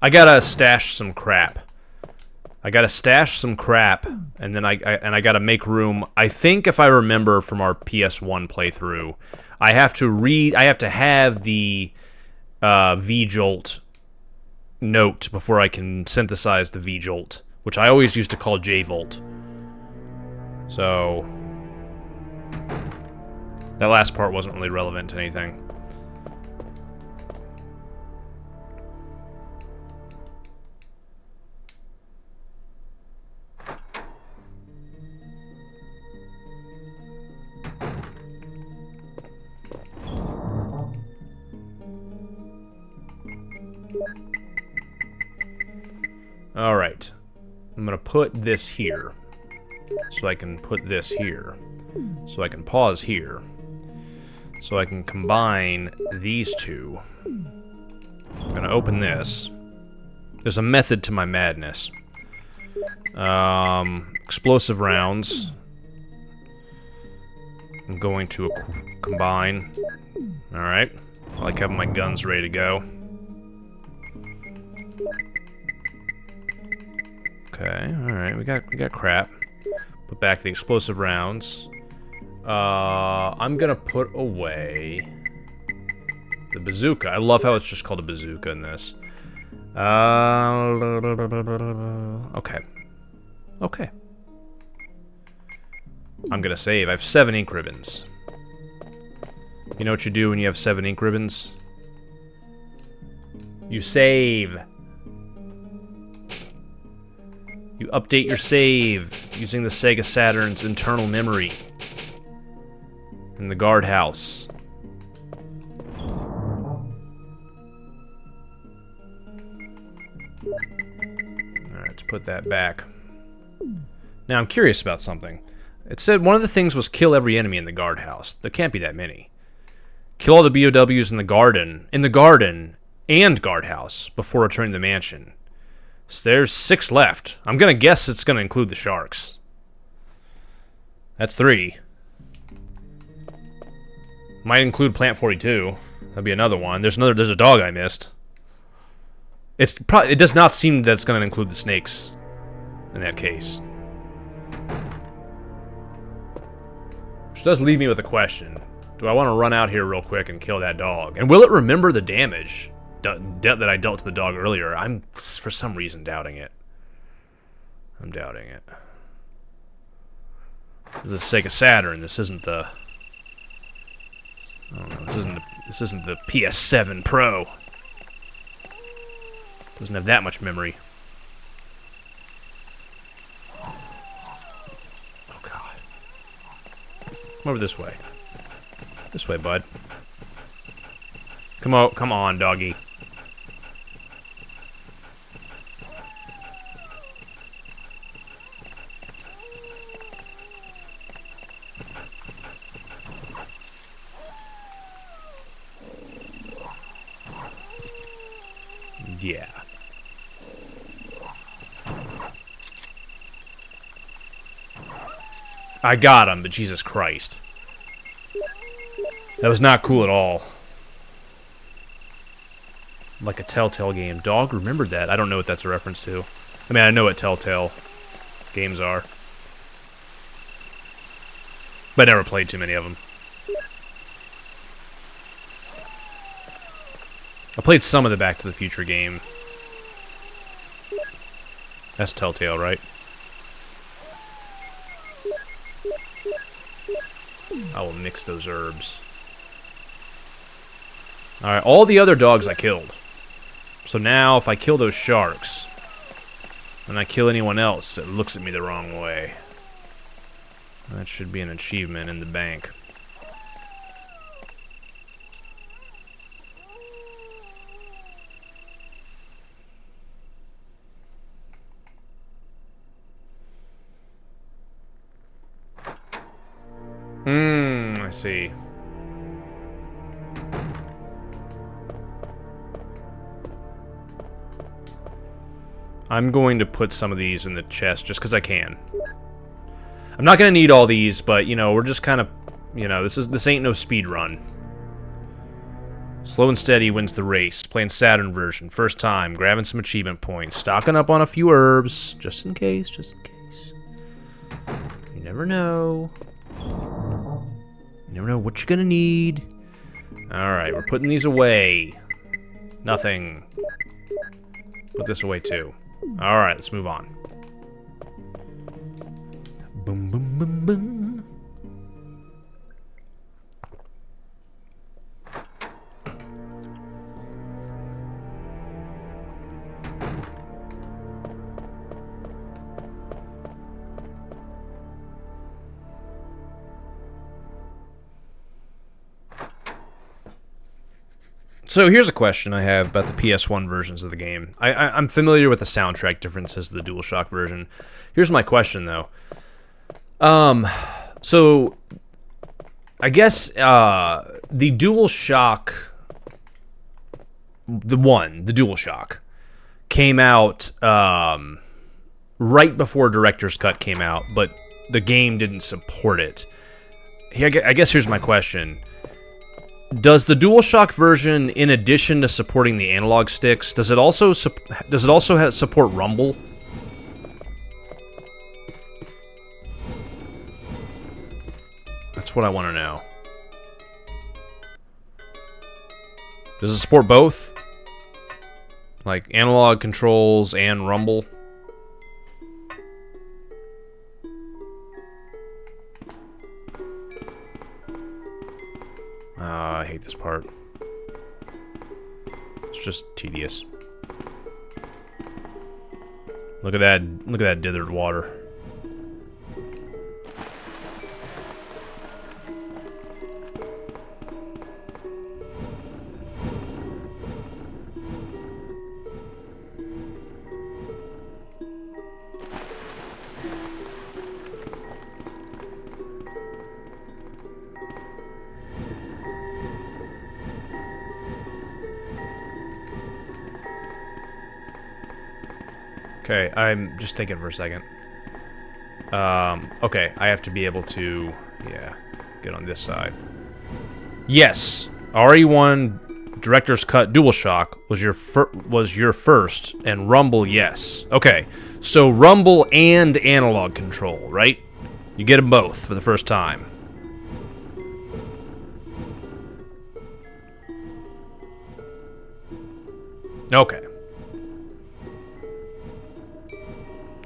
I gotta stash some crap. I gotta stash some crap, and then I gotta make room. I think if I remember from our PS1 playthrough, I have to have the V-Jolt note before I can synthesize the V-Jolt, which I always used to call J-Volt. So that last part wasn't really relevant to anything. Alright, I'm gonna put this here, so I can put this here, so I can pause here, so I can combine these two. I'm gonna open this. There's a method to my madness. Explosive rounds. I'm going to combine. Alright, I like having my guns ready to go. Okay, alright, we got crap. Put back the explosive rounds. I'm gonna put away the bazooka. I love how it's just called a bazooka in this. Okay. Okay. I'm gonna save. I have 7 ink ribbons. You know what you do when you have 7 ink ribbons? You save. You update your save using the Sega Saturn's internal memory in the guardhouse. Alright, let's put that back. Now, I'm curious about something. It said one of the things was kill every enemy in the guardhouse. There can't be that many. Kill all the BOWs in the garden and guardhouse before returning to the mansion. So there's 6 left. I'm gonna guess it's gonna include the sharks. That's 3. Might include Plant 42. That'd be another one. There's a dog I missed. It does not seem that it's gonna include the snakes in that case. Which does leave me with a question. Do I want to run out here real quick and kill that dog? And will it remember the damage that I dealt to the dog earlier? I'm, for some reason, doubting it. I'm doubting it. This is the Sega Saturn. This isn't the... I don't know. This isn't the PS7 Pro. Doesn't have that much memory. Oh, God. Come over this way. This way, bud. Come on, doggy. Yeah. I got him, but Jesus Christ. That was not cool at all. Like a Telltale game. Dog remembered that. I don't know what that's a reference to. I mean, I know what Telltale games are. But I never played too many of them. I played some of the Back to the Future game. That's Telltale, right? I will mix those herbs. Alright, all the other dogs I killed. So now, if I kill those sharks, and I kill anyone else that looks at me the wrong way, that should be an achievement in the bank. I see. I'm going to put some of these in the chest just because I can. I'm not going to need all these, but, you know, we're just kind of, you know, this ain't no speed run. Slow and steady wins the race. Playing Saturn version. First time. Grabbing some achievement points. Stocking up on a few herbs. Just in case. Just in case. You never know. You never know what you're gonna need. Alright, we're putting these away. Nothing. Put this away too. Alright, let's move on. Boom, boom, boom, boom. So here's a question I have about the PS1 versions of the game. I'm familiar with the soundtrack differences of the DualShock version. Here's my question, though. So I guess the DualShock, the DualShock, came out right before Director's Cut came out, but the game didn't support it. I guess here's my question. Does the DualShock version, in addition to supporting the analog sticks, does it also support rumble? That's what I want to know. Does it support both? Like analog controls and rumble? I hate this part. It's just tedious. Look at that dithered water. Okay, I'm just thinking for a second. Okay, I have to be able to, yeah, get on this side. Yes, RE1 Director's Cut DualShock was your first, and Rumble, yes. Okay, so Rumble and analog control, right? You get them both for the first time. Okay.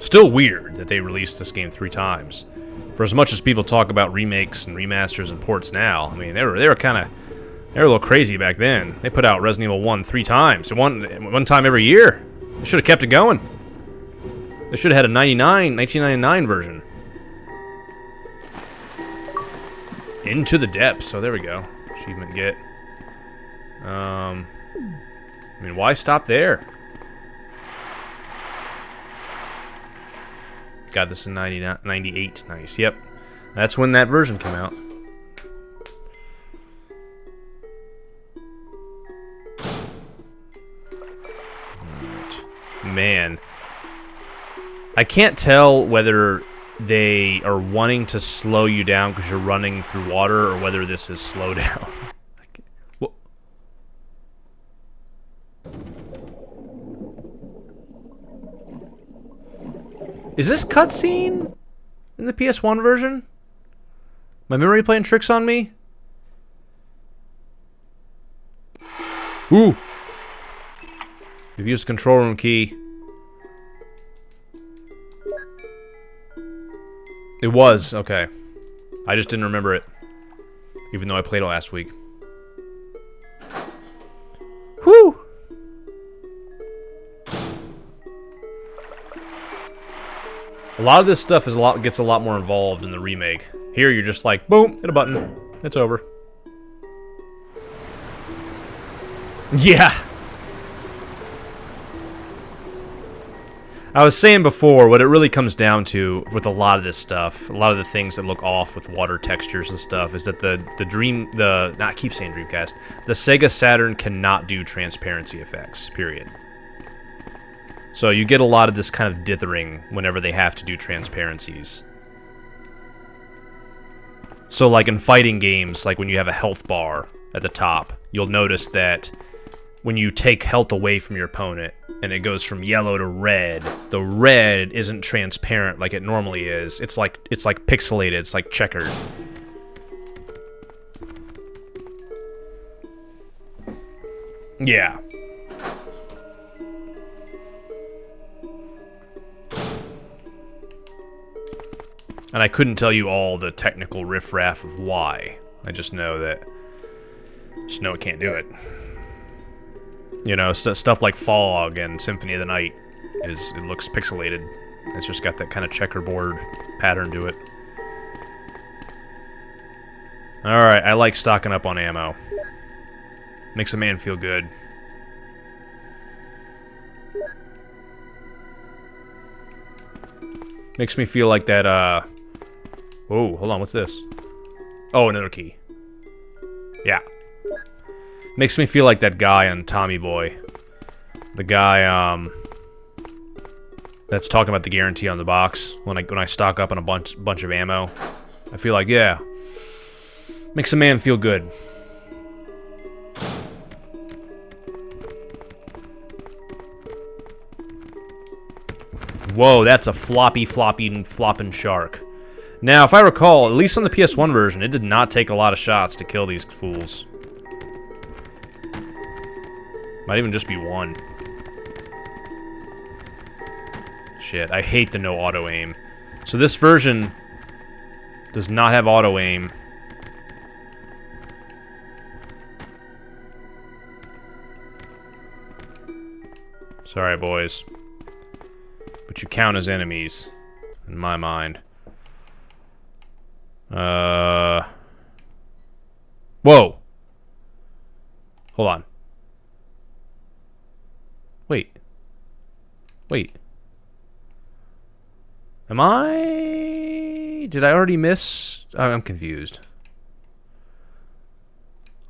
Still weird that they released this game 3 times. For as much as people talk about remakes and remasters and ports now, I mean, they were a little crazy back then. They put out Resident Evil 1 3 times, one time every year. They should have kept it going. They should have had a 1999 version. Into the Depths. So there we go. Achievement get. I mean, why stop there? Got this in 98. Nice. Yep. That's when that version came out. Right. Man. I can't tell whether they are wanting to slow you down because you're running through water or whether this is slow down. Is this cutscene in the PS1 version? My memory playing tricks on me? Ooh! You've used control room key. It was, okay. I just didn't remember it. Even though I played it last week. Whew! A lot of this stuff gets a lot more involved in the remake. Here, you're just like, boom, hit a button. It's over. Yeah. I was saying before, what it really comes down to with a lot of this stuff, a lot of the things that look off with water textures and stuff, is that the Sega Saturn cannot do transparency effects, period. So you get a lot of this kind of dithering whenever they have to do transparencies. So like in fighting games, like when you have a health bar at the top, you'll notice that when you take health away from your opponent and it goes from yellow to red, the red isn't transparent like it normally is. It's like pixelated, it's like checkered. Yeah. And I couldn't tell you all the technical riffraff of why. I just know it can't do it. You know, stuff like Fog and Symphony of the Night it looks pixelated. It's just got that kind of checkerboard pattern to it. Alright, I like stocking up on ammo. Makes a man feel good. Makes me feel like that, oh, hold on, what's this? Oh, another key. Yeah. Makes me feel like that guy on Tommy Boy. The guy, that's talking about the guarantee on the box. When I stock up on a bunch of ammo. I feel like, yeah. Makes a man feel good. Whoa, that's a flopping shark. Now, if I recall, at least on the PS1 version, it did not take a lot of shots to kill these fools. Might even just be one. Shit, I hate the no auto-aim. So this version does not have auto-aim. Sorry, boys. But you count as enemies, in my mind. Whoa! Hold on. Wait. Am I... Did I already miss... I'm confused.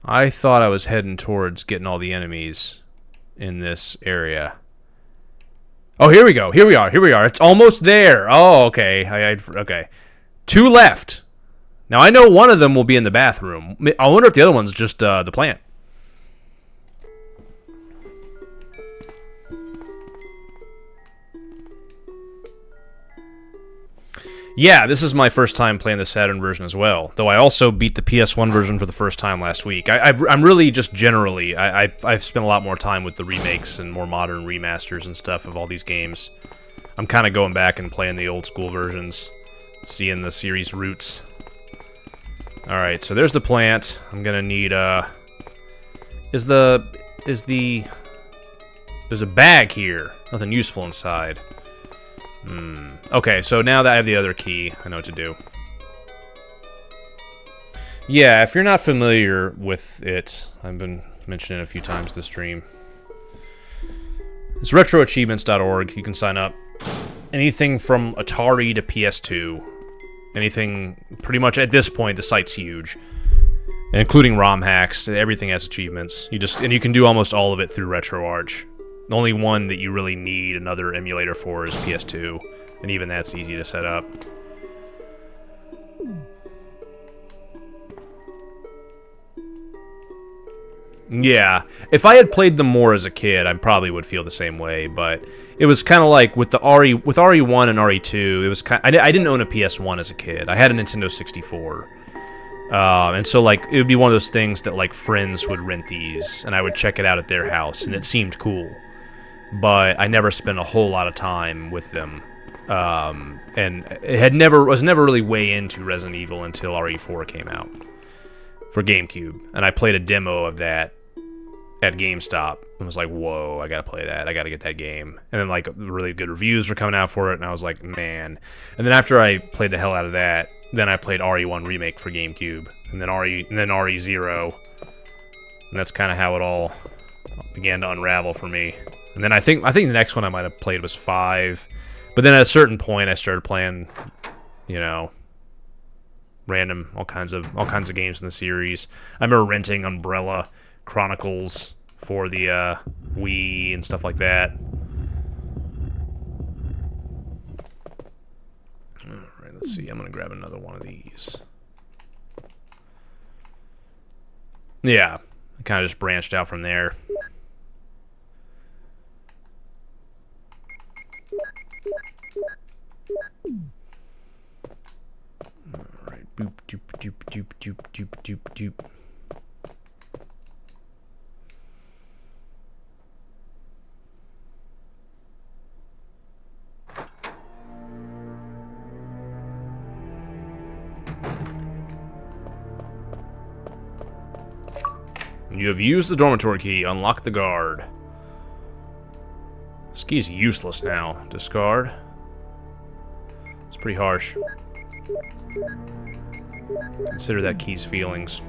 I thought I was heading towards getting all the enemies in this area. Oh, here we go. Here we are. It's almost there. Oh, okay. Okay. 2 left. Now, I know one of them will be in the bathroom. I wonder if the other one's just the plant. Yeah, this is my first time playing the Saturn version as well. Though I also beat the PS1 version for the first time last week. I'm really just generally... I've spent a lot more time with the remakes and more modern remasters and stuff of all these games. I'm kind of going back and playing the old school versions. Seeing the series roots. Alright, so there's the plant. I'm gonna need, There's a bag here. Nothing useful inside. Okay, so now that I have the other key, I know what to do. Yeah, if you're not familiar with it, I've been mentioning it a few times this stream. It's RetroAchievements.org. You can sign up. Anything from Atari to PS2. Anything, pretty much at this point, the site's huge. Including ROM hacks, everything has achievements. And you can do almost all of it through RetroArch. The only one that you really need another emulator for is PS2, and even that's easy to set up. Yeah, if I had played them more as a kid, I probably would feel the same way, but it was kind of like with RE1 and RE2, it was I didn't own a PS1 as a kid. I had a Nintendo 64. And so, like, it would be one of those things that, like, friends would rent these, and I would check it out at their house, and it seemed cool. But I never spent a whole lot of time with them. And it was never really way into Resident Evil until RE4 came out for GameCube. And I played a demo of that at GameStop and was like, whoa, I gotta play that. I gotta get that game. And then, like, really good reviews were coming out for it, and I was like, man. And then after I played the hell out of that, then I played RE1 Remake for GameCube, and then RE0, and that's kind of how it all began to unravel for me. And then I think the next one I might have played was 5, but then at a certain point I started playing, you know, random all kinds of games in the series. I remember renting Umbrella Chronicles for the Wii and stuff like that. Alright, let's see. I'm gonna grab another one of these. Yeah, I kind of just branched out from there. Alright, boop, doop, doop, doop, doop, doop, doop, doop. You have used the dormitory key. Unlock the guard. This key's useless now. Discard. It's pretty harsh. Consider that key's feelings.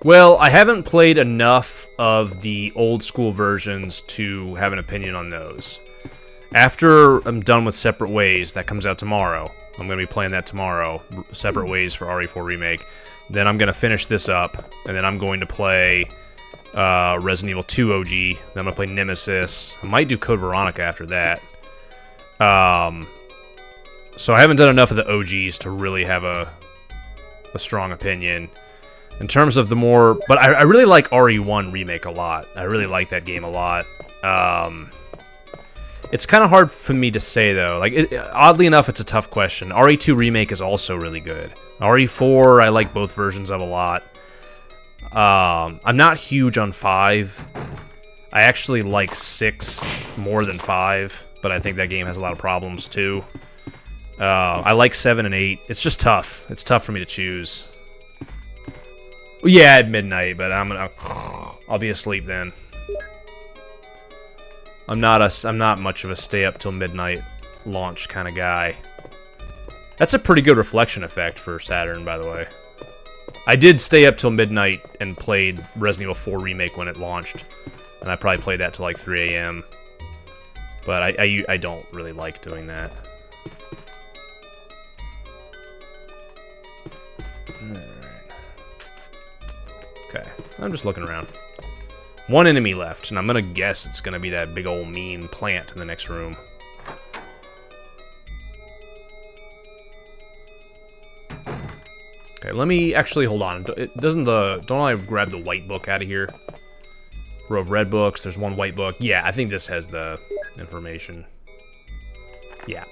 Well, I haven't played enough of the old school versions to have an opinion on those. After I'm done with Separate Ways, that comes out tomorrow. I'm going to be playing that tomorrow, Separate Ways for RE4 Remake. Then I'm going to finish this up, and then I'm going to play Resident Evil 2 OG. Then I'm going to play Nemesis. I might do Code Veronica after that. So I haven't done enough of the OGs to really have a strong opinion. In terms of the more... But I really like RE1 Remake a lot. I really like that game a lot. It's kind of hard for me to say, though. Like, oddly enough, it's a tough question. RE2 Remake is also really good. RE4, I like both versions of a lot. I'm not huge on 5. I actually like 6 more than 5, but I think that game has a lot of problems, too. I like 7 and 8. It's just tough. It's tough for me to choose. Yeah, at midnight, but I'll be asleep then. I'm not much of a stay up till midnight launch kind of guy. That's a pretty good reflection effect for Saturn, by the way. I did stay up till midnight and played Resident Evil 4 Remake when it launched, and I probably played that till like 3 a.m. But I don't really like doing that. Okay, I'm just looking around. One enemy left, and I'm gonna guess it's gonna be that big old mean plant in the next room. Okay, let me actually hold on. Don't I grab the white book out of here? Row of red books. There's one white book. Yeah, I think this has the information. Yeah.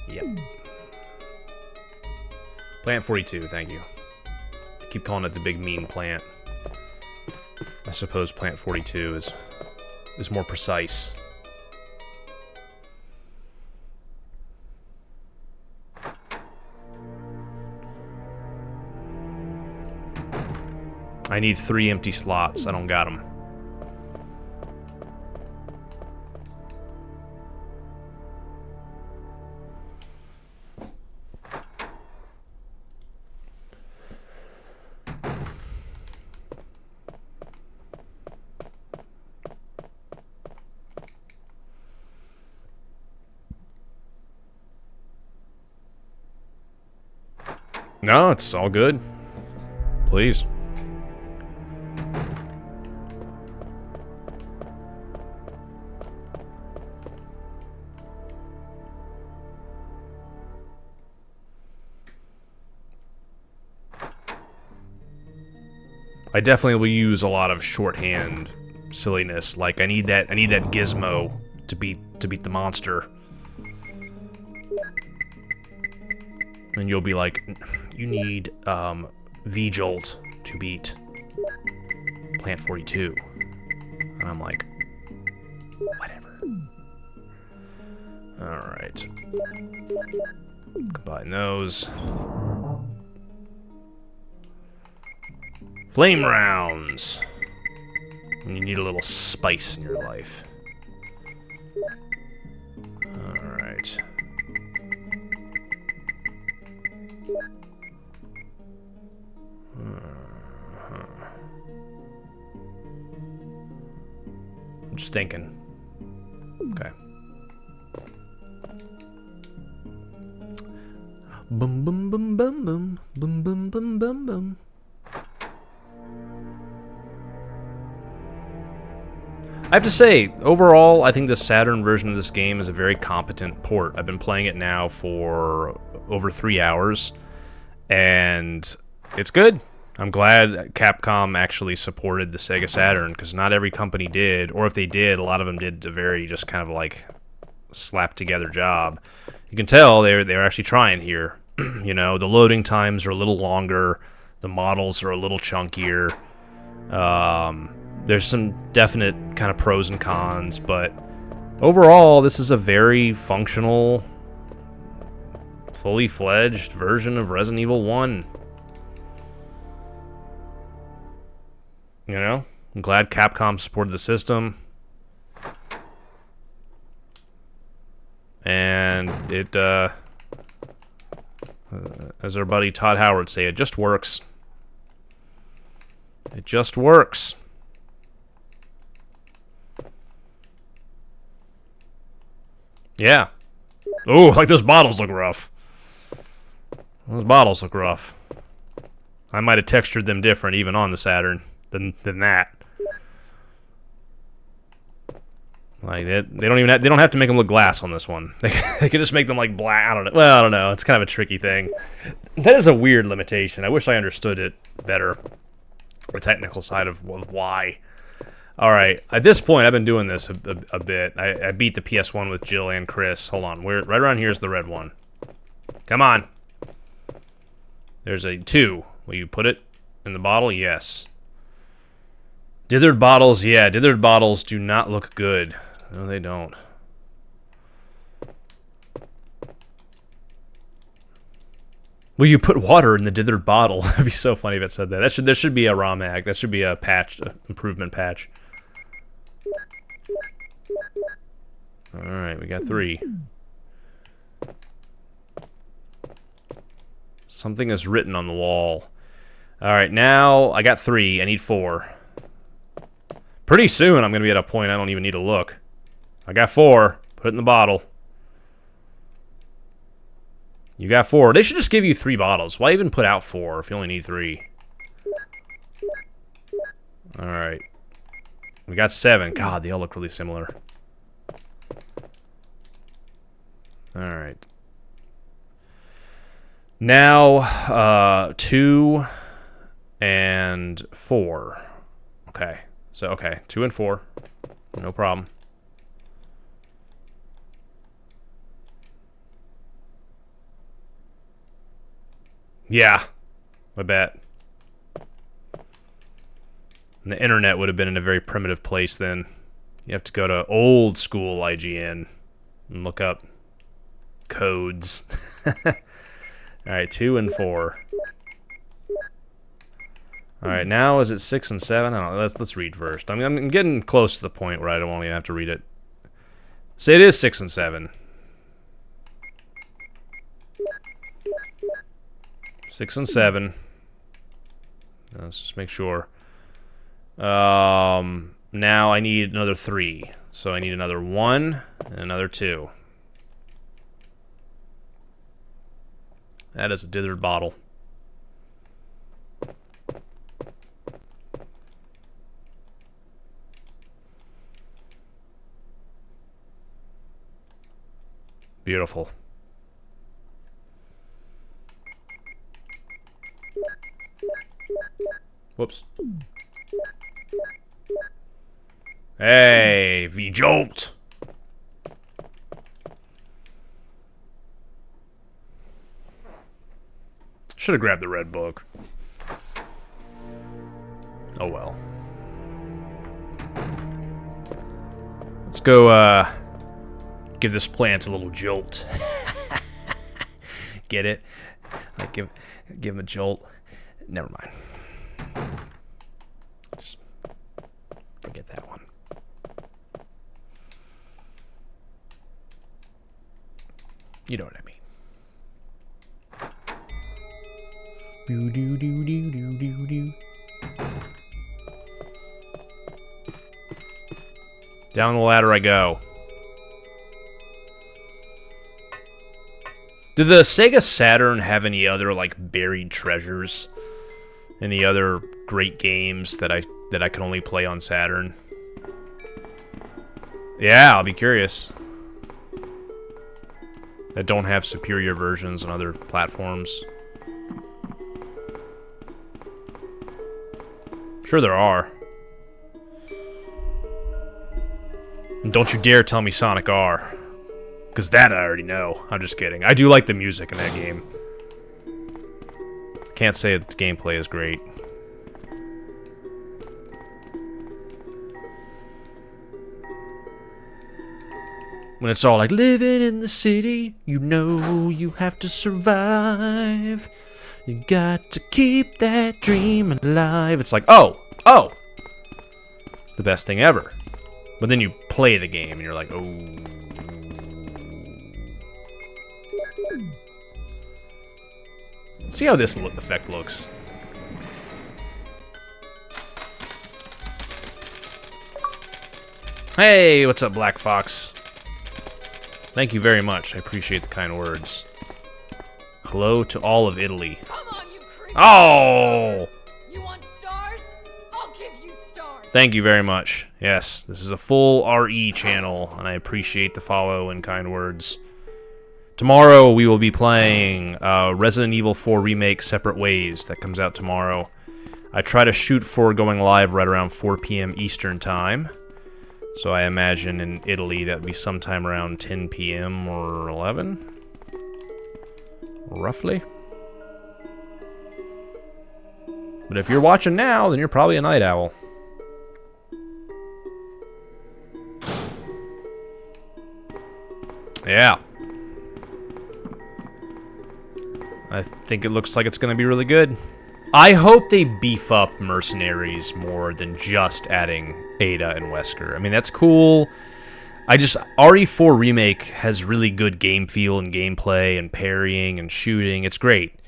Yep. Plant 42, thank you. I keep calling it the big mean plant. I suppose plant 42 is more precise. I need 3 empty slots. I don't got them. No, it's all good. Please. I definitely will use a lot of shorthand silliness. Like I need that gizmo to beat the monster. And you'll be like, you need V-Jolt to beat Plant 42. And I'm like, whatever. Alright. Combine those. Flame rounds. And you need a little spice in your life. Alright. I'm just thinking. Okay. Boom, Boom, boom, boom, boom, boom. Boom, boom, boom, boom, boom. I have to say, overall, I think the Saturn version of this game is a very competent port. I've been playing it now for over 3 hours, and it's good. I'm glad Capcom actually supported the Sega Saturn, because not every company did, or if they did, a lot of them did a very just kind of like slapped together job. You can tell they're actually trying here. You know, the loading times are a little longer, the models are a little chunkier. There's some definite kind of pros and cons, but overall, this is a very functional, fully fledged version of Resident Evil 1. You know, I'm glad Capcom supported the system. And it, as our buddy Todd Howard would say, it just works. It just works. Yeah. Oh, like those bottles look rough. Those bottles look rough. I might have textured them different even on the Saturn than that. Like they don't even they don't have to make them look glass on this one. They can just make them like black. I don't know. Well, I don't know. It's kind of a tricky thing. That is a weird limitation. I wish I understood it better. The technical side of why. All right. At this point, I've been doing this a bit. I beat the PS1 with Jill and Chris. Hold on. Right around here is the red one. Come on. There's a 2. Will you put it in the bottle? Yes. Dithered bottles. Yeah, dithered bottles do not look good. No, they don't. Will you put water in the dithered bottle? That'd be so funny if it said that. There should be a ROM hack. That should be a patch, improvement patch. Alright, we got 3. Something is written on the wall. Alright, now I got 3. I need 4. Pretty soon I'm going to be at a point I don't even need to look. I got 4. Put it in the bottle. You got 4. They should just give you 3 bottles. Why even put out 4 if you only need 3? Alright. We got 7. God, they all look really similar. Alright. Now, 2 and 4. Okay. So, okay. 2 and 4. No problem. Yeah. I bet. And the internet would have been in a very primitive place then. You have to go to old school IGN and look up codes. Alright, 2 and 4. Alright, now is it 6 and 7? I don't know. Let's read first. I'm getting close to the point where I don't even have to read it. So it is 6 and 7. 6 and 7. Let's just make sure. Now I need another 3. So I need another 1 and another 2. That is a dithered bottle. Beautiful. Whoops. Hey, V-Jolt! Should have grabbed the red book. Oh well. Let's go, give this plant a little jolt. Get it? Like, give him a jolt. Never mind. Just forget that one. You know what I mean. Doo doo doo doo doo doo doo. Down the ladder I go. Did the Sega Saturn have any other, like, buried treasures? Any other great games that I can only play on Saturn? Yeah, I'll be curious. That don't have superior versions on other platforms. Sure there are. And don't you dare tell me Sonic R. Because that I already know. I'm just kidding. I do like the music in that game. Can't say its gameplay is great. When it's all like, living in the city, you know you have to survive. You got to keep that dream alive. It's like, oh! It's the best thing ever. But then you play the game and you're like, oh. See how this effect looks. Hey, what's up, Black Fox? Thank you very much. I appreciate the kind words. Hello to all of Italy. Come on, you creep. Oh! You want stars? I'll give you stars. Thank you very much. Yes, this is a full RE channel, and I appreciate the follow and kind words. Tomorrow we will be playing Resident Evil 4 Remake Separate Ways. That comes out tomorrow. I try to shoot for going live right around 4 p.m. Eastern Time. So I imagine in Italy that would be sometime around 10 p.m. or 11? Roughly. But if you're watching now, then you're probably a night owl. Yeah. I think it looks like it's going to be really good. I hope they beef up Mercenaries more than just adding Ada and Wesker. I mean, that's cool. RE4 Remake has really good game feel and gameplay and parrying and shooting. It's great.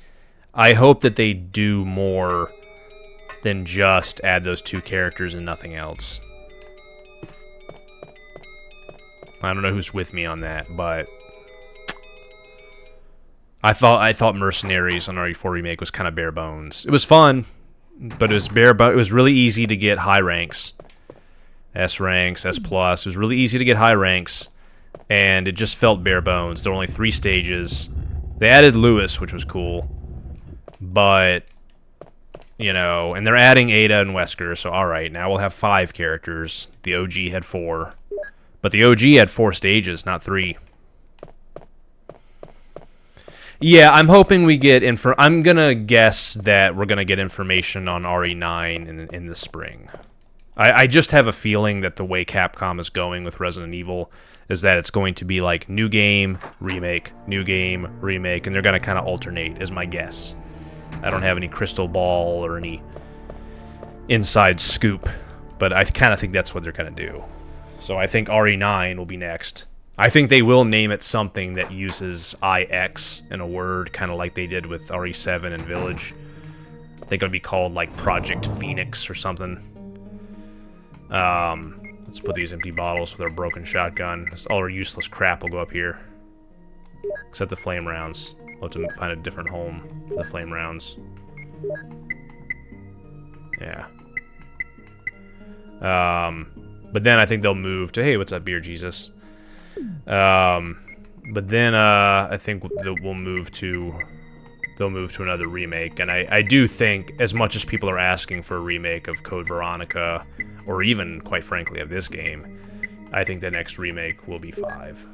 I hope that they do more than just add those two characters and nothing else. I don't know who's with me on that, but I thought Mercenaries on RE4 Remake was kind of bare bones. It was fun, but it was really easy to get high ranks. S ranks, S+. It was really easy to get high ranks, and it just felt bare bones. There were only 3 stages. They added Lewis, which was cool, but, you know, and they're adding Ada and Wesker, so alright, now we'll have 5 characters. The OG had 4. But the OG had 4 stages, not 3. Yeah, I'm hoping we get I'm gonna guess that we're gonna get information on RE9 in the spring. I just have a feeling that the way Capcom is going with Resident Evil is that it's going to be like new game, remake, new game, remake, and they're gonna kind of alternate, is my guess. I don't have any crystal ball or any inside scoop, but I kind of think that's what they're gonna do. So I think RE9 will be next. I think they will name it something that uses IX in a word, kind of like they did with RE7 and Village. I think it'll be called, like, Project Phoenix or something. Let's put these empty bottles with our broken shotgun. All our useless crap will go up here. Except the flame rounds. We'll have to find a different home for the flame rounds. Yeah. But then I think they'll move to, hey, what's up, Beer Jesus? But then I think they'll move to another remake, and I do think, as much as people are asking for a remake of Code Veronica, or even, quite frankly, of this game, I think the next remake will be 5.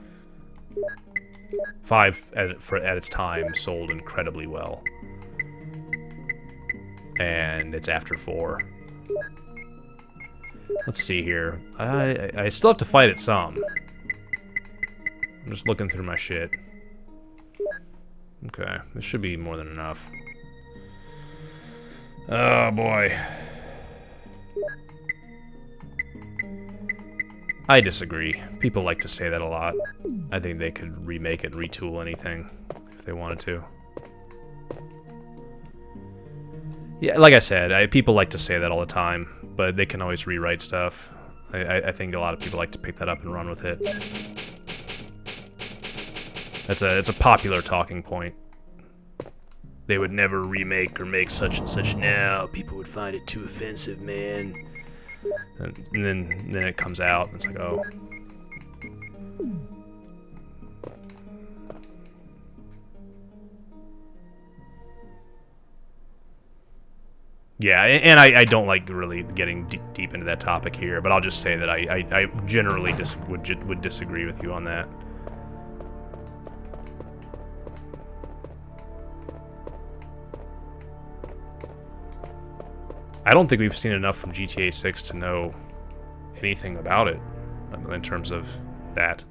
5, at its time, sold incredibly well. And it's after 4. Let's see here. I still have to fight it some. I'm just looking through my shit. Okay, this should be more than enough. Oh boy. I disagree. People like to say that a lot. I think they could remake it, retool anything, if they wanted to. Yeah, like I said, people like to say that all the time, but they can always rewrite stuff. I think a lot of people like to pick that up and run with it. It's a popular talking point. They would never remake or make such and such now. People would find it too offensive, man. And then it comes out, and it's like, oh. Yeah, and I don't like really getting deep into that topic here, but I'll just say that I generally would disagree with you on that. I don't think we've seen enough from GTA 6 to know anything about it in terms of that.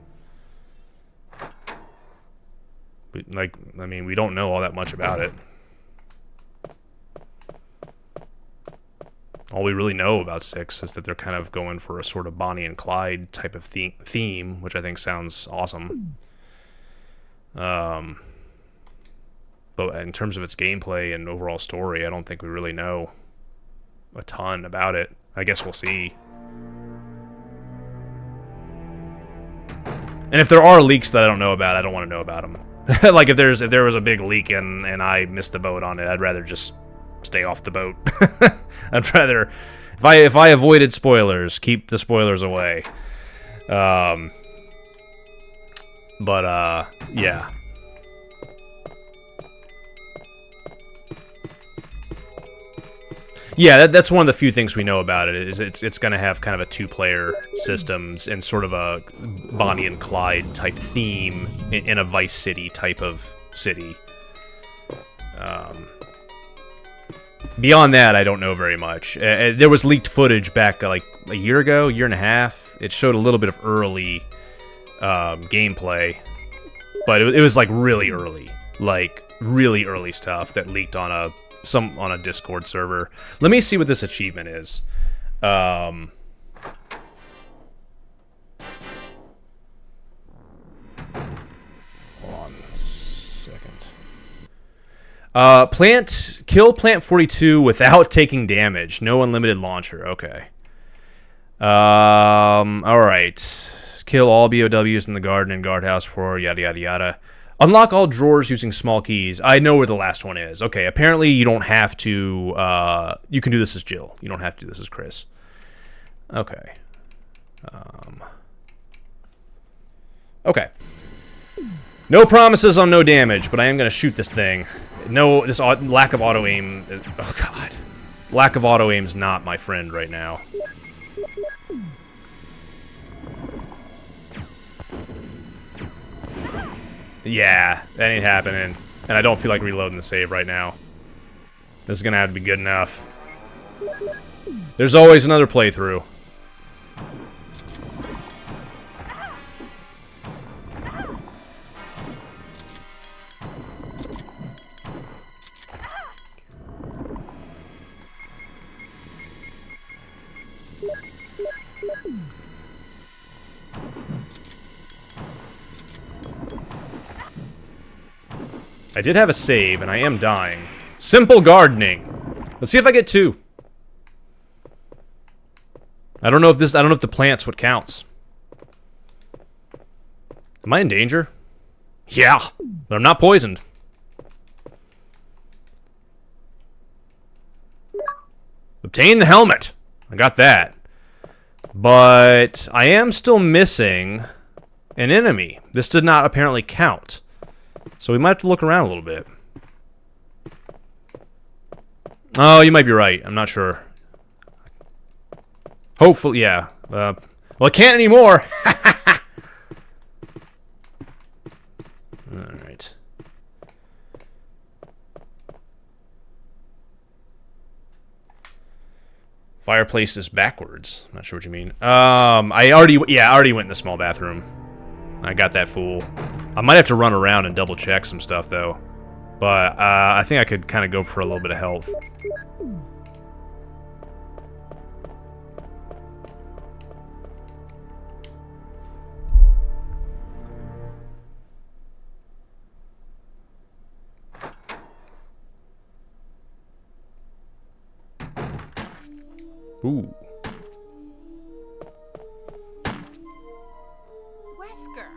I mean, we don't know all that much about it. All we really know about 6 is that they're kind of going for a sort of Bonnie and Clyde type of theme, which I think sounds awesome. But in terms of its gameplay and overall story, I don't think we really know a ton about it. I guess we'll see. And if there are leaks that I don't know about, I don't want to know about them. Like if there was a big leak and I missed the boat on it, I'd rather just stay off the boat. I'd rather, if I avoided spoilers, keep the spoilers away. Yeah. Yeah, that's one of the few things we know about it, is it's going to have kind of a two-player systems and sort of a Bonnie and Clyde type theme in a Vice City type of city. Beyond that, I don't know very much. There was leaked footage back like a year ago, year and a half. It showed a little bit of early gameplay, but it was like really early stuff that leaked on a Discord server. Let me see what this achievement is. Hold on a second. Kill Plant 42 without taking damage. No unlimited launcher. Okay. All right. Kill all BOWs in the garden and guardhouse for yada yada yada. Unlock all drawers using small keys. I know where the last one is. Okay, apparently you don't have to... you can do this as Jill. You don't have to do this as Chris. Okay. Okay. No promises on no damage, but I am going to shoot this thing. No, this lack of auto-aim... Oh, God. Lack of auto-aim is not my friend right now. Yeah, that ain't happening. And I don't feel like reloading the save right now. This is gonna have to be good enough. There's always another playthrough. I did have a save, and I am dying. Simple gardening. Let's see if I get 2. I don't know if the plant's what counts. Am I in danger? Yeah, but I'm not poisoned. Obtain the helmet. I got that. But I am still missing an enemy. This did not apparently count. So we might have to look around a little bit. Oh, you might be right. I'm not sure. Hopefully, yeah. Well, I can't anymore. Alright. Fireplace is backwards. I'm not sure what you mean. I already went in the small bathroom. I got that fool. I might have to run around and double check some stuff though. But I think I could kind of go for a little bit of health. Ooh. Wesker.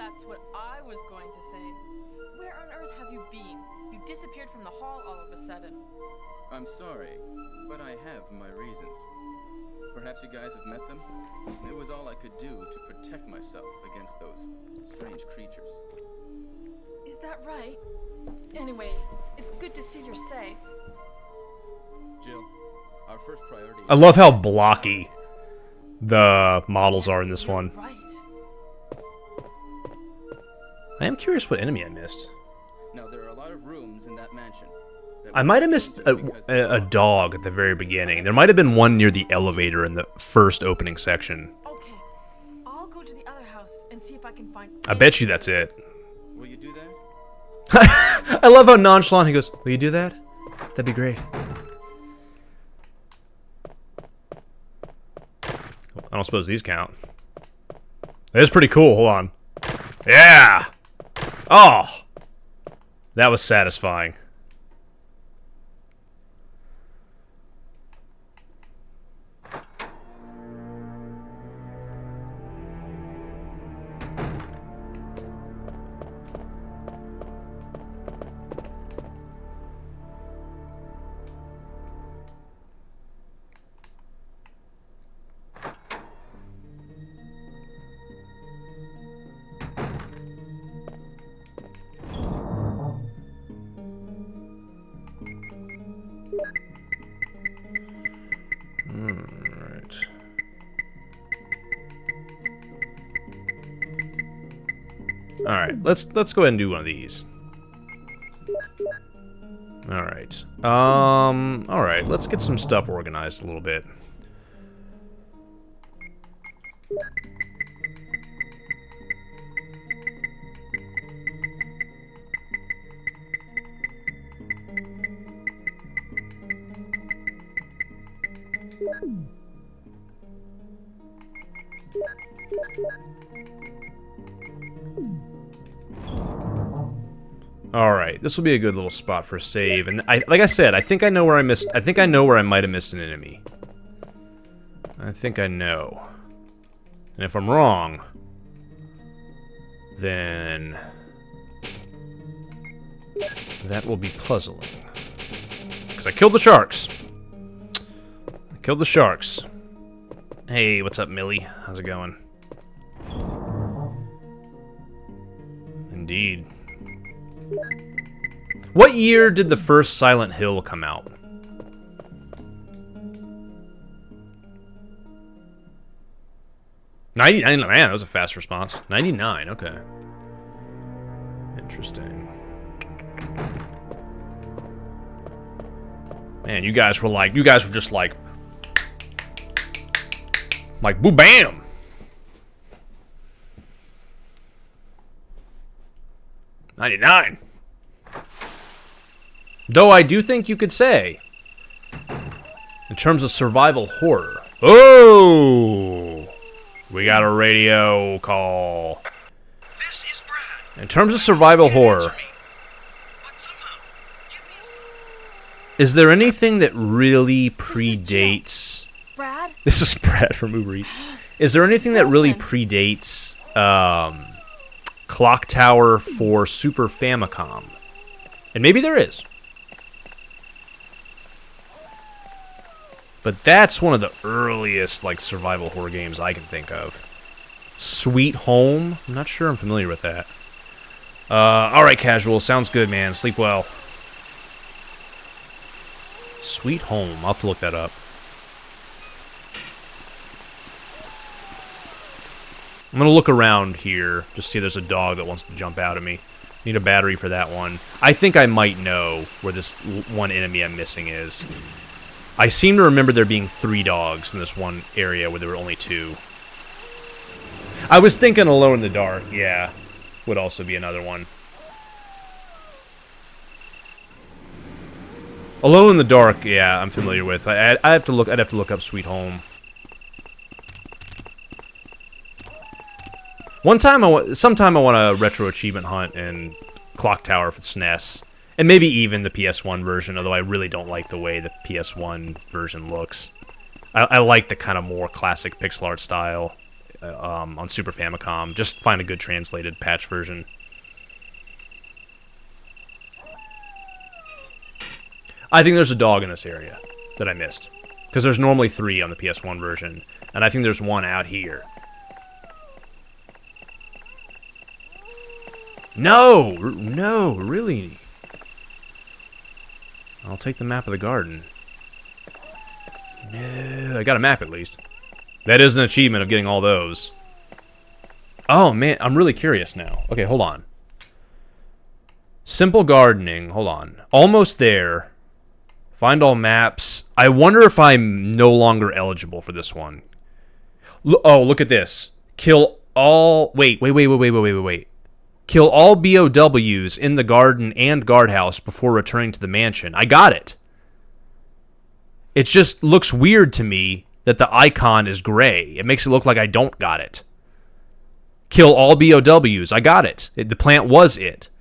That's what I was going to say. Where on earth have you been? You disappeared from the hall all of a sudden. I'm sorry, but I have my reasons. Perhaps you guys have met them? It was all I could do to protect myself against those strange creatures. Is that right? Anyway, it's good to see you're safe. Jill, our first priority... I love how blocky the models are in this one. Right. I am curious what enemy I missed. Now, there are a lot of rooms in that mansion. I might have missed a dog at the very beginning. There might have been one near the elevator in the first opening section. Okay, I'll go to the other house and see if I can find... I bet you that's it. Will you do that? I love how nonchalant he goes, will you do that? That'd be great. I don't suppose these count. It's pretty cool, hold on. Yeah! Oh! That was satisfying. Alright, let's go ahead and do one of these. Alright. Alright, let's get some stuff organized a little bit. Alright, this will be a good little spot for a save, and like I said, I think I know where I missed. I think I know where I might have missed an enemy. I think I know. And if I'm wrong, then that will be puzzling. Because I killed the sharks. I killed the sharks. Hey, what's up, Millie? How's it going? Indeed. What year did the first Silent Hill come out? 99, man, that was a fast response. 99, okay. Interesting. Man, you guys were just like boo bam. '99. Though I do think you could say, in terms of survival horror. Oh, we got a radio call. This is Brad. In terms of survival horror, is there anything that really predates? Brad? This is Brad from Uber Eats. Is there anything that really predates Clock Tower for Super Famicom? And maybe there is. But that's one of the earliest like survival horror games I can think of. Sweet Home? I'm not sure I'm familiar with that. Alright, Casual. Sounds good, man. Sleep well. Sweet Home. I'll have to look that up. I'm gonna look around here, just see if there's a dog that wants to jump out at me. Need a battery for that one. I think I might know where this one enemy I'm missing is. I seem to remember there being 3 dogs in this one area where there were only 2. I was thinking Alone in the Dark, yeah. Would also be another one. Alone in the Dark, yeah, I'm familiar with. I'd have to look up Sweet Home. Sometime I want a retro achievement hunt in Clock Tower for SNES. And maybe even the PS1 version, although I really don't like the way the PS1 version looks. I like the kind of more classic pixel art style on Super Famicom. Just find a good translated patch version. I think there's a dog in this area that I missed. Because there's normally 3 on the PS1 version. And I think there's 1 out here. No! No, really? I'll take the map of the garden. No, I got a map at least. That is an achievement of getting all those. Oh, man, I'm really curious now. Okay, hold on. Simple gardening, hold on. Almost there. Find all maps. I wonder if I'm no longer eligible for this one. Oh, look at this. Kill all... Wait. Kill all BOWs in the garden and guardhouse before returning to the mansion. I got it. It just looks weird to me that the icon is gray. It makes it look like I don't got it. Kill all BOWs. I got it. The plant was it.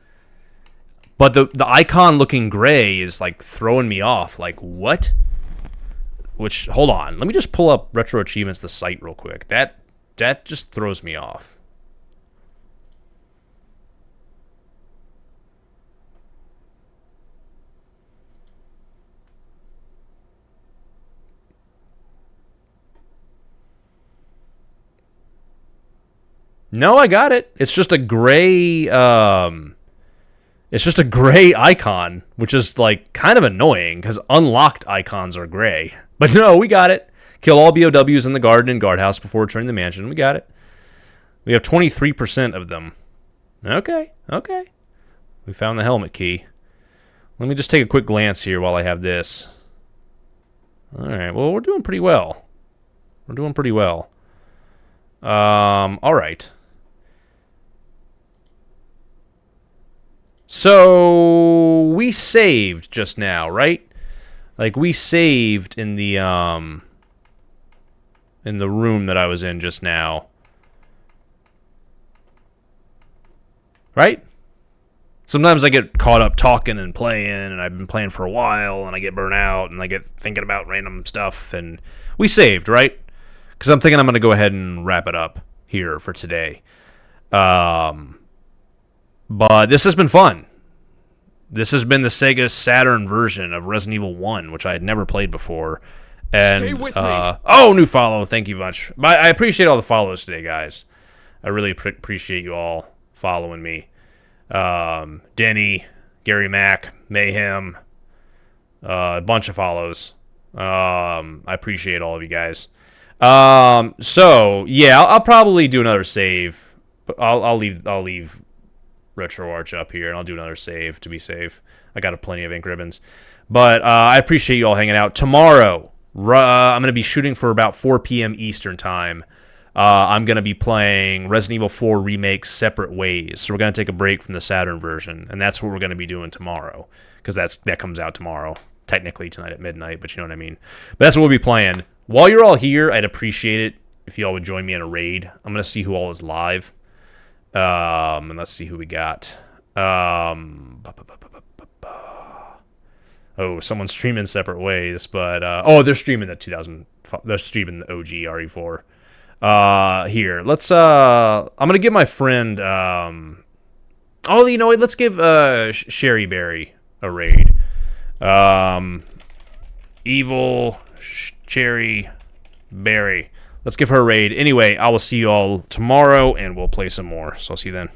But the icon looking gray is like throwing me off. Like, what? Which, hold on. Let me just pull up RetroAchievements, the site, real quick. That just throws me off. No, I got it. It's just a gray, it's just a gray icon, which is, like, kind of annoying, because unlocked icons are gray. But no, we got it. Kill all BOWs in the garden and guardhouse before returning to the mansion. We got it. We have 23% of them. Okay. We found the helmet key. Let me just take a quick glance here while I have this. Alright, well, we're doing pretty well. Alright. So we saved just now, right? Like we saved in the room that I was in just now. Right? Sometimes I get caught up talking and playing, and I've been playing for a while, and I get burnt out, and I get thinking about random stuff, and we saved, right? Because I'm thinking I'm going to go ahead and wrap it up here for today. But this has been fun. This has been the Sega Saturn version of Resident Evil 1, which I had never played before. And, Stay with me. Oh, new follow. Thank you much. I appreciate all the follows today, guys. I really appreciate you all following me. Denny, Gary Mack, Mayhem, a bunch of follows. I appreciate all of you guys. So yeah, I'll probably do another save, but I'll leave RetroArch up here, and I'll do another save to be safe. I got plenty of ink ribbons, but I appreciate you all hanging out. Tomorrow, I'm gonna be shooting for about 4 p.m. Eastern time. I'm gonna be playing Resident Evil 4 Remake Separate Ways, so we're gonna take a break from the Saturn version, and that's what we're gonna be doing tomorrow, because that comes out tomorrow. Technically tonight at midnight, but you know what I mean. But that's what we'll be playing. While you're all here, I'd appreciate it if you all would join me in a raid. I'm going to see who all is live. And let's see who we got. Oh, someone's streaming Separate Ways, but they're streaming they're streaming the OG RE4. Here, let's I'm going to give my friend you know what? Let's give Sherry Berry a raid. Evil Cherry Berry. Let's give her a raid. Anyway, I will see you all tomorrow, and we'll play some more. So I'll see you then.